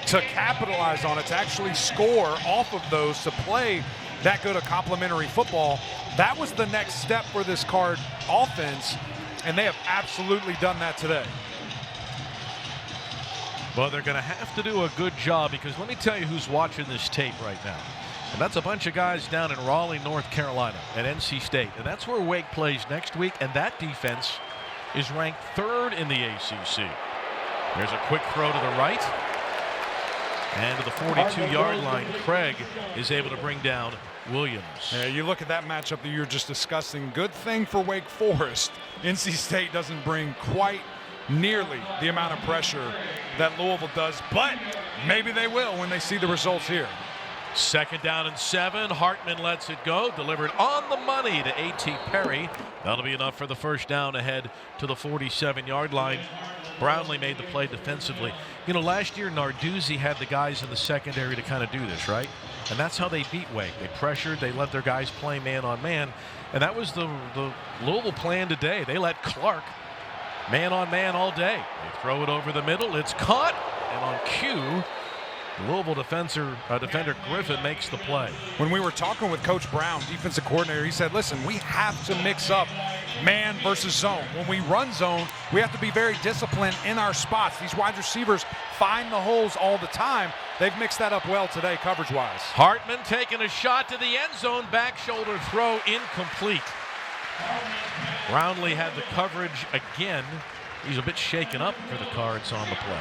To capitalize on it, to actually score off of those, to play that good a complementary football, that was the next step for this Card offense, and they have absolutely done that today. Well, they're going to have to do a good job, because let me tell you who's watching this tape right now. And that's a bunch of guys down in Raleigh, North Carolina at NC State. And that's where Wake plays next week. And that defense is ranked 3rd in the ACC. There's a quick throw to the right. And to the 42-yard line, Craig is able to bring down Williams. Yeah, you look at that matchup that you were just discussing. Good thing for Wake Forest. NC State doesn't bring quite nearly the amount of pressure that Louisville does, but maybe they will when they see the results here. 2nd down and 7. Hartman lets it go. Delivered on the money to A.T. Perry. That'll be enough for the first down ahead to the 47-yard line. Brownlee made the play defensively. You know, last year Narduzzi had the guys in the secondary to kind of do this, right? And that's how they beat Wake. They pressured. They let their guys play man on man. And that was the Louisville plan today. They let Clark man on man all day. They throw it over the middle. It's caught. And on cue, Louisville defender Griffin makes the play. When we were talking with Coach Brown, defensive coordinator, he said, listen, we have to mix up man versus zone. When we run zone, we have to be very disciplined in our spots. These wide receivers find the holes all the time. They've mixed that up well today coverage-wise. Hartman taking a shot to the end zone. Back shoulder throw incomplete. Brownlee had the coverage again. He's a bit shaken up for the Cards on the play.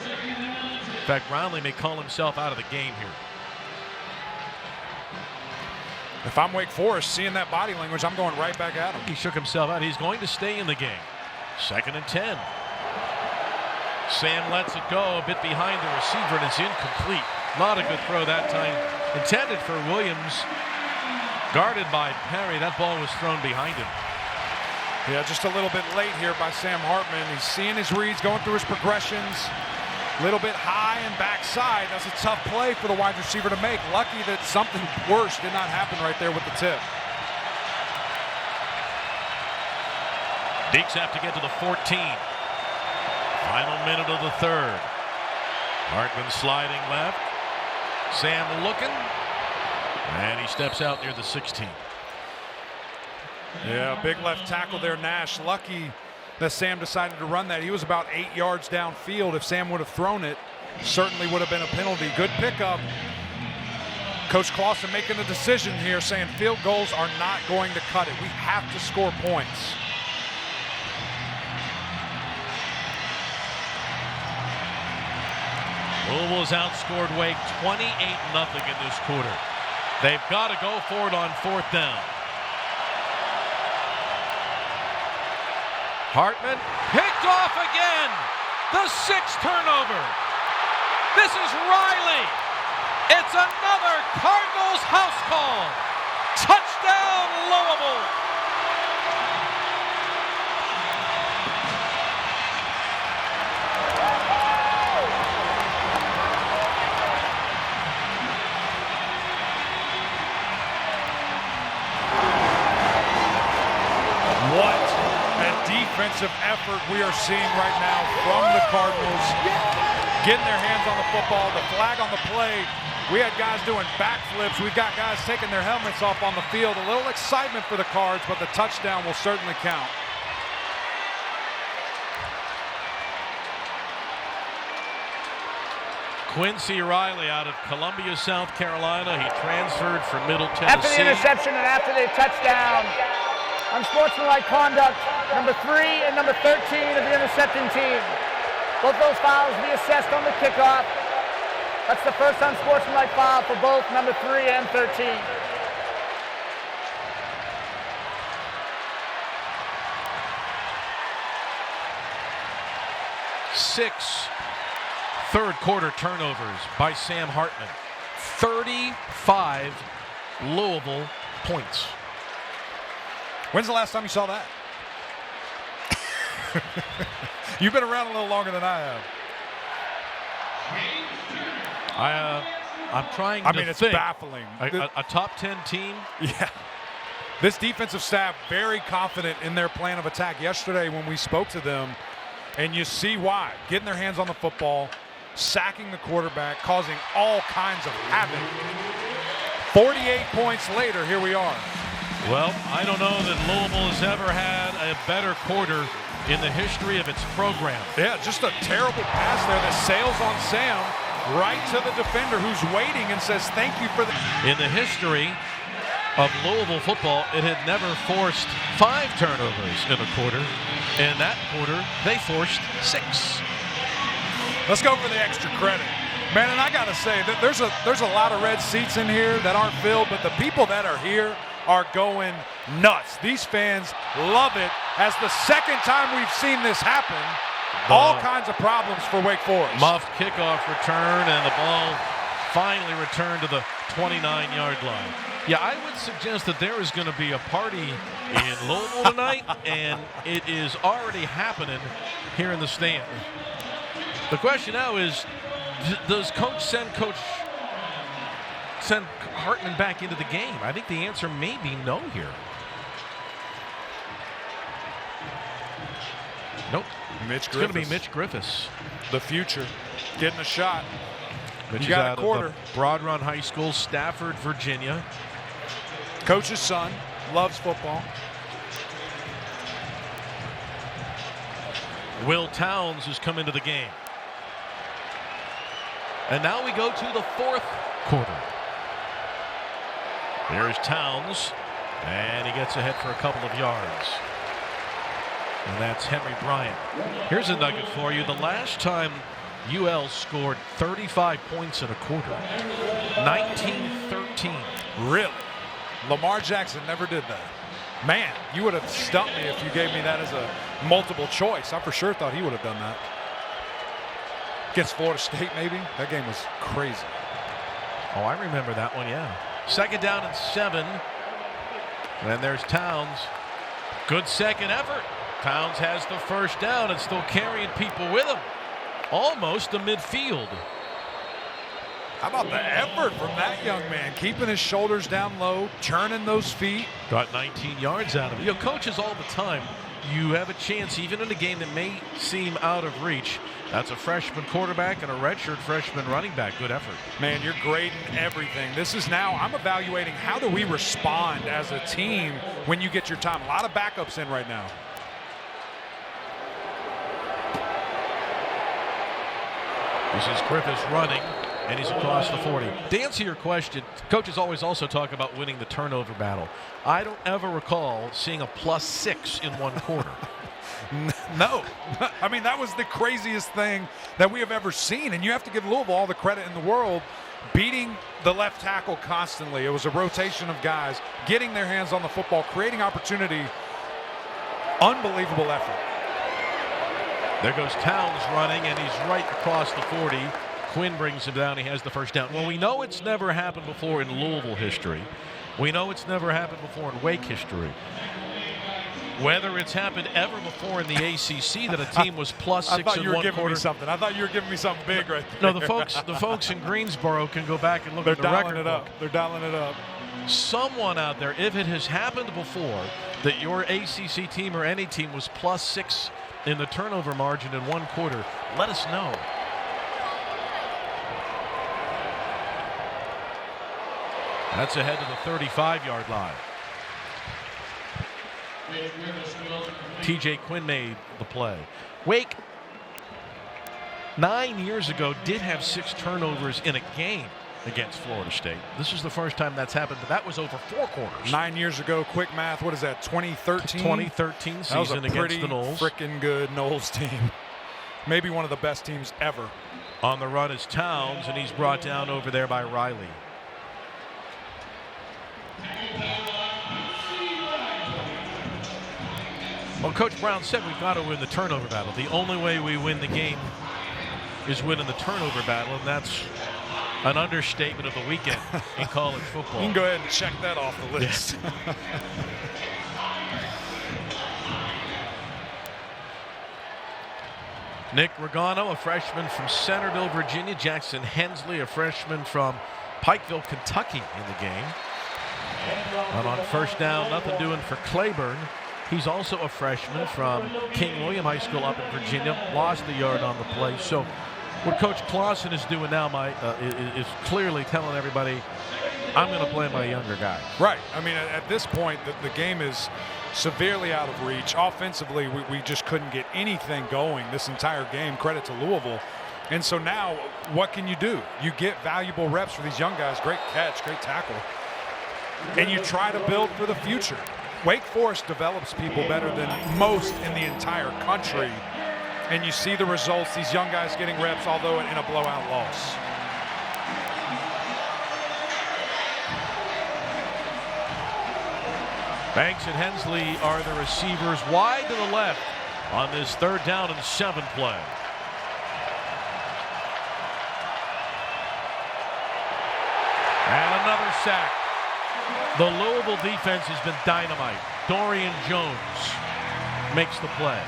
In fact, Brownlee may call himself out of the game here. If I'm Wake Forest, seeing that body language, I'm going right back at him. He shook himself out. He's going to stay in the game. 2nd and 10. Sam lets it go a bit behind the receiver, and it's incomplete. Not a good throw that time. Intended for Williams. Guarded by Perry. That ball was thrown behind him. Yeah, just a little bit late here by Sam Hartman. He's seeing his reads, going through his progressions. A little bit high and backside. That's a tough play for the wide receiver to make. Lucky that something worse did not happen right there with the tip. Deeks have to get to the 14. Final minute of the 3rd. Hartman sliding left. Sam looking. And he steps out near the 16. Yeah, big left tackle there, Nash. Lucky that Sam decided to run that. He was about 8 yards downfield. If Sam would have thrown it, certainly would have been a penalty. Good pickup. Coach Clausen making the decision here, saying field goals are not going to cut it. We have to score points. Louisville has outscored Wake 28-0 in this quarter. They've got to go for it on 4th down. Hartman picked off again. The 6th turnover. This is Riley. It's another Cardinals house call. Touchdown, Louisville. Defensive effort we are seeing right now from the Cardinals. Getting their hands on the football, the flag on the play. We had guys doing backflips. We've got guys taking their helmets off on the field. A little excitement for the Cards, but the touchdown will certainly count. Quincy Riley out of Columbia, South Carolina. He transferred from Middle After Tennessee. the interception and after the touchdown, unsportsmanlike conduct, number 3 and number 13 of the intercepting team. Both those fouls be assessed on the kickoff. That's the first unsportsmanlike foul for both number 3 and 13. Six third quarter turnovers by Sam Hartman. 35 Louisville points. When's the last time you saw that? You've been around a little longer than I have. I'm trying I to mean, it's think. baffling. A top 10 team? Yeah. This defensive staff very confident in their plan of attack. Yesterday when we spoke to them, and you see why. Getting their hands on the football, sacking the quarterback, causing all kinds of havoc. 48 points later, here we are. Well, I don't know that Louisville has ever had a better quarter in the history of its program. Yeah, just a terrible pass there that sails on Sam right to the defender who's waiting and says thank you for the... In the history of Louisville football, it had never forced 5 turnovers in a quarter. In that quarter, they forced 6. Let's go for the extra credit. Man, and I got to say that there's a lot of red seats in here that aren't filled, but the people that are here are going nuts. These fans love it. As the second time we've seen this happen, all kinds of problems for Wake Forest. Muffed kickoff return, and the ball finally returned to the 29-yard line. Yeah, I would suggest that there is going to be a party in Louisville tonight, and it is already happening here in the stand. The question now is, does Coach send Hartman back into the game? I think the answer may be no here. Nope. Mitch Griffiths. It's going to be Mitch Griffiths. The future. Getting a shot. Mitch You is got out a quarter. of the Broad Run High School, Stafford, Virginia. Coach's son. Loves football. Will Towns has come into the game. And now we go to the 4th quarter. There's Towns, and he gets ahead for a couple of yards. And that's Henry Bryant. Here's a nugget for you. The last time UL scored 35 points in a quarter, 1913. Really? Lamar Jackson never did that. Man, you would have stumped me if you gave me that as a multiple choice. I for sure thought he would have done that. Against Florida State, maybe? That game was crazy. Oh, I remember that one, yeah. 2nd down and 7. And there's Towns. Good second effort. Towns has the first down and still carrying people with him. Almost to midfield. How about the effort from that young man? Keeping his shoulders down low, turning those feet. Got 19 yards out of it. You know, coaches all the time, you have a chance, even in a game that may seem out of reach. That's a freshman quarterback and a redshirt freshman running back. Good effort. Man, you're grading everything. This is now, I'm evaluating how do we respond as a team when you get your time. A lot of backups in right now. This is Griffiths running, and he's across the 40. To answer your question, coaches always also talk about winning the turnover battle. I don't ever recall seeing a +6 in one quarter. No. I mean, that was the craziest thing that we have ever seen, and you have to give Louisville all the credit in the world, beating the left tackle constantly. It was a rotation of guys, getting their hands on the football, creating opportunity. Unbelievable effort. There goes Towns running, and he's right across the 40. Quinn brings him down. He has the first down. Well, we know it's never happened before in Louisville history. We know it's never happened before in Wake history. Whether it's happened ever before in the ACC that a team was +6 in one quarter. I thought you were giving me something. I thought you were giving me something big right there. No, the folks in Greensboro can go back and look at the record book. They're dialing it up. Someone out there, if it has happened before that your ACC team or any team was +6 in the turnover margin in one quarter, let us know. That's ahead to the 35-yard line. TJ Quinn made the play. Wake 9 years ago did have 6 turnovers in a game against Florida State. This is the first time that's happened, but that was over 4 quarters. 9 years ago, quick math, what is that, 2013? 2013 season against the Noles. Freaking good Noles team. Maybe one of the best teams ever. On the run is Towns, and he's brought down over there by Riley. Well, Coach Brown said we've got to win the turnover battle. The only way we win the game is winning the turnover battle, and that's an understatement of the weekend in college football. You can go ahead and check that off the list. Yeah. Nick Regano, a freshman from Centerville, Virginia. Jackson Hensley, a freshman from Pikeville, Kentucky, in the game. And on first down, nothing doing for Claiborne. He's also a freshman from King William High School up in Virginia. Lost the yard on the play. So what Coach Clausen is doing now, is clearly telling everybody, I'm going to play my younger guy. Right. I mean, at this point, the game is severely out of reach. Offensively, we just couldn't get anything going this entire game. Credit to Louisville. And so now, what can you do? You get valuable reps for these young guys. Great catch, great tackle. And you try to build for the future. Wake Forest develops people better than most in the entire country. And you see the results, these young guys getting reps, although in a blowout loss. Banks and Hensley are the receivers wide to the left on this 3rd down and 7 play. And another sack. The Louisville defense has been dynamite. Dorian Jones makes the play.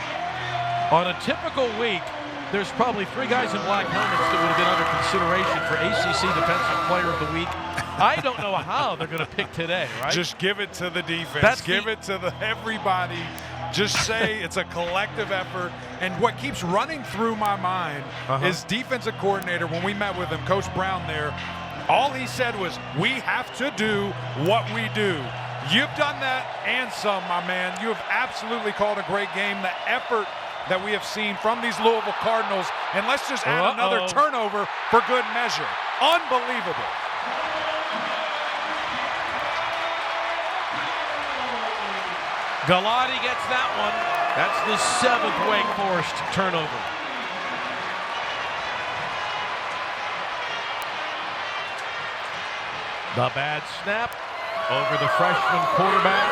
On a typical week, there's probably 3 guys in black helmets that would have been under consideration for ACC Defensive Player of the Week. I don't know how they're going to pick today, right? Just give it to the defense. Give it to everybody. Just say it's a collective effort. And what keeps running through my mind is defensive coordinator, when we met with him, Coach Brown there, all he said was, we have to do what we do. You've done that and some, my man. You have absolutely called a great game. The effort that we have seen from these Louisville Cardinals, and let's just add another turnover for good measure. Unbelievable. Galati gets that one. That's the 7th Wake Forest turnover. The bad snap over the freshman quarterback.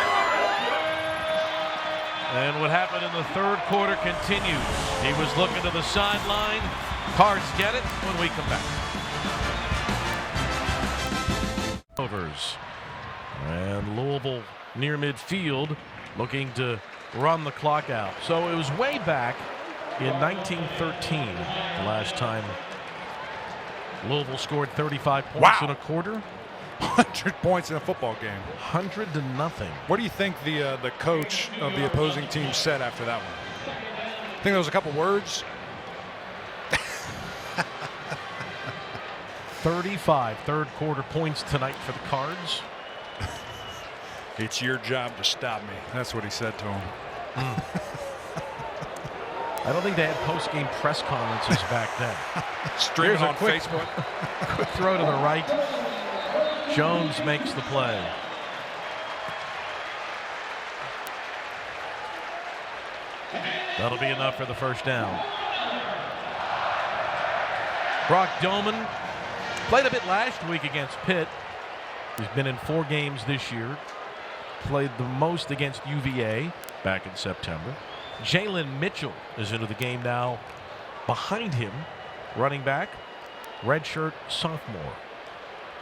And what happened in the 3rd quarter continues. He was looking to the sideline. Cards get it when we come back. Overs. And Louisville near midfield looking to run the clock out. So it was way back in 1913, the last time Louisville scored 35 points in a quarter. 100 points in a football game. 100-0. What do you think the coach of the opposing team said after that one? I think there was a couple words. 35 3rd quarter points tonight for the Cards. It's your job to stop me. That's what he said to him. I don't think they had post-game press conferences back then. Streaming on Facebook. Quick throw to the right. Jones makes the play. That'll be enough for the first down. Brock Doman played a bit last week against Pitt. He's been in 4 games this year. Played the most against UVA back in September. Jalen Mitchell is into the game now. Behind him, running back, redshirt sophomore.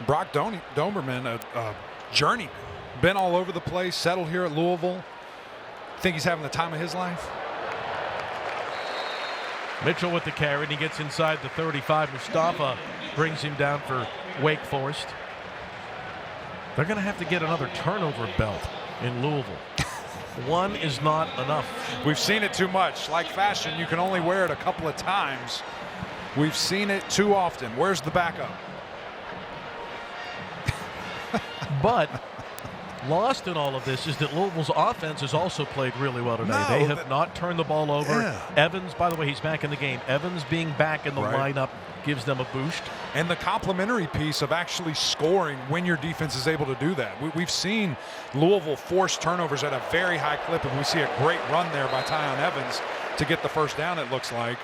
Brock Doberman, a journeyman. Been all over the place, settled here at Louisville. Think he's having the time of his life? Mitchell with the carry, and he gets inside the 35. Mustafa brings him down for Wake Forest. They're going to have to get another turnover belt in Louisville. One is not enough. We've seen it too much. Like fashion, you can only wear it a couple of times. We've seen it too often. Where's the backup? But lost in all of this is that Louisville's offense has also played really well today. They have not turned the ball over. Yeah. Evans, by the way, he's back in the game. Evans being back in the lineup gives them a boost. And the complementary piece of actually scoring when your defense is able to do that. We've seen Louisville force turnovers at a very high clip, and we see a great run there by Tiyon Evans to get the first down, it looks like.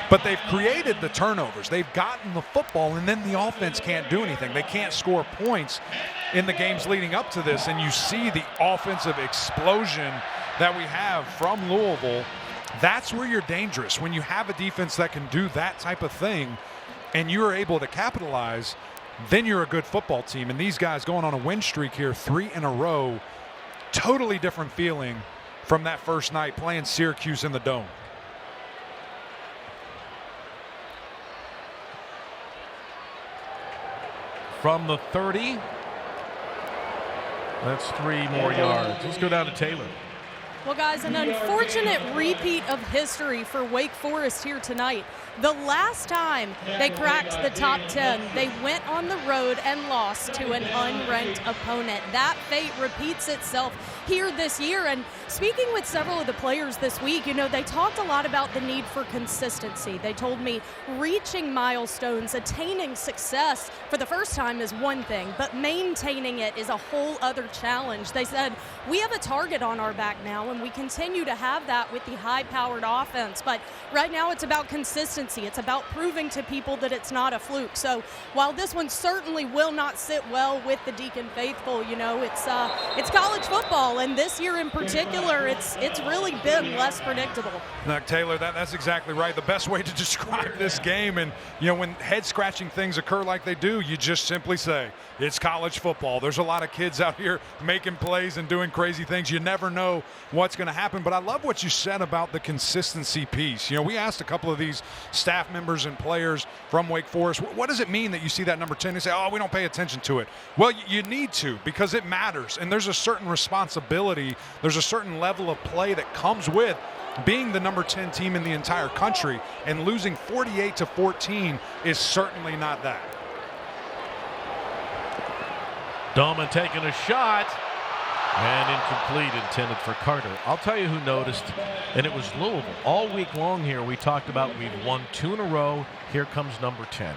But they've created the turnovers. They've gotten the football, and then the offense can't do anything. They can't score points in the games leading up to this, and you see the offensive explosion that we have from Louisville. That's where you're dangerous. When you have a defense that can do that type of thing and you're able to capitalize, then you're a good football team. And these guys going on a win streak here, 3 in a row, totally different feeling from that first night playing Syracuse in the Dome. From the 30, that's 3 more yards. Let's go down to Taylor. Well, guys, an unfortunate repeat of history for Wake Forest here tonight. The last time they cracked the top 10, they went on the road and lost to an unranked opponent. That fate repeats itself here this year. And speaking with several of the players this week, you know, they talked a lot about the need for consistency. They told me reaching milestones, attaining success for the first time is one thing, but maintaining it is a whole other challenge. They said, we have a target on our back now, and we continue to have that with the high-powered offense. But right now it's about consistency. It's about proving to people that it's not a fluke. So while this one certainly will not sit well with the Deacon faithful, you know, it's college football, and this year in particular, it's really been less predictable. Now, Taylor, that's exactly right. The best way to describe this game, and you know, when head-scratching things occur like they do, you just simply say it's college football. There's a lot of kids out here making plays and doing crazy things. You never know what's going to happen. But I love what you said about the consistency piece. You know, we asked a couple of these staff members and players from Wake Forest, what does it mean that you see that number 10? They say, oh, we don't pay attention to it. Well, you need to, because it matters. And there's a certain responsibility. There's a certain level of play that comes with being the number 10 team in the entire country, and losing 48-14 is certainly not that. Dolman taking a shot, and incomplete, intended for Carter. I'll tell you who noticed, and it was Louisville. All week long here we talked about we've won 2 in a row. Here comes number 10.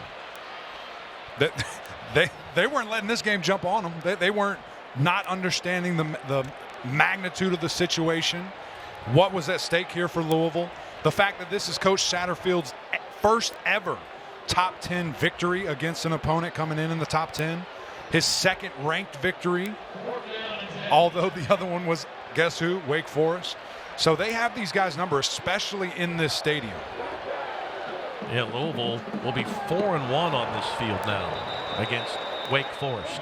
They weren't letting this game jump on them. They weren't not understanding the magnitude of the situation. What was at stake here for Louisville? The fact that this is Coach Satterfield's first ever top 10 victory against an opponent coming in the top 10. His second ranked victory, although the other one was, guess who? Wake Forest. So they have these guys' number, especially in this stadium. Yeah, Louisville will be 4-1 on this field now against Wake Forest.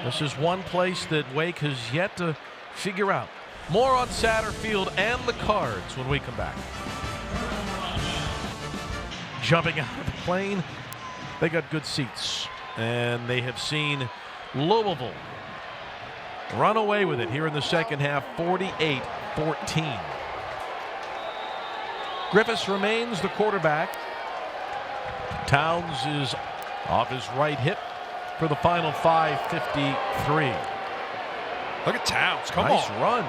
This is one place that Wake has yet to figure out. More on Satterfield and the Cards when we come back. Jumping out of the plane, they got good seats, and they have seen Louisville run away with it here in the second half, 48-14. Griffiths remains the quarterback. Towns is off his right hip for the final 5:53. Look at Towns, come on. Nice run.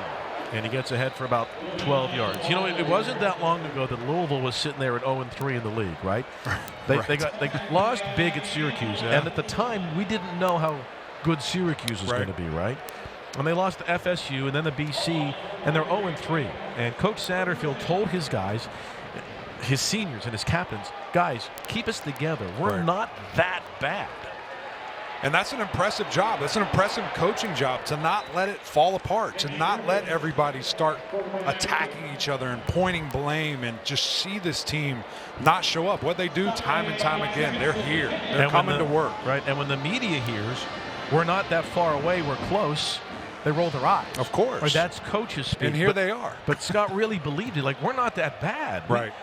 And he gets ahead for about 12 yards. You know, it wasn't that long ago that Louisville was sitting there at 0-3 in the league, right? They lost big at Syracuse, and at the time we didn't know how good Syracuse was going to be, right? And they lost to FSU and then the BC, and they're 0-3. And Coach Satterfield told his guys, his seniors and his captains, guys, keep us together. We're not that bad. And that's an impressive job. That's an impressive coaching job, to not let it fall apart, to not let everybody start attacking each other and pointing blame, and just see this team not show up. What they do time and time again, they're here. They're coming to work. Right, and when the media hears we're not that far away, we're close, they roll their eyes. Of course. Right, that's coaches speak. And here they are. But Scott really believed it. Like, we're not that bad. Right.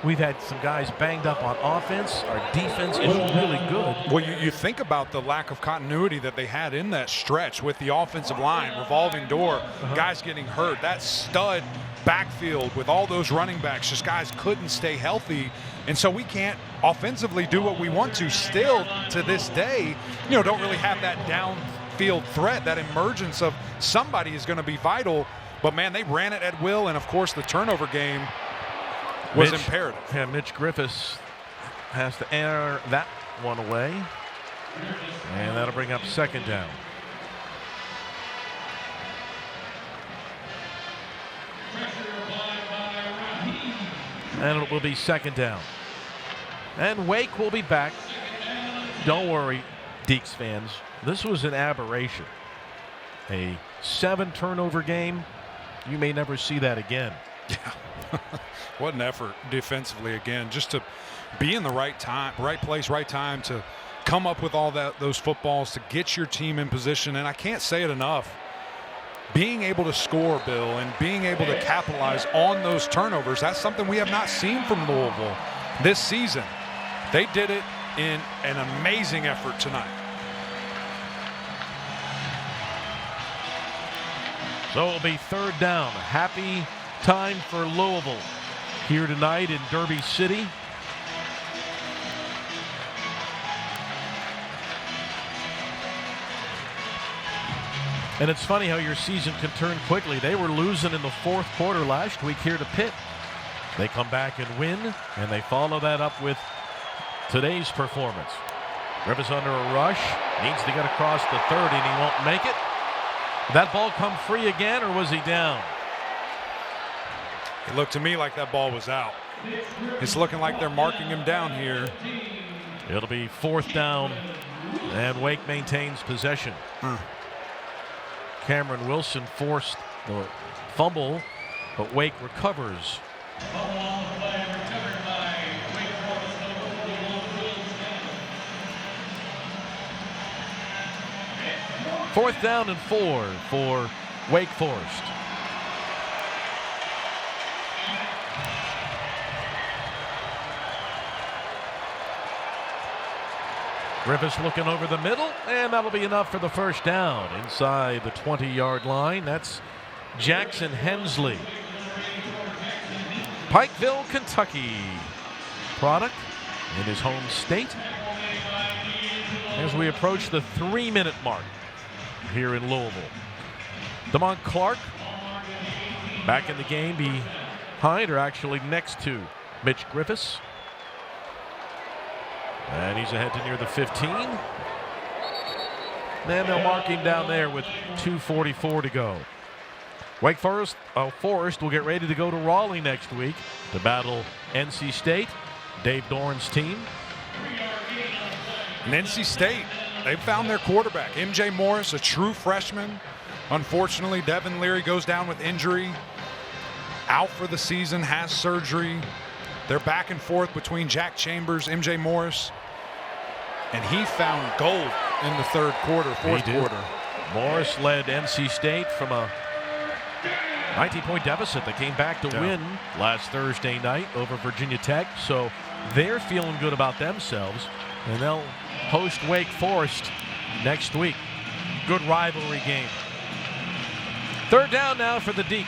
We've had some guys banged up on offense. Our defense is really good. Well, you think about the lack of continuity that they had in that stretch with the offensive line, revolving door, guys getting hurt. That stud backfield with all those running backs, just guys couldn't stay healthy. And so we can't offensively do what we want to. Still, to this day, don't really have that downfield threat, that emergence of somebody is going to be vital. But, man, they ran it at will, and, of course, the turnover game was imperative. Yeah, Mitch Griffiths has to enter that one away. And that'll bring up second down. And it will be second down. And Wake will be back. Don't worry, Deeks fans. This was an aberration. A 7-turnover game. You may never see that again. Yeah. What an effort defensively again, just to be in the right time, right place, right time, to come up with all those footballs, to get your team in position. And I can't say it enough. Being able to score, Bill, and being able to capitalize on those turnovers, that's something we have not seen from Louisville this season. They did it in an amazing effort tonight. So it'll be third down. Happy time for Louisville here tonight in Derby City. And it's funny how your season can turn quickly. They were losing in the fourth quarter last week here to Pitt. They come back and win, and they follow that up with today's performance. Rivers under a rush, needs to get across the 30, and he won't make it. Did that ball come free again, or was he down? It looked to me like that ball was out. It's looking like they're marking him down here. It'll be fourth down, and Wake maintains possession. Cameron Wilson forced the fumble, but Wake recovers. Fourth down and 4 for Wake Forest. Griffiths looking over the middle, and that'll be enough for the first down inside the 20-yard line. That's Jackson Hensley. Pikeville, Kentucky product in his home state. As we approach the 3-minute mark here in Louisville. Damon Clark back in the game behind, or actually next to, Mitch Griffiths. And he's ahead to near the 15. Then they'll mark him down there with 2:44 to go. Wake Forest will get ready to go to Raleigh next week to battle NC State, Dave Doran's team. And NC State, they've found their quarterback, MJ Morris, a true freshman. Unfortunately, Devin Leary goes down with injury, out for the season, has surgery. They're back and forth between Jack Chambers, MJ Morris, and he found gold in the fourth quarter. Morris led NC State from a 19-point deficit. They came back to win last Thursday night over Virginia Tech, so they're feeling good about themselves, and they'll host Wake Forest next week. Good rivalry game. Third down now for the Deeks.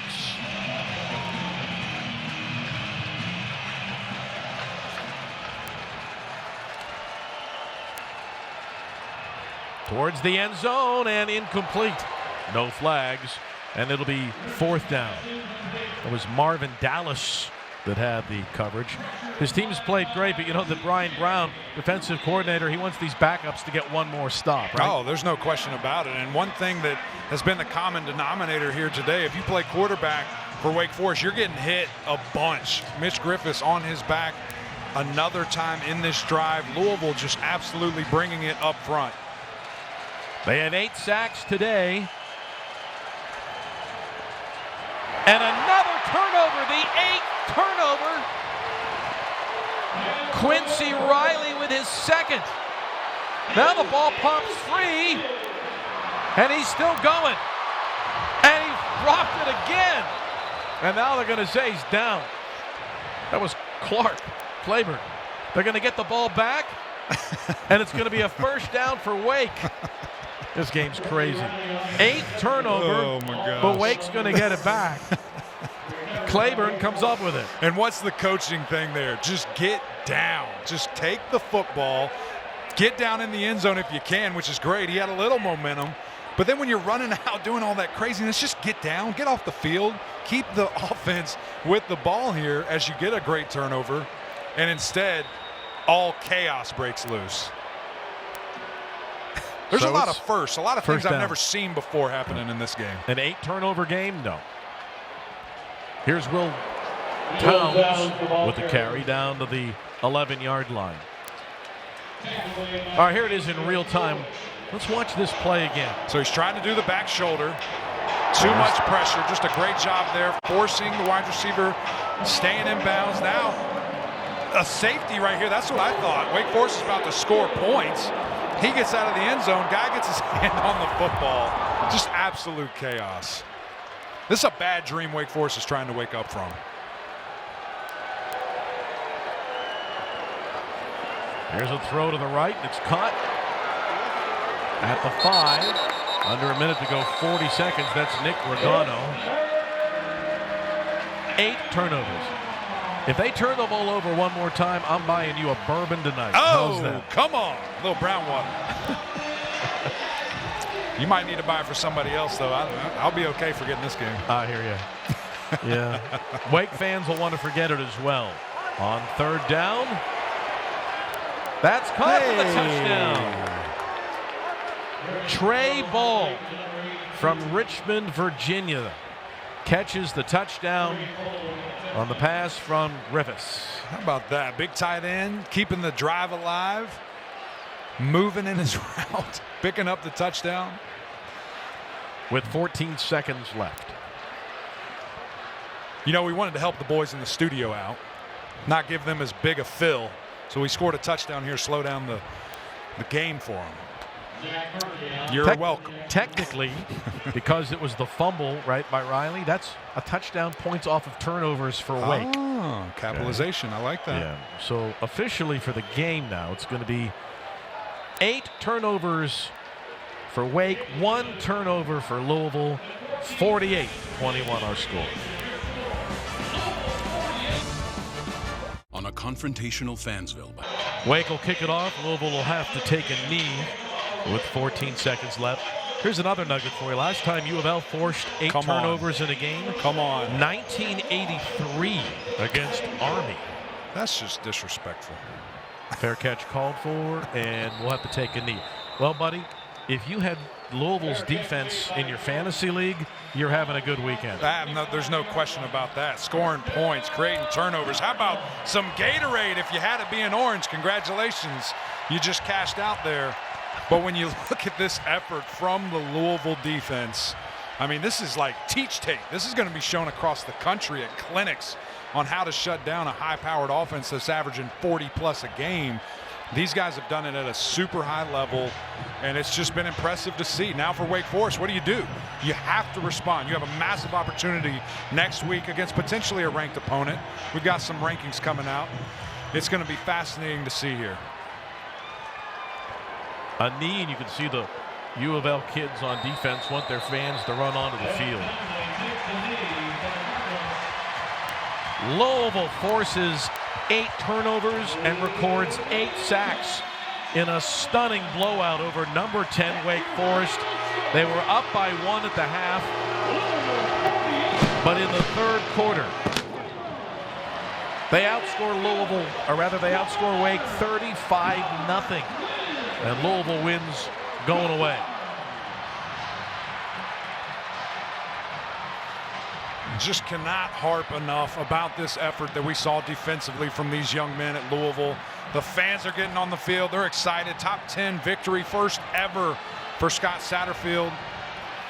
Towards the end zone and incomplete. No flags, and it'll be fourth down. It was Marvin Dallas that had the coverage. His team's played great, but you know that Brian Brown, defensive coordinator, he wants these backups to get one more stop, right? Oh, there's no question about it. And one thing that has been the common denominator here today, if you play quarterback for Wake Forest, you're getting hit a bunch. Mitch Griffiths on his back another time in this drive. Louisville just absolutely bringing it up front. They had 8 sacks today. And another turnover, the 8th turnover. Quincy Riley with his second. Now the ball pops free, and he's still going. And he dropped it again. And now they're going to say he's down. That was Claiborne. They're going to get the ball back, and it's going to be a first down for Wake. This game's crazy. 8th turnover, but Wake's going to get it back. Claiborne comes up with it. And what's the coaching thing there? Just get down. Just take the football. Get down in the end zone if you can, which is great. He had a little momentum, But then when you're running out doing all that craziness, just get down, get off the field, keep the offense with the ball here as you get a great turnover. And instead, all chaos breaks loose. There's a lot of firsts, a lot of things I've never seen before happening in this game. An 8-turnover game? No. Here's Will Towns with the carry down to the 11-yard line. All right, here it is in real time. Let's watch this play again. So he's trying to do the back shoulder. Too much pressure. Just a great job there, forcing the wide receiver, staying in bounds. Now, a safety right here. That's what I thought. Wake Forest is about to score points. He gets out of the end zone. Guy gets his hand on the football. Just absolute chaos. This is a bad dream Wake Forest is trying to wake up from. Here's a throw to the right. It's caught at the 5. Under a minute to go, 40 seconds. That's Nick Regano. 8 turnovers. If they turn the ball over one more time, I'm buying you a bourbon tonight. Oh, come on. A little brown water. You might need to buy it for somebody else, though. I'll be okay forgetting this game. I hear you. Yeah. Wake fans will want to forget it as well. On 3rd down. That's caught for the touchdown. Trey Ball from Richmond, Virginia, catches the touchdown on the pass from Rivas. How about that? Big tight end, keeping the drive alive, moving in his route, picking up the touchdown. With 14 seconds left. You know, we wanted to help the boys in the studio out, not give them as big a fill. So we scored a touchdown here, slow down the game for them. You're welcome. Technically, because it was the fumble, right, by Riley, that's a touchdown, points off of turnovers for Wake. Oh, capitalization. I like that. Yeah. So officially for the game now, it's going to be 8 turnovers for Wake, 1 turnover for Louisville, 48-21 our score. On a confrontational Fansville. Wake will kick it off. Louisville will have to take a knee with 14 seconds left. Here's another nugget for you. Last time U of L forced 8 turnovers in a game. Come on. 1983 against Army. That's just disrespectful. Fair catch called for, and we'll have to take a knee. Well, buddy, if you had Louisville's defense in your fantasy league, you're having a good weekend. There's no question about that. Scoring points, creating turnovers. How about some Gatorade if you had it being orange? Congratulations. You just cashed out there. But when you look at this effort from the Louisville defense, I mean, this is like teach tape. This is going to be shown across the country at clinics on how to shut down a high-powered offense that's averaging 40-plus a game. These guys have done it at a super high level, and it's just been impressive to see. Now for Wake Forest, what do? You have to respond. You have a massive opportunity next week against potentially a ranked opponent. We've got some rankings coming out. It's going to be fascinating to see here. A knee, and you can see the U of L kids on defense want their fans to run onto the field. Louisville forces 8 turnovers and records 8 sacks in a stunning blowout over No. 10 Wake Forest. They were up by 1 at the half, but in the 3rd quarter, they outscore Louisville, or rather they outscore Wake 35-0. And Louisville wins going away. Just cannot harp enough about this effort that we saw defensively from these young men at Louisville. The fans are getting on the field. They're excited. Top 10 victory, first ever for Scott Satterfield.